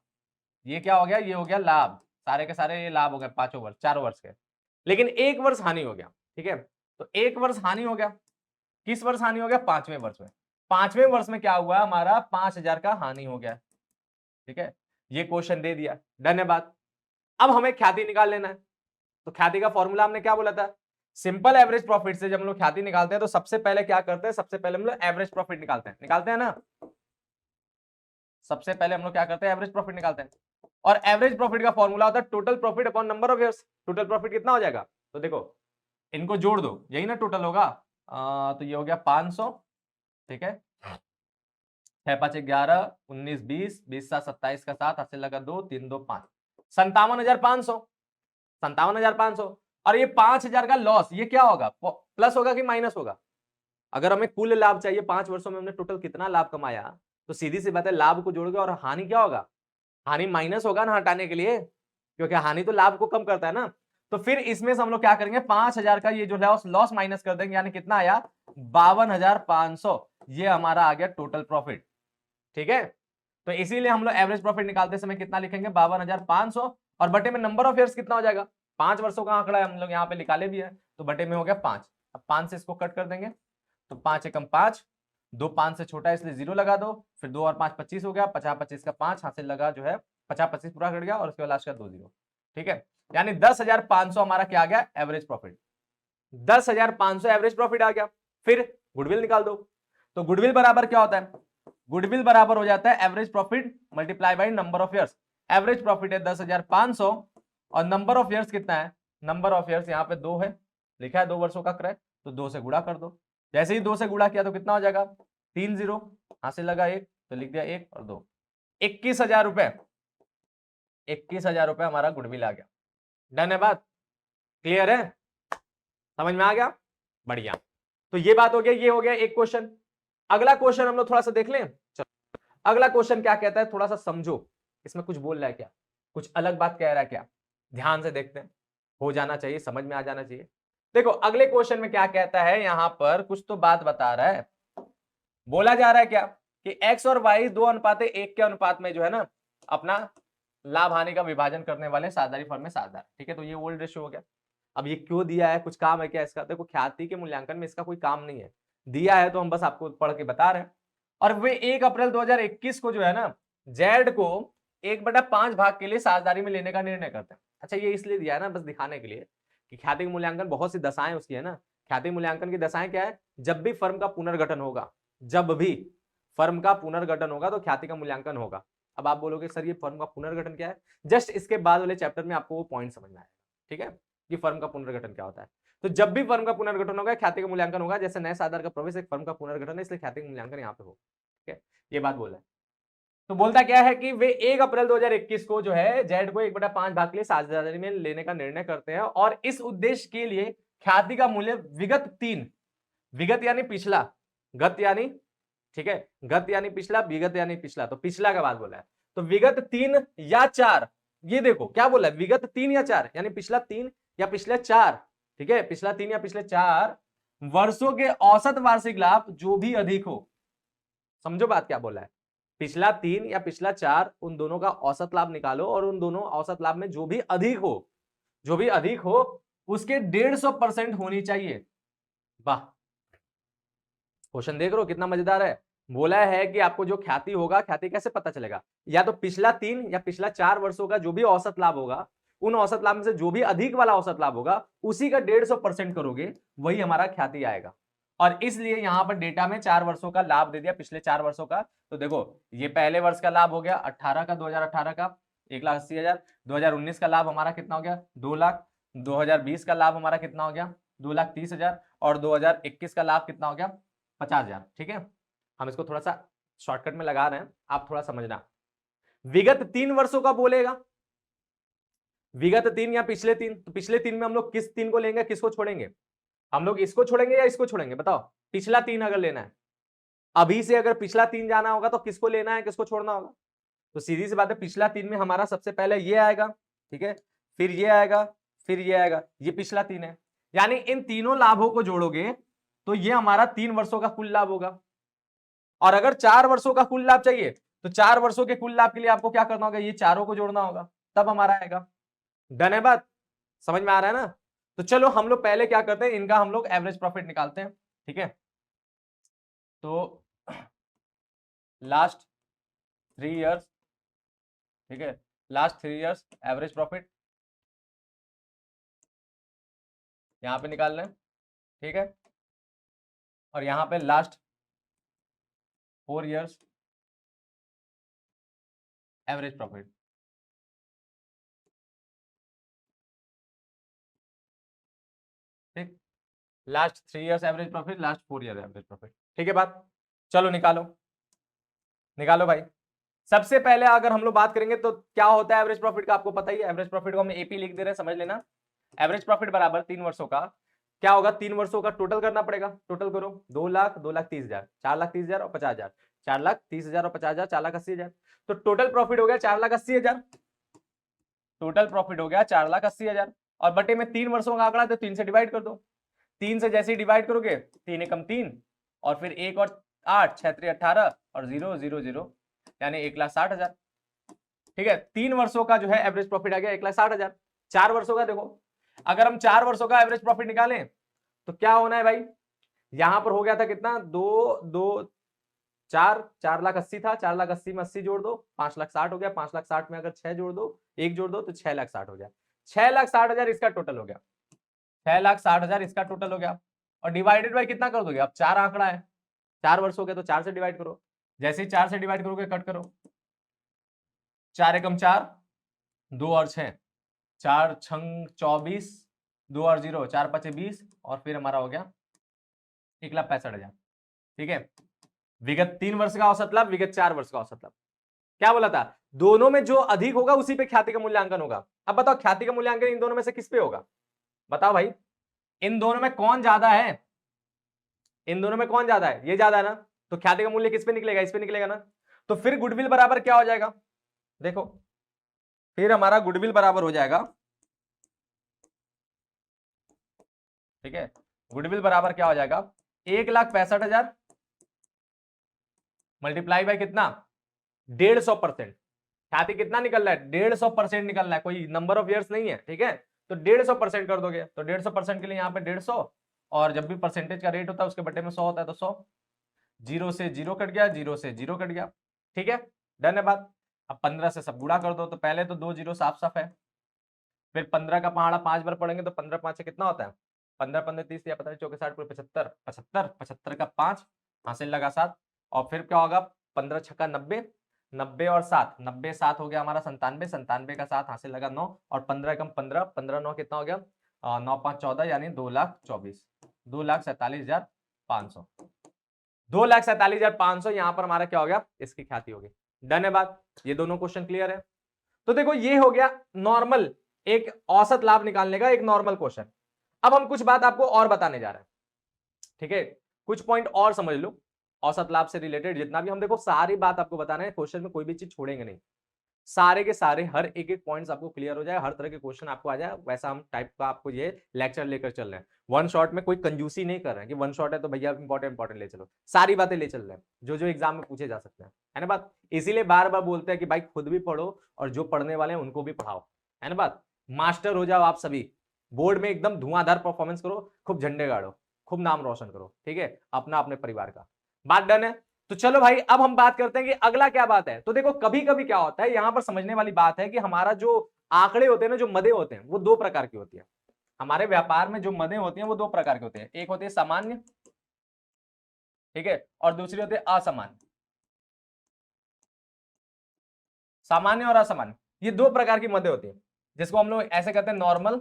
ये क्या हो गया, ये हो गया लाभ, सारे के सारे ये लाभ हो गए 5 वर्ष 4 वर्ष के, लेकिन 1 वर्ष हानि हो गया, ठीक है। तो 1 वर्ष हानि हो गया, किस वर्ष हानि हो गया, 5वें वर्ष में। 5वें वर्ष में क्या हुआ, हमारा 5,000 का हानि हो गया, ठीक है। ये क्वेश्चन दे दिया, डन है बात। अब हमें ख्याति निकाल लेना है, तो ख्याति का फॉर्मूला हमने क्या बोला था, सिंपल एवरेज प्रॉफिट से जब हम लोग ख्याति निकालते हैं तो सबसे पहले क्या करते हैं, सबसे पहले हम लोग एवरेज प्रॉफिट निकालते हैं ना, सबसे पहले हम लोग क्या करते हैं, एवरेज प्रॉफिट निकालते हैं। और एवरेज प्रॉफिट का फॉर्मूला होता है total profit upon number of years. Total profit कितना हो जाएगा, तो देखो इनको जोड़ दो, यही ना टोटल होगा। तो ये हो गया 500, ठीक है, 6 5 11 19 20 20 7 27 का 7, हाथ से लगा 2 3 2 5, 57,500, 57,500। और ये 5,000 का लॉस, ये क्या होगा, प्लस होगा कि माइनस होगा? अगर हमें कुल लाभ चाहिए, 5 वर्षों में हमने टोटल कितना लाभ कमाया, तो सीधी सी बात है लाभ को जोड़ोगे और हानि क्या होगा, हानि माइनस होगा ना हटाने के लिए, क्योंकि हानि तो लाभ को कम करता है ना। तो फिर इसमें से हम लोग क्या करेंगे, 5,000 का ये जो लॉस माइनस कर देंगे, यानी कितना आया, 52,500। ये हमारा आ गया टोटल प्रॉफिट, ठीक है। तो इसीलिए हम लोग एवरेज प्रॉफिट निकालते समय कितना लिखेंगे, 52,500, और बटे में नंबर ऑफ ईयर्स कितना हो जाएगा, 5 वर्षों का आंकड़ा है, हम लोग यहाँ पे निकाले भी है, तो बटे में हो गया 5। अब 5 से इसको कट कर देंगे, तो 5 एकम 5, 2 5 से छोटा है इसलिए 0 लगा दो, फिर 2 और 5 25 हो गया, 50 25 का 5, हाथ से लगा जो है 50 25 पूरा कट गया, और उसके बाद लास्ट का 2 0, ठीक है। यानी 10,500 हमारा क्या आ गया, एवरेज प्रॉफिट, 10,500 एवरेज प्रॉफिट आ गया। फिर गुडविल निकाल दो, तो गुडविल बराबर क्या होता है, गुडविल बराबर हो जाता है average profit multiply by number of years. Average profit है 10,500, और नंबर ऑफ ईयर्स कितना है, नंबर ऑफ ईयर्स यहाँ पे 2 है, लिखा है 2 वर्षों का क्रय, तो 2 से गुणा कर दो। जैसे ही 2 से गुणा किया तो कितना हो जाएगा, 3 0, यहां से लगा 1, तो लिख दिया 1 और 2, 21,000 रुपए, 21,000 रुपए हमारा गुडविल आ गया। डन है बात, क्लियर है, समझ में आ गया, बढ़िया। तो ये बात हो गया, ये हो गया एक क्वेश्चन। अगला क्वेश्चन हम लोग थोड़ा सा देख लें, चलो अगला क्वेश्चन क्या कहता है, थोड़ा सा समझो, इसमें कुछ बोल रहा है क्या, कुछ अलग बात कह रहा है क्या, ध्यान से देखते हैं, हो जाना चाहिए, समझ में आ जाना चाहिए। देखो अगले क्वेश्चन में क्या कहता है, यहां पर कुछ तो बात बता रहा है, बोला जा रहा है क्या कि x और y 2:1 के अनुपात में जो है ना अपना लाभ हानि का विभाजन करने वाले साझेदारी फर्म में साझेदार, ठीक है। तो ये ओल्ड रेशियो हो गया। अब ये क्यों दिया है, कुछ काम है क्या इसका, देखो ख्याति के मूल्यांकन में इसका कोई काम नहीं है, दिया है तो हम बस आपको पढ़ के बता रहे हैं। और वे 1 अप्रैल 2021 को जो है ना जेड को 1/5 भाग के लिए साझेदारी में लेने का निर्णय करते हैं। अच्छा ये इसलिए दिया है ना बस दिखाने के लिए कि ख्याति के मूल्यांकन बहुत सी दशाएं उसकी है ना। ख्याति मूल्यांकन की दशाएं क्या है, जब भी फर्म का पुनर्गठन होगा, जब भी फर्म का पुनर्गठन होगा तो ख्याति का मूल्यांकन होगा। अब आप बोलोगे सर ये फर्म का पुनर्गठन क्या है, जस्ट इसके बाद वाले चैप्टर में आपको वो पॉइंट समझ में आएगा, ठीक है, कि फर्म का पुनर्गठन क्या होता है। तो जब भी फर्म का पुनर्गठन होगा ख्याति का मूल्यांकन होगा, जैसे नए साझेदार का प्रवेश एक फर्म का पुनर्गठन है, इसलिए ख्याति का मूल्यांकन यहाँ पे हो, ठीक है, ये बात बोल रहा है। तो बोलता क्या है कि वे 1 अप्रैल 2021 को जो है जेड को 1/5 भाग के लिए साझेदारी में लेने का निर्णय करते हैं, और इस उद्देश्य के लिए ख्याति का मूल्य विगत 3, विगत यानी पिछला, गत यानी, ठीक है, गत यानी पिछला, विगत यानी पिछला, तो पिछला का बात बोला है, तो विगत 3 या 4, ये देखो क्या बोला है, विगत 3 या 4 यानी पिछला 3 या पिछले 4, ठीक है, पिछला 3 या पिछले 4 वर्षों के औसत वार्षिक लाभ जो भी अधिक हो, समझो बात क्या बोला है, पिछला 3 या पिछला 4 उन दोनों का औसत लाभ निकालो, और उन दोनों औसत लाभ में जो भी अधिक हो, जो भी अधिक हो उसके 150% होनी चाहिए। वाह, क्वेश्चन देख रहे हो कितना मजेदार है। बोला है कि आपको जो ख्याति होगा, ख्याति कैसे पता चलेगा, या तो पिछला 3 या पिछला 4 वर्षों का जो भी औसत लाभ होगा, उन औसत लाभ में से जो भी अधिक वाला औसत लाभ होगा उसी का 150% करोगे, वही हमारा ख्याति आएगा। और इसलिए यहां पर डेटा में 4 वर्षों का लाभ दे दिया, पिछले 4 वर्षों का। तो देखो ये पहले वर्ष का लाभ हो गया 18 का, 2018 का 1,80,000, 2019 का लाभ हमारा कितना हो गया 2 लाख, 2020 का लाभ हमारा कितना हो गया 2,30,000, और 2021 का लाभ कितना हो गया 50,000, ठीक है। हम इसको थोड़ा सा शॉर्टकट में लगा रहे हैं, आप थोड़ा समझना। विगत 3 वर्षों का बोलेगा, विगत 3 या पिछले 3, तो पिछले 3 में हम लोग किस 3 को लेंगे, किसको छोड़ेंगे, हम लोग इसको छोड़ेंगे या इसको छोड़ेंगे, बताओ। पिछला 3 अगर लेना है, अभी से अगर पिछला 3 जाना होगा तो किसको लेना है, किसको छोड़ना होगा, तो सीधी सी बात है पिछला 3 में हमारा सबसे पहले ये आएगा, ठीक है, फिर ये आएगा, फिर ये आएगा, ये पिछला 3 है। यानी इन तीनों लाभों को जोड़ोगे तो ये हमारा 3 वर्षों का कुल लाभ होगा। और अगर 4 वर्षों का कुल लाभ चाहिए तो 4 वर्षों के कुल लाभ के लिए आपको क्या करना होगा, ये चारों को जोड़ना होगा, तब हमारा आएगा। डन है बात, समझ में आ रहा है ना। तो चलो हम लोग पहले क्या करते हैं, इनका हम लोग एवरेज प्रॉफिट निकालते हैं, ठीक है। तो लास्ट 3 इयर्स, ठीक है, लास्ट 3 इयर्स एवरेज प्रॉफिट यहां पे निकाल लें, ठीक है, और यहां पे लास्ट 4 इयर्स एवरेज प्रॉफिट, ठीक। Last 3 years average profit, last 4 year average profit. ठीक है बात, चलो निकालो, निकालो भाई। सबसे पहले अगर हम लोग बात करेंगे तो क्या होता है एवरेज प्रॉफिट का, आपको पता ही है। एवरेज प्रॉफिट को हम एपी लिख दे रहे हैं, समझ लेना। एवरेज प्रॉफिट बराबर 3 वर्षों का क्या होगा, 3 वर्षों का टोटल करना पड़ेगा। टोटल करो, 2 लाख, 2,30,000, 4,30,000 और 50,000, 4,30,000 और 50,000, 4,80,000। तो टोटल प्रॉफिट हो गया 4,80,000। टोटल प्रॉफिट हो गया 4,80,000 और बटे में 3 वर्षों का आंकड़ा, तो 3 से डिवाइड कर दो। 3 से जैसे ही डिवाइड करोगे, 3 एकम 3 और फिर 1 और 8, 6 3 18 और 0 0 0 यानी 1,60,000। ठीक है, 3 वर्षों का जो है एवरेज प्रॉफिट आ गया 1,60,000। 4 वर्षों का देखो, अगर हम 4 वर्षों का एवरेज प्रॉफिट निकालें तो क्या होना है भाई, यहां पर हो गया था कितना, 2 2 4, 4,80,000 था, 4,80,000 में 80 जोड़ दो, 5,60,000 हो गया। 5,60,000 में अगर 6 जोड़ दो, 1 जोड़ दो तो 6,60,000 हो गया। 6,60,000 इसका टोटल हो गया, 6,60,000 इसका टोटल हो गया। और डिवाइडेड बाय कितना कर दोगे, अब 4 आंकड़ा है, 4 वर्ष हो गए तो 4 से डिवाइड करो। जैसे ही 4 से डिवाइड करोगे, कट करो, 4 एकम 4, 2 और 6, 4 छंग 24, 2 और 0, 4 पचे 20 और फिर हमारा हो गया 1,65,000। ठीक है, विगत 3 वर्ष का औसत लाभ, विगत 4 वर्ष का औसत लाभ। क्या बोला था, दोनों में जो अधिक होगा उसी पे ख्याति का मूल्यांकन होगा। अब बताओ ख्याति का मूल्यांकन इन दोनों में से किस पे होगा, बताओ भाई, इन दोनों में कौन ज्यादा है, इन दोनों में कौन ज्यादा है, ये ज्यादा है ना, तो ख्याति का मूल्य किस पे निकलेगा, इस पे निकलेगा ना। तो फिर गुडविल बराबर क्या हो जाएगा, देखो फिर हमारा गुडविल बराबर हो जाएगा, ठीक है, गुडविल बराबर क्या हो जाएगा, 1,65,000 मल्टीप्लाई बाय कितना, 150%। ख्याति कितना निकल रहा है, 150% निकल रहा है, कोई नंबर ऑफ ईयर्स नहीं है। ठीक है, तो 150% कर दोगे, तो 150% के लिए यहाँ पे 150, और जब भी परसेंटेज का रेट होता है उसके बटे में 100 होता है, तो 100, 0 से 0 कट गया, 0 से 0 कट गया। ठीक है, डन है बात। अब 15 से सब गुणा कर दो, तो पहले तो 2 0 साफ साफ है, फिर 15 का पहाड़ा 5 बार पढ़ेंगे तो 15 5 से कितना होता है, 15 15 30 या 15 चौके 60 पूरे 75, 75 75 का 5 हासिल लगा 7, और फिर क्या होगा, 15 छक्का 90, 90 और 7, 90 7 हो गया हमारा 97, 97 का 7 हासिल लगा 9, और 15 कम 15, 15 9 कितना हो गया, 9 5 14 यानी 2,24,000, 2,47,500, 2,47,500 यहां पर हमारा क्या हो गया, इसकी ख्याति होगी। डन है बात, ये दोनों क्वेश्चन क्लियर है। तो देखो ये हो गया नॉर्मल, एक औसत लाभ निकालने का एक नॉर्मल क्वेश्चन। अब हम कुछ बात आपको और बताने जा रहे हैं, ठीक है, कुछ पॉइंट और समझ लो औसत लाभ से रिलेटेड जितना भी हम, देखो सारी बात आपको बताना है, क्वेश्चन में कोई भी चीज छोड़ेंगे नहीं, सारे के सारे हर एक एक पॉइंट्स आपको क्लियर हो जाए, हर तरह के क्वेश्चन आपको आ जाए, वैसा हम टाइप का आपको ये लेक्चर लेकर चल रहे हैं। वन शॉट में कोई कंजूसी नहीं कर रहे हैं कि वन शॉट है तो भैया इंपॉर्टेंट ले चलो, सारी बातें ले चल रहे हैं जो जो एग्जाम में पूछे जा सकते हैं, है ना बात। इसीलिए बार बार बोलते हैं कि भाई खुद भी पढ़ो और जो पढ़ने वाले हैं उनको भी पढ़ाओ, है ना बात। मास्टर हो जाओ आप सभी, बोर्ड में एकदम धुआंधार परफॉर्मेंस करो, खूब झंडे गाड़ो, खूब नाम रोशन करो, ठीक है, अपना अपने परिवार का। बात डन है। तो चलो भाई अब हम बात करते हैं कि अगला क्या बात है। तो देखो कभी कभी क्या होता है, यहां पर समझने वाली बात है कि हमारा जो आंकड़े होते हैं ना, जो मदें होते हैं, वो 2 प्रकार की होती है। हमारे व्यापार में जो मदें होती हैं वो 2 प्रकार की होती है, एक होती है सामान्य, ठीक है, और दूसरी होती है असामान्य। सामान्य और असामान्य, ये 2 प्रकार की मदें होती है, जिसको हम लोग ऐसे कहते हैं नॉर्मल,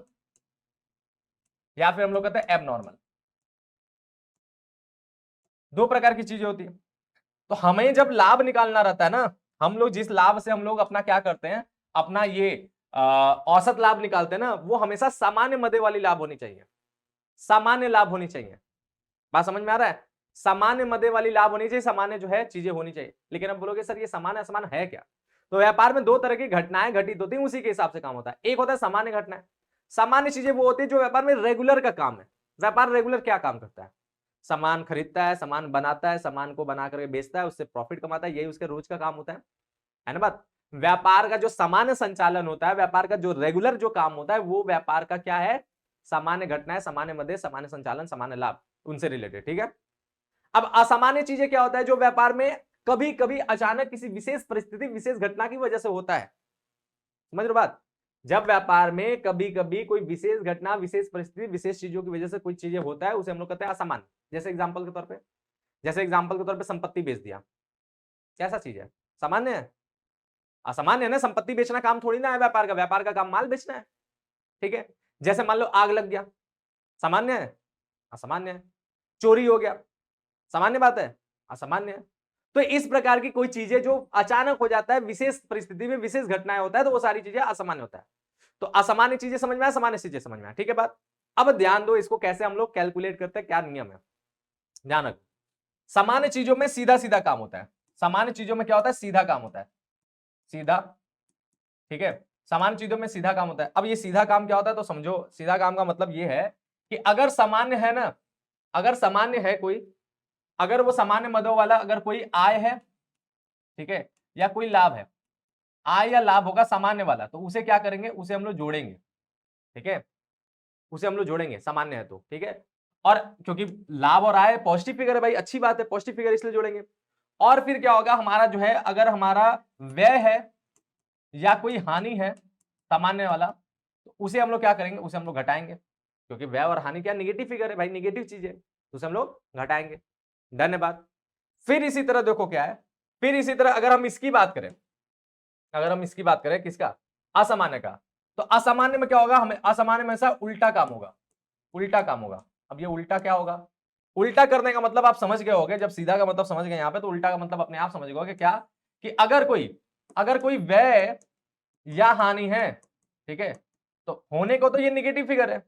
या फिर हम लोग कहते हैं एबनॉर्मल। 2 प्रकार की चीजें होती है। तो हमें जब लाभ निकालना रहता है ना, हम लोग जिस लाभ से हम लोग अपना क्या करते हैं, अपना ये औसत लाभ निकालते हैं ना, वो हमेशा सामान्य मदे वाली लाभ होनी चाहिए, सामान्य लाभ होनी चाहिए। बात समझ में आ रहा है, सामान्य मदे वाली लाभ होनी चाहिए, सामान्य जो है चीजें होनी चाहिए। लेकिन अब बोलोगे सर ये सामान्य असमान है क्या, तो व्यापार में 2 तरह की घटनाएं घटित होती हैं, उसी के हिसाब से काम होता है। एक होता है सामान्य घटनाएं, सामान्य चीजें वो होती है जो व्यापार में रेगुलर का काम है। व्यापार रेगुलर क्या काम करता है, सामान खरीदता है, सामान बनाता है, सामान को बना करके बेचता है, उससे प्रॉफिट कमाता है, यही उसके रोज का काम होता है ना बात। व्यापार का जो सामान्य संचालन होता है, व्यापार का जो रेगुलर जो काम होता है, वो व्यापार का क्या है, सामान्य घटनाएं, सामान्य मदे, सामान्य संचालन, सामान्य लाभ, उनसे रिलेटेड, ठीक है। अब असामान्य चीजें क्या होता है, जो व्यापार में कभी कभी अचानक किसी विशेष परिस्थिति, विशेष घटना की वजह से होता है, समझ रहे हो बात। जब व्यापार में कभी कभी कोई विशेष घटना, विशेष परिस्थिति, विशेष चीजों की वजह से कोई चीजें होता है, उसे हम लोग कहते हैं असामान्य। जैसे एग्जांपल के तौर पे, जैसे एग्जांपल के तौर पे संपत्ति बेच दिया, कैसा चीज है, सामान्य है। असामान्य है ना, संपत्ति बेचना काम थोड़ी ना है व्यापार का, व्यापार का काम माल बेचना है, ठीक है। जैसे मान लो आग लग गया, सामान्य है, असामान्य है। चोरी हो गया, सामान्य बात है, असामान्य है। तो इस प्रकार की कोई चीजें जो अचानक हो जाता है, विशेष परिस्थिति में विशेष घटनाएं होता है, तो वो सारी चीजें असामान्य होता है। तो असामान्य चीजें समझ में आया, सामान्य चीजें समझ में आया, ठीक है बात। अब ध्यान दो, इसको कैसे हम लोग कैलकुलेट करते हैं, क्या नियम है, ध्यान रखो। सामान्य चीजों में सीधा सीधा काम होता है, सामान्य चीजों में क्या होता है, सीधा काम होता है, सीधा, ठीक है। सामान्य चीजों में सीधा काम होता है। अब ये सीधा काम क्या होता है, तो समझो, सीधा काम का मतलब ये है कि अगर सामान्य है ना, अगर सामान्य है कोई, अगर वो सामान्य मदों वाला अगर कोई आय है, ठीक है, या कोई लाभ है, आय या लाभ होगा सामान्य वाला, तो उसे क्या करेंगे, उसे हम लोग जोड़ेंगे, ठीक है, उसे हम लोग जोड़ेंगे, सामान्य है तो, ठीक है। और क्योंकि लाभ और आय पॉजिटिव फिगर है भाई, अच्छी बात है, पॉजिटिव फिगर इसलिए जोड़ेंगे। और फिर क्या होगा हमारा जो है, अगर हमारा व्यय है या कोई हानि है सामान्य वाला, तो उसे हम लोग क्या करेंगे, उसे हम लोग घटाएंगे, क्योंकि व्यय और हानि क्या निगेटिव फिगर है भाई, निगेटिव चीज है, तो उसे हम लोग घटाएंगे। धन्यवाद। फिर इसी तरह देखो क्या है, फिर इसी तरह अगर हम इसकी बात करें, अगर हम इसकी बात करें किसका, असामान्य का, तो असामान्य में क्या होगा, हमें असामान्य में ऐसा उल्टा काम होगा, उल्टा काम होगा। अब ये उल्टा क्या होगा, उल्टा करने का मतलब आप समझ गए होगे, जब सीधा का मतलब समझ गए यहां पे, तो उल्टा का मतलब अपने आप समझ गए क्या, कि अगर कोई व्यय या हानि है, ठीक है, तो होने को तो ये निगेटिव फिगर है,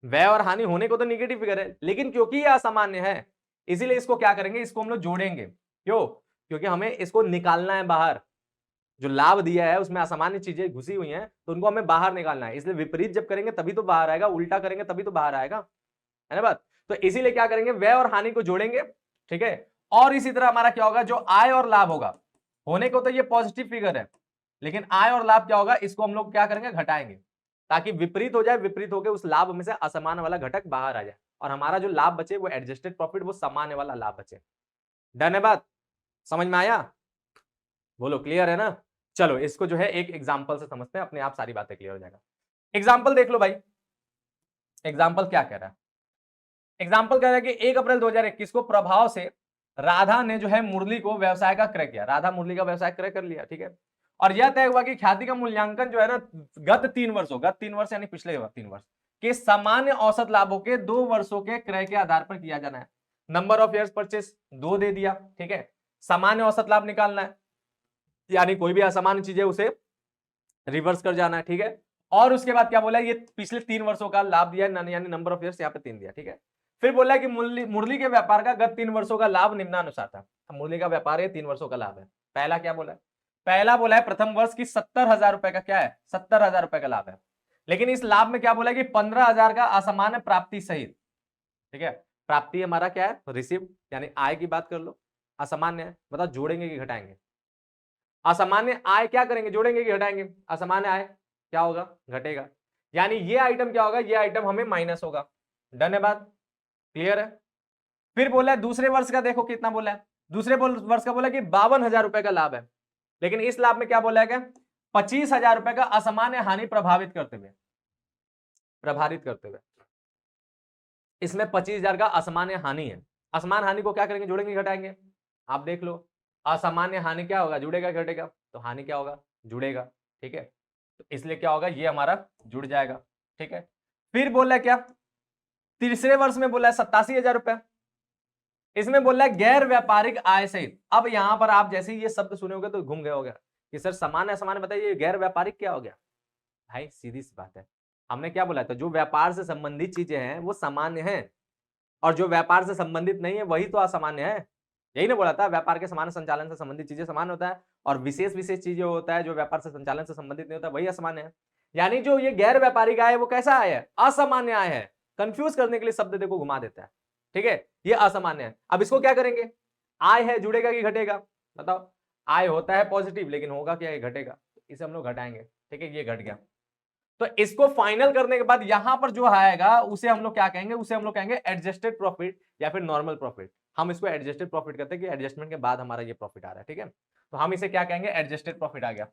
व्यय और हानि होने को तो निगेटिव फिगर है, लेकिन क्योंकि ये असामान्य है, इसीलिए इसको क्या करेंगे, इसको हम लोग जोड़ेंगे। क्यों, क्योंकि हमें इसको निकालना है बाहर, जो लाभ दिया है उसमें असामान्य चीजें घुसी हुई हैं, तो उनको हमें बाहर निकालना है, इसलिए विपरीत जब करेंगे तभी तो बाहर आएगा, उल्टा करेंगे तभी तो बाहर आएगा, है ना बात। तो इसीलिए क्या करेंगे, व्यय और हानि को जोड़ेंगे, ठीक है। और इसी तरह हमारा क्या होगा, जो आय और लाभ होगा, होने को तो ये पॉजिटिव फिगर है, लेकिन आय और लाभ क्या होगा, इसको हम लोग क्या करेंगे, घटाएंगे, ताकि विपरीत हो जाए, विपरीत होकर उस लाभ में से असमान वाला घटक बाहर आ जाए, और हमारा जो लाभ बचे वो एडजस्टेड प्रॉफिट, वो सामान्य वाला लाभ बचे। धन्यवाद, समझ में आया, बोलो क्लियर है ना। चलो इसको जो है एक एग्जांपल से समझते हैं, अपने आप सारी बातें क्लियर हो जाएगा। एग्जांपल देख लो भाई, एग्जांपल क्या कह रहा है, एग्जांपल कह रहा है कि 1 अप्रैल 2021 को प्रभाव से राधा ने जो है मुरली को व्यवसाय का क्रय किया, राधा मुरली का व्यवसाय क्रय कर लिया, ठीक है। और यह तय हुआ कि ख्याति का मूल्यांकन जो है ना, गत 3 वर्षों, गत 3 वर्ष यानी पिछले 3 वर्ष के सामान्य औसत लाभों के 2 वर्षों के क्रय के आधार पर किया जाना है। नंबर ऑफ ईयर्स परचेस 2 दे दिया, ठीक है। सामान्य औसत लाभ निकालना है, यानी कोई भी असामान्य चीज है उसे रिवर्स कर जाना है, ठीक है। और उसके बाद क्या बोला, ये पिछले 3 वर्षों का लाभ दिया, यानी नंबर ऑफ ईयर्स यहाँ पे 3 दिया, ठीक है। फिर बोला कि मुरली के व्यापार का गत 3 वर्षों का लाभ निम्नानुसार था। मुरली का व्यापार है 3 वर्षों का लाभ है। पहला क्या बोला है, पहला बोला है प्रथम वर्ष की 70,000 रुपए का क्या है, 70,000 रुपए का लाभ है, लेकिन इस लाभ में क्या बोला है कि 15,000 का असामान्य प्राप्ति सहित, ठीक है। प्राप्ति हमारा क्या है, रिसीव, यानी आय की बात कर लो, असामान्य है, बताओ जोड़ेंगे कि घटाएंगे। असामान्य आय क्या करेंगे, जोड़ेंगे कि घटाएंगे, असामान्य आय क्या होगा, घटेगा, यानी ये आइटम क्या होगा, ये आइटम हमें माइनस होगा। धन्यवाद, क्लियर है। फिर बोला है दूसरे वर्ष का, देखो कितना बोला है, दूसरे वर्ष का बोला कि 52,000 रुपए का लाभ है, लेकिन इस लाभ में क्या बोला है, 25,000 रुपए का असामान्य हानि प्रभावित करते हुए, इसमें 25,000 का असामान्य हानि है। असामान्य हानि को क्या करेंगे, जोड़ेंगे घटाएंगे, आप देख लो। असामान्य हानि क्या होगा, जुड़ेगा घटेगा, तो हानि क्या होगा, जुड़ेगा, ठीक है। तो इसलिए क्या होगा, ये हमारा जुड़ जाएगा, ठीक है। फिर बोला है क्या, तीसरे वर्ष में बोला है 87,000 रुपए, इसमें बोला है गैर व्यापारिक आय सहित। अब यहां पर आप जैसे ही ये शब्द सुने तो घूम गए होगा कि सर सामान्य असामान्य बताइए, गैर व्यापारिक क्या हो गया। भाई सीधी सी बात है, हमने क्या बोला था, जो व्यापार से संबंधित चीजें हैं वो सामान्य हैं, और जो व्यापार से संबंधित नहीं है वही तो असामान्य है। यही ना बोला था, व्यापार के समान संचालन से संबंधित चीजें समान होता है, और विशेष विशेष चीजें होता है जो व्यापार से संचालन से संबंधित नहीं होता वही असामान्य है। यानी जो ये गैर व्यापारिक आय है वो कैसा आय है, असामान्य आय है। कंफ्यूज करने के लिए शब्द देखो घुमा देता है, ठीक है, ये असामान्य है। अब इसको क्या करेंगे, आय है, जुड़ेगा कि घटेगा, बताओ। आय होता है पॉजिटिव, लेकिन होगा क्या, ये घटेगा, इसे हम लोग घटाएंगे, ठीक है, ये घट गया। तो इसको फाइनल करने के बाद यहां पर जो आएगा उसे हम लोग क्या कहेंगे, उसे हम लोग कहेंगे एडजस्टेड प्रॉफिट या फिर नॉर्मल प्रॉफिट। हम इसको एडजस्टेड प्रॉफिट कहते हैं कि एडजस्टमेंट के बाद हमारा ये प्रॉफिट आ रहा है, ठीक है। तो हम इसे क्या कहेंगे, एडजस्टेड प्रॉफिट आ गया।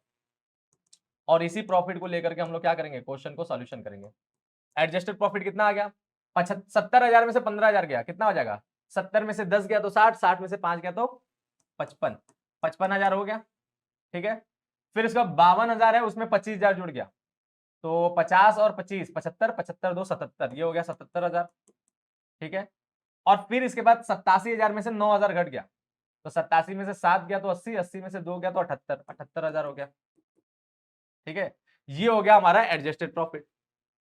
और इसी प्रॉफिट को लेकर के हम लोग क्या करेंगे, क्वेश्चन को सॉल्यूशन करेंगे। एडजस्टेड प्रॉफिट कितना आ गया, 70,000 में से 15,000 गया, कितना हो जाएगा, 70 में से 10 गया तो 60, 60 में से 5 गया तो 55, 55,000 हो गया, ठीक है। फिर इसका 52,000 है, उसमें 25,000 जुड़ गया, तो 50 और 25 75, 75 2 77, ये हो गया 77,000, ठीक है। और फिर इसके बाद 87,000 में से 9,000 घट गया, तो 87 में से 7 गया तो 80, 80 में से 2 गया तो 78, 78,000 हो गया। ठीक है, ये हो गया हमारा एडजस्टेड प्रॉफिट।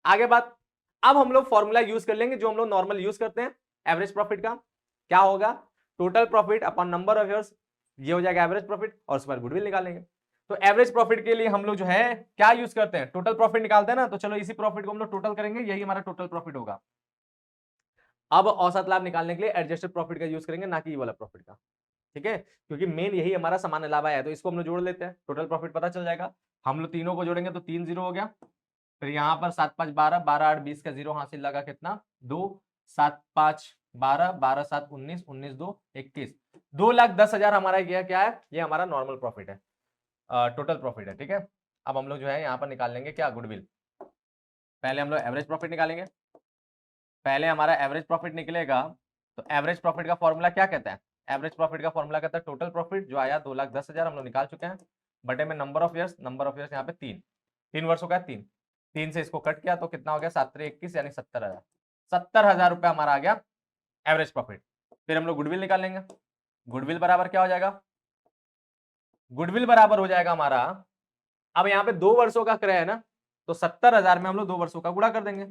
आगे बात, अब हम लोग फॉर्मूला यूज कर लेंगे जो हम लोग नॉर्मल यूज करते हैं एवरेज प्रॉफिट का। क्या होगा, total profit upon number of years, ये हो जाएगा एवरेज प्रॉफिट, और उस पर गुडविल निकालेंगे। तो एवरेज प्रॉफिट के लिए हम लोग जो है क्या यूज करते हैं, टोटल प्रॉफिट निकालते हैं ना, तो चलो इसी प्रॉफिट को हम लोग टोटल करेंगे, यही हमारा टोटल प्रॉफिट होगा। अब औसत लाभ निकालने के लिए एडजस्टेड प्रॉफिट का यूज करेंगे, ना कि ये वाला प्रॉफिट का। ठीक है, क्योंकि मेन यही हमारा सामान्य लाभ है, तो इसको हम लोग जोड़ लेते हैं, टोटल प्रॉफिट पता चल जाएगा। हम लोग तीनों को जोड़ेंगे तो 3 0 हो गया, फिर यहाँ पर 7 5 12, 12 8 20 का 0 हासिल लगा कितना 2, 7 5 12, 12 7 19, 19 2 21, 2,10,000 हमारा क्या है, ये हमारा नॉर्मल प्रॉफिट है, टोटल प्रॉफिट है। ठीक है, अब हम लोग जो है यहाँ पर निकाल लेंगे क्या, गुडविल। पहले हम लोग एवरेज प्रॉफिट निकालेंगे, पहले हमारा एवरेज प्रॉफिट निकलेगा, तो एवरेज प्रॉफिट का फॉर्मूला क्या कहता है, एवरेज प्रॉफिट का फॉर्मूला कहता है टोटल प्रॉफिट जो आया 2,10,000 हम लोग निकाल चुके हैं, बटे में number of years, number of years यहाँ पे 3 वर्षों का है, 3 से इसको कट किया तो कितना हो गया 7 21, यानी 70,000, 70,000 रुपया हमारा आ गया एवरेज प्रॉफिट। फिर हम लोग गुडविल निकाल लेंगे, गुडविल बराबर क्या हो जाएगा, गुडविल बराबर हो जाएगा हमारा, अब यहाँ पे 2 वर्षों का क्रय है ना, तो 70,000 में हम लोग 2 वर्षों का गुणा कर देंगे,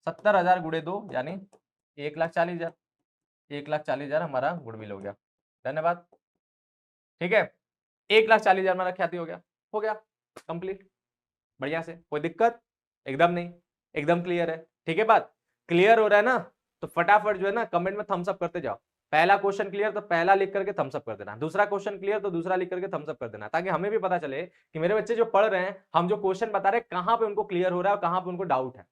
70,000 गुणे 2 यानी 1,40,000, 1,40,000 हमारा गुडविल हो गया। धन्यवाद। ठीक है, 1,40,000 हमारा ख्याति हो गया कंप्लीट, बढ़िया से, कोई दिक्कत एकदम नहीं, एकदम क्लियर है। ठीक है, बात क्लियर हो रहा है ना, तो फटाफट जो है ना कमेंट में थम्स अप करते जाओ। पहला क्वेश्चन क्लियर तो पहला लिख करके थम्स अप कर देना, दूसरा क्वेश्चन क्लियर तो दूसरा लिख करके थम्स अप कर देना, ताकि हमें भी पता चले कि मेरे बच्चे जो पढ़ रहे हैं, हम जो क्वेश्चन बता रहे हैं कहां पे उनको क्लियर हो रहा है और कहां पे उनको डाउट है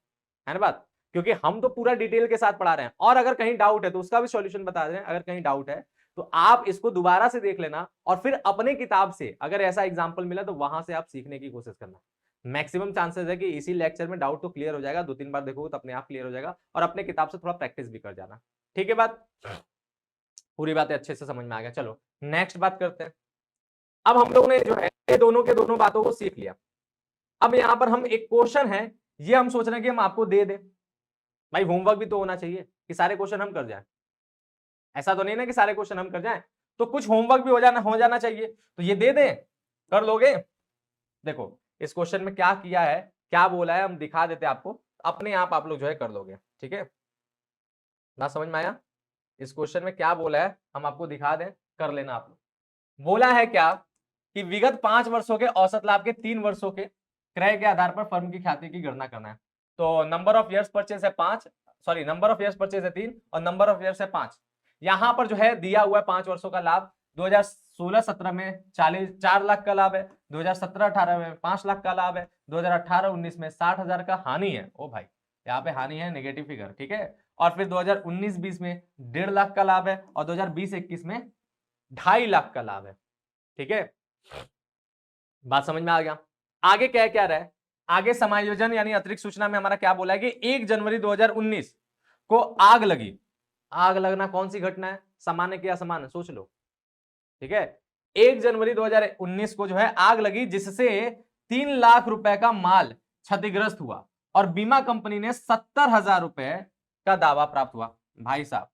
ना बात। क्योंकि हम तो पूरा डिटेल के साथ पढ़ा रहे हैं, और अगर कहीं डाउट है तो उसका भी सॉल्यूशन बता रहे हैं। अगर कहीं डाउट है तो आप इसको दोबारा से देख लेना, और फिर अपने किताब से अगर ऐसा एग्जाम्पल मिला तो वहां से आप सीखने की कोशिश करना। मैक्सिमम चांसेस है कि इसी लेक्चर में डाउट तो क्लियर हो जाएगा, 2-3 बार देखोगे तो अपने आप क्लियर हो जाएगा, और अपने किताब से थोड़ा प्रैक्टिस भी कर जाना। ठीक है, बात पूरी बातें अच्छे से समझ में आ गया। चलो नेक्स्ट बात करते हैं। अब हम लोगों ने जो है दोनों के दोनों बातों को सीख लिया। अब यहां पर हम एक क्वेश्चन है, ये हम सोच रहे हैं कि हम आपको दे दें। भाई होमवर्क भी तो होना चाहिए कि सारे क्वेश्चन हम कर जाएं, ऐसा तो नहीं ना कि सारे क्वेश्चन हम कर जाएं, तो कुछ होमवर्क भी हो जाना चाहिए, तो ये दे दें, कर लोगे। देखो इस क्वेश्चन में क्या किया है, क्या बोला है, हम दिखा देते हैं आपको, अपने आप लोग जो है कर लोगे। ठीक है, ना समझ में आया, इस क्वेश्चन में क्या बोला है हम आपको दिखा दें, कर लेना आप लोग। बोला है क्या कि विगत 5 वर्षों के औसत लाभ के 3 वर्षों के क्रय के आधार पर फर्म की ख्याति की गणना करना है। तो नंबर ऑफ ईयर्स परचेज है 5, sorry number of years purchase है 3 और नंबर ऑफ ईयर्स है 5। यहां पर जो है दिया हुआ है 5 वर्षों का लाभ, 2016-17 में 4 लाख का लाभ है, 2017-18 में 5 लाख का लाभ है, 2018-19 में 60,000 का हानि है। ओ भाई यहाँ पे हानि है, नेगेटिव फिगर। ठीक है, और फिर 2019-20 में 1.5 लाख का लाभ है, और 2020-21 में 2.5 लाख का लाभ है। ठीक है, बात समझ में आ गया। आगे क्या क्या रहा है, आगे समायोजन यानी अतिरिक्त सूचना में हमारा क्या बोला है कि 1 जनवरी 2019 को आग लगी। आग लगना कौन सी घटना है, सामान्य की असामान्य, सोच लो। ठीक है, 1 जनवरी 2019 को जो है आग लगी, जिससे 3 लाख रुपए का माल क्षतिग्रस्त हुआ और बीमा कंपनी ने 70,000 रुपए का दावा प्राप्त हुआ। भाई साहब,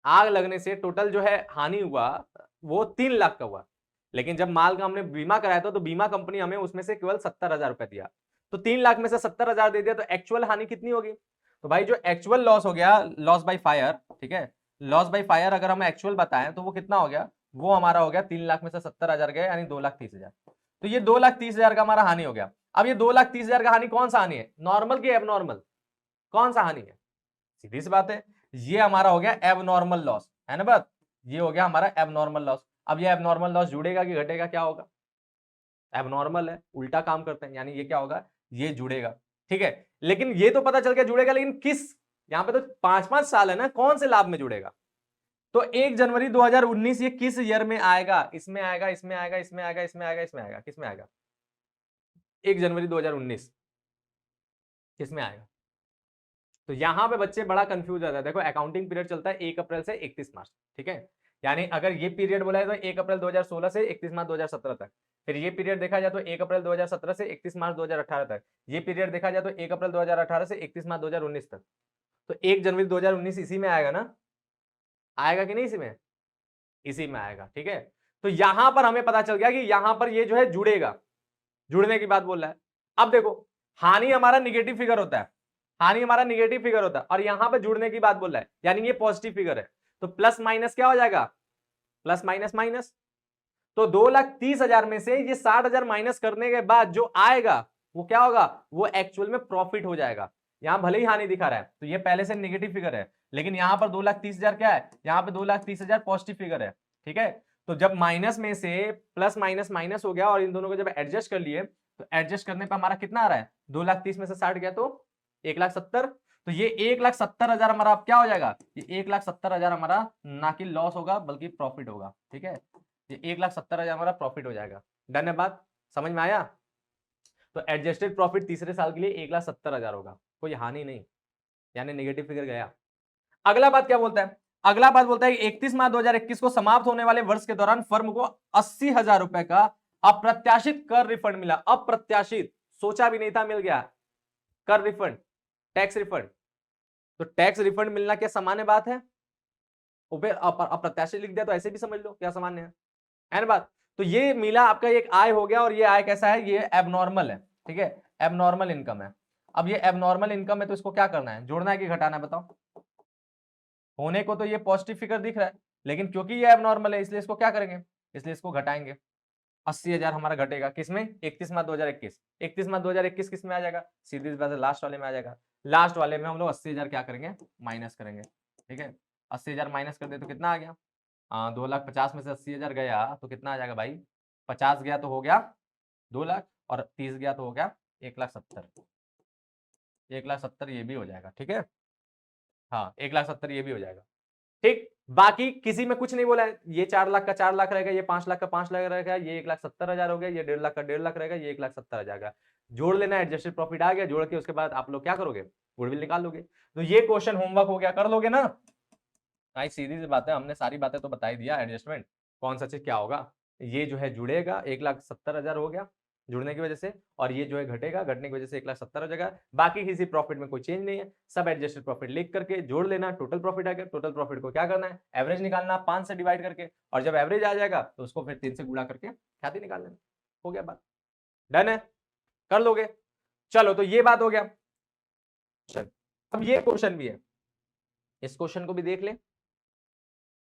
आग लगने से टोटल जो है हानि हुआ वो 3 लाख का हुआ, लेकिन जब माल का हमने बीमा कराया था तो बीमा कंपनी हमें उसमें से केवल 70,000 रुपए दिया, तो 3 लाख में से 70,000 दे दिया, तो एक्चुअल हानि कितनी होगी। तो भाई जो एक्चुअल लॉस हो गया, लॉस बाय फायर, ठीक है, लॉस बाय फायर अगर हम एक्चुअल बताएं तो वो कितना हो गया, वो हमारा हो गया 3 लाख में से 70,000 गए, यानी 2,30,000। तो ये 2,30,000 का हमारा हानि हो गया। अब ये 2,30,000 का हानि कौन सा हानि है, नॉर्मल की एबनॉर्मल, कौन सा हानि है, सीधी सी बात है, ये हमारा हो गया एबनॉर्मल लॉस, है ना बात, ये हो गया हमारा एबनॉर्मल लॉस। अब ये एबनॉर्मल लॉस जुड़ेगा कि घटेगा, क्या होगा, एबनॉर्मल है, उल्टा काम करते हैं, यानी ये क्या होगा, ये जुड़ेगा। ठीक है, लेकिन ये तो पता चल गया जुड़ेगा, लेकिन किस, यहां पे तो 5-5 साल है ना, कौन से लाभ में जुड़ेगा। तो 1 जनवरी 2019 ये किस ईयर में आएगा, इसमें आएगा, इसमें आएगा, इसमें आएगा, इसमें आएगा, इसमें आएगा, किसमें आएगा, 1 जनवरी 2019 किसमें आएगा। तो यहां पे बच्चे बड़ा कंफ्यूज रहता है। देखो अकाउंटिंग पीरियड चलता है 1 अप्रैल से 31 मार्च, ठीक है, यानी अगर ये पीरियड बोला है तो 1 अप्रैल 2016 से 31 मार्च 2017 तक, फिर ये पीरियड देखा जाए तो 1 अप्रैल 2017 से 31 मार्च 2018 तक, ये पीरियड देखा जाए तो 1 अप्रैल 2018 से 31 मार्च 2019 तक। तो 1 जनवरी 2019 इसी में आएगा ना, आएगा कि नहीं इसी में आएगा। ठीक है, तो यहां पर हमें पता चल गया कि यहां पर ये जो है जुड़ेगा, जुड़ने की बात बोल रहा है। अब देखो, हानि हमारा निगेटिव फिगर होता है, हानि हमारा निगेटिव फिगर होता है, और यहां पर जुड़ने की बात बोल रहा है, यानी ये पॉजिटिव फिगर है। तो प्लस माइनस क्या हो जाएगा, प्लस माइनस माइनस। तो 2,30,000 में से ये 60,000 माइनस करने के बाद जो आएगा वो क्या होगा, वो एक्चुअल में प्रॉफिट हो जाएगा। यहां भले ही हानि दिखा रहा है, तो ये पहले से नेगेटिव फिगर है, लेकिन यहां पर 2,30,000 क्या है, यहां पर 2,30,000 पॉजिटिव फिगर है। ठीक है, तो जब माइनस में से प्लस माइनस माइनस हो गया और इन दोनों को जब एडजस्ट कर लिए, तो एडजस्ट करने पर हमारा कितना आ रहा है, 2,30,000 में से 60 गया तो 1,70,000। तो ये 1,70,000 हमारा क्या हो जाएगा, ये 1,70,000 हमारा ना कि लॉस होगा बल्कि प्रॉफिट होगा। ठीक है, ये 1,70,000 हमारा प्रॉफिट हो जाएगा। डन है, बात समझ में आया। तो एडजस्टेड प्रॉफिट तीसरे साल के लिए 1,70,000 होगा, कोई हानि नहीं, यानी नेगेटिव फिगर गया। अगला बात क्या बोलता है, अगला बात बोलता है कि 31 मार्च 2021 को समाप्त होने वाले वर्ष के दौरान फर्म को 80,000 रुपए का अप्रत्याशित कर रिफंड मिला। अप्रत्याशित, सोचा भी नहीं था, मिल गया कर रिफंड, टैक्स रिफंड। तो टैक्स रिफंड मिलना क्या सामान्य बात है, अप्रत्याशित लिख दिया तो ऐसे भी समझ लो क्या सामान्य है ना बात। तो ये मिला आपका एक आय हो गया, और ये आय कैसा है, ये एबनॉर्मल है। ठीक है, एबनॉर्मल इनकम है। अब ये एबनॉर्मल इनकम है तो इसको क्या करना है, जोड़ना है कि घटाना है, बताओ। होने को तो ये पॉजिटिव फिगर दिख रहा है, लेकिन क्योंकि ये एबनॉर्मल है इसलिए इसको क्या करेंगे, इसलिए इसको घटाएंगे। 80,000 हमारा घटेगा किसमें, 31 मार्च 2021। 31 मार्च 2021 किस में आ जाएगा, सीधी सी बात है लास्ट वाले में आ जाएगा। लास्ट वाले में हम लोग 80,000 क्या करेंगे, माइनस करेंगे। ठीक है, 80,000 माइनस कर दे तो कितना आ गया, 2,50,000 में से 80,000 गया तो कितना आ जाएगा भाई, 50 गया तो हो गया 2,00,000, और 30 गया तो हो गया 1,70,000। 1,70,000 ये भी हो जाएगा। ठीक है, हाँ 1,70,000 ये भी हो जाएगा। ठीक, बाकी किसी में कुछ नहीं बोला है, ये 4,00,000 का 4,00,000 रहेगा, ये 5,00,000 का 5,00,000 रहेगा, ये 1,70,000 हो गया, ये 1,50,000 का 1,50,000 रहेगा, ये 1,70,000 जाएगा। जोड़ लेना, एडजस्टेड प्रॉफिट आ गया, जोड़ के उसके बाद आप लोग क्या करोगे, गुडविल निकाल लोगे। तो ये क्वेश्चन होमवर्क हो गया, कर लोगे ना भाई, सीधी सी बात है, हमने सारी बातें तो बता ही दिया, एडजस्टमेंट कौन सा चीज क्या होगा। ये जो है जुड़ेगा, 1,70,000 हो गया जुड़ने की वजह से, और ये जो है घटेगा, घटने की वजह से 1,70,000 हो जाएगा। बाकी किसी प्रॉफिट में कोई चेंज नहीं है, सब एडजस्टेड प्रॉफिट लिख करके जोड़ लेना, टोटल प्रॉफिट आ गया। टोटल प्रॉफिट को क्या करना है, एवरेज निकालना 5 से डिवाइड करके, और जब एवरेज आ जाएगा तो उसको फिर 3 से गुणा करके ख्याति निकाल लेना, हो गया बात। डन है, कर लोगे। चलो, तो ये बात हो गया। चल, अब ये क्वेश्चन भी है, इस क्वेश्चन को भी देख ले,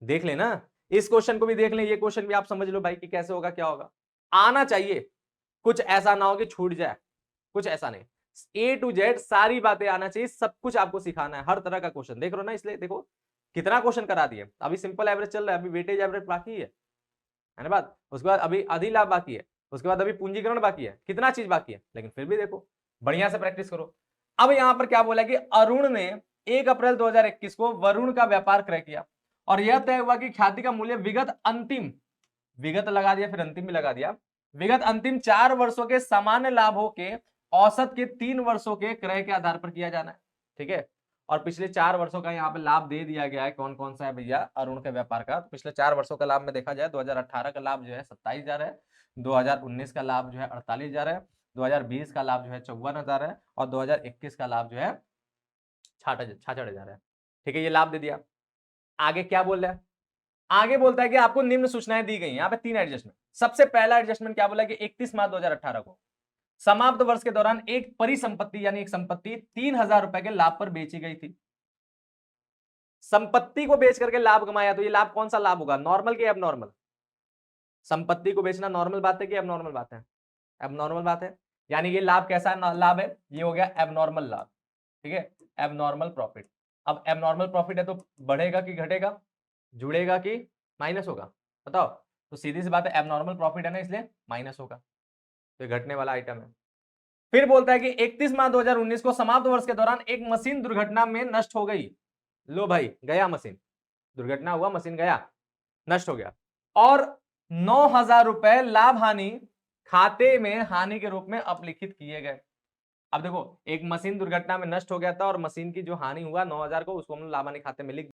देख लेना, इस क्वेश्चन को भी देख लें, ये क्वेश्चन भी आप समझ लो भाई कि कैसे होगा, क्या होगा। आना चाहिए, कुछ ऐसा ना हो कि छूट जाए, कुछ ऐसा नहीं। A to Z सारी बातें आना चाहिए, सब कुछ आपको सिखाना है, हर तरह का क्वेश्चन देख रहे हो ना, इसलिए देखो कितना क्वेश्चन करा दिए। अभी सिंपल एवरेज चल रहा है, अभी वेटेज एवरेज बाकी है ना बात, उसके बाद अभी अधिलाभ बाकी है, उसके बाद अभी पूंजीकरण बाकी है, कितना चीज बाकी है, लेकिन फिर भी देखो बढ़िया से प्रैक्टिस करो। अब यहां पर क्या बोला कि अरुण ने 1 अप्रैल 2021 को वरुण का व्यापार क्रय किया, और यह तय हुआ कि ख्याति का मूल्य विगत अंतिम, विगत लगा दिया फिर अंतिम भी लगा दिया, विगत अंतिम 4 वर्षों के सामान्य लाभों के औसत के 3 वर्षों के क्रय के आधार पर किया जाना है। ठीक है, और पिछले 4 वर्षों का यहाँ पे लाभ दे दिया गया है, कौन कौन सा है भैया, अरुण के व्यापार का। तो पिछले 4 वर्षों का लाभ में देखा जाए, 2018 का लाभ जो है 27,000 है, 2019 का लाभ जो है 48,000 है, 2020 का लाभ जो है 54,000 है, और 2021 का लाभ जो है 66,000 है। ठीक है, ये लाभ दे दिया। आगे क्या बोल रहा है, आगे बोलता है कि आपको निम्न सूचनाएं दी गई हैं। यहाँ पे 3 एडजस्टमेंट। सबसे पहला एडजस्टमेंट क्या बोला है कि 31 मार्च 2018 को समाप्त वर्ष के दौरान एक परिसंपत्ति यानी एक संपत्ति 3,000 रुपए के लाभ पर बेची गई थी। संपत्ति को बेच करके लाभ कमाया, तो ये लाभ कौन सा लाभ होगा, नॉर्मल कि एबनॉर्मल। संपत्ति को बेचना नॉर्मल बात है कि एबनॉर्मल बात है, एबनॉर्मल बात है, यानी ये लाभ कैसा लाभ है, ये हो गया एबनॉर्मल लाभ। ठीक है, एबनॉर्मल प्रॉफिट। अब एबनॉर्मल प्रॉफिट है तो बढ़ेगा कि घटेगा, जुड़ेगा कि माइनस होगा, बताओ। तो सीधी सी बात है, एबनॉर्मल प्रॉफिट है ना, इसलिए माइनस होगा, तो घटने वाला आइटम है। फिर बोलता है कि 31 मार्च 2019 को समाप्त वर्ष के दौरान एक मशीन दुर्घटना में नष्ट हो गई। लो भाई, गया मशीन, दुर्घटना हुआ, मशीन गया, नष्ट हो गया, और 9,000 रुपए लाभ हानि खाते में हानि के रूप में अपलिखित किए गए। अब देखो, एक मशीन दुर्घटना में नष्ट हो गया था और मशीन की जो हानि हुआ 9,000 को, उसको हम लाभ हानि खाते में लिख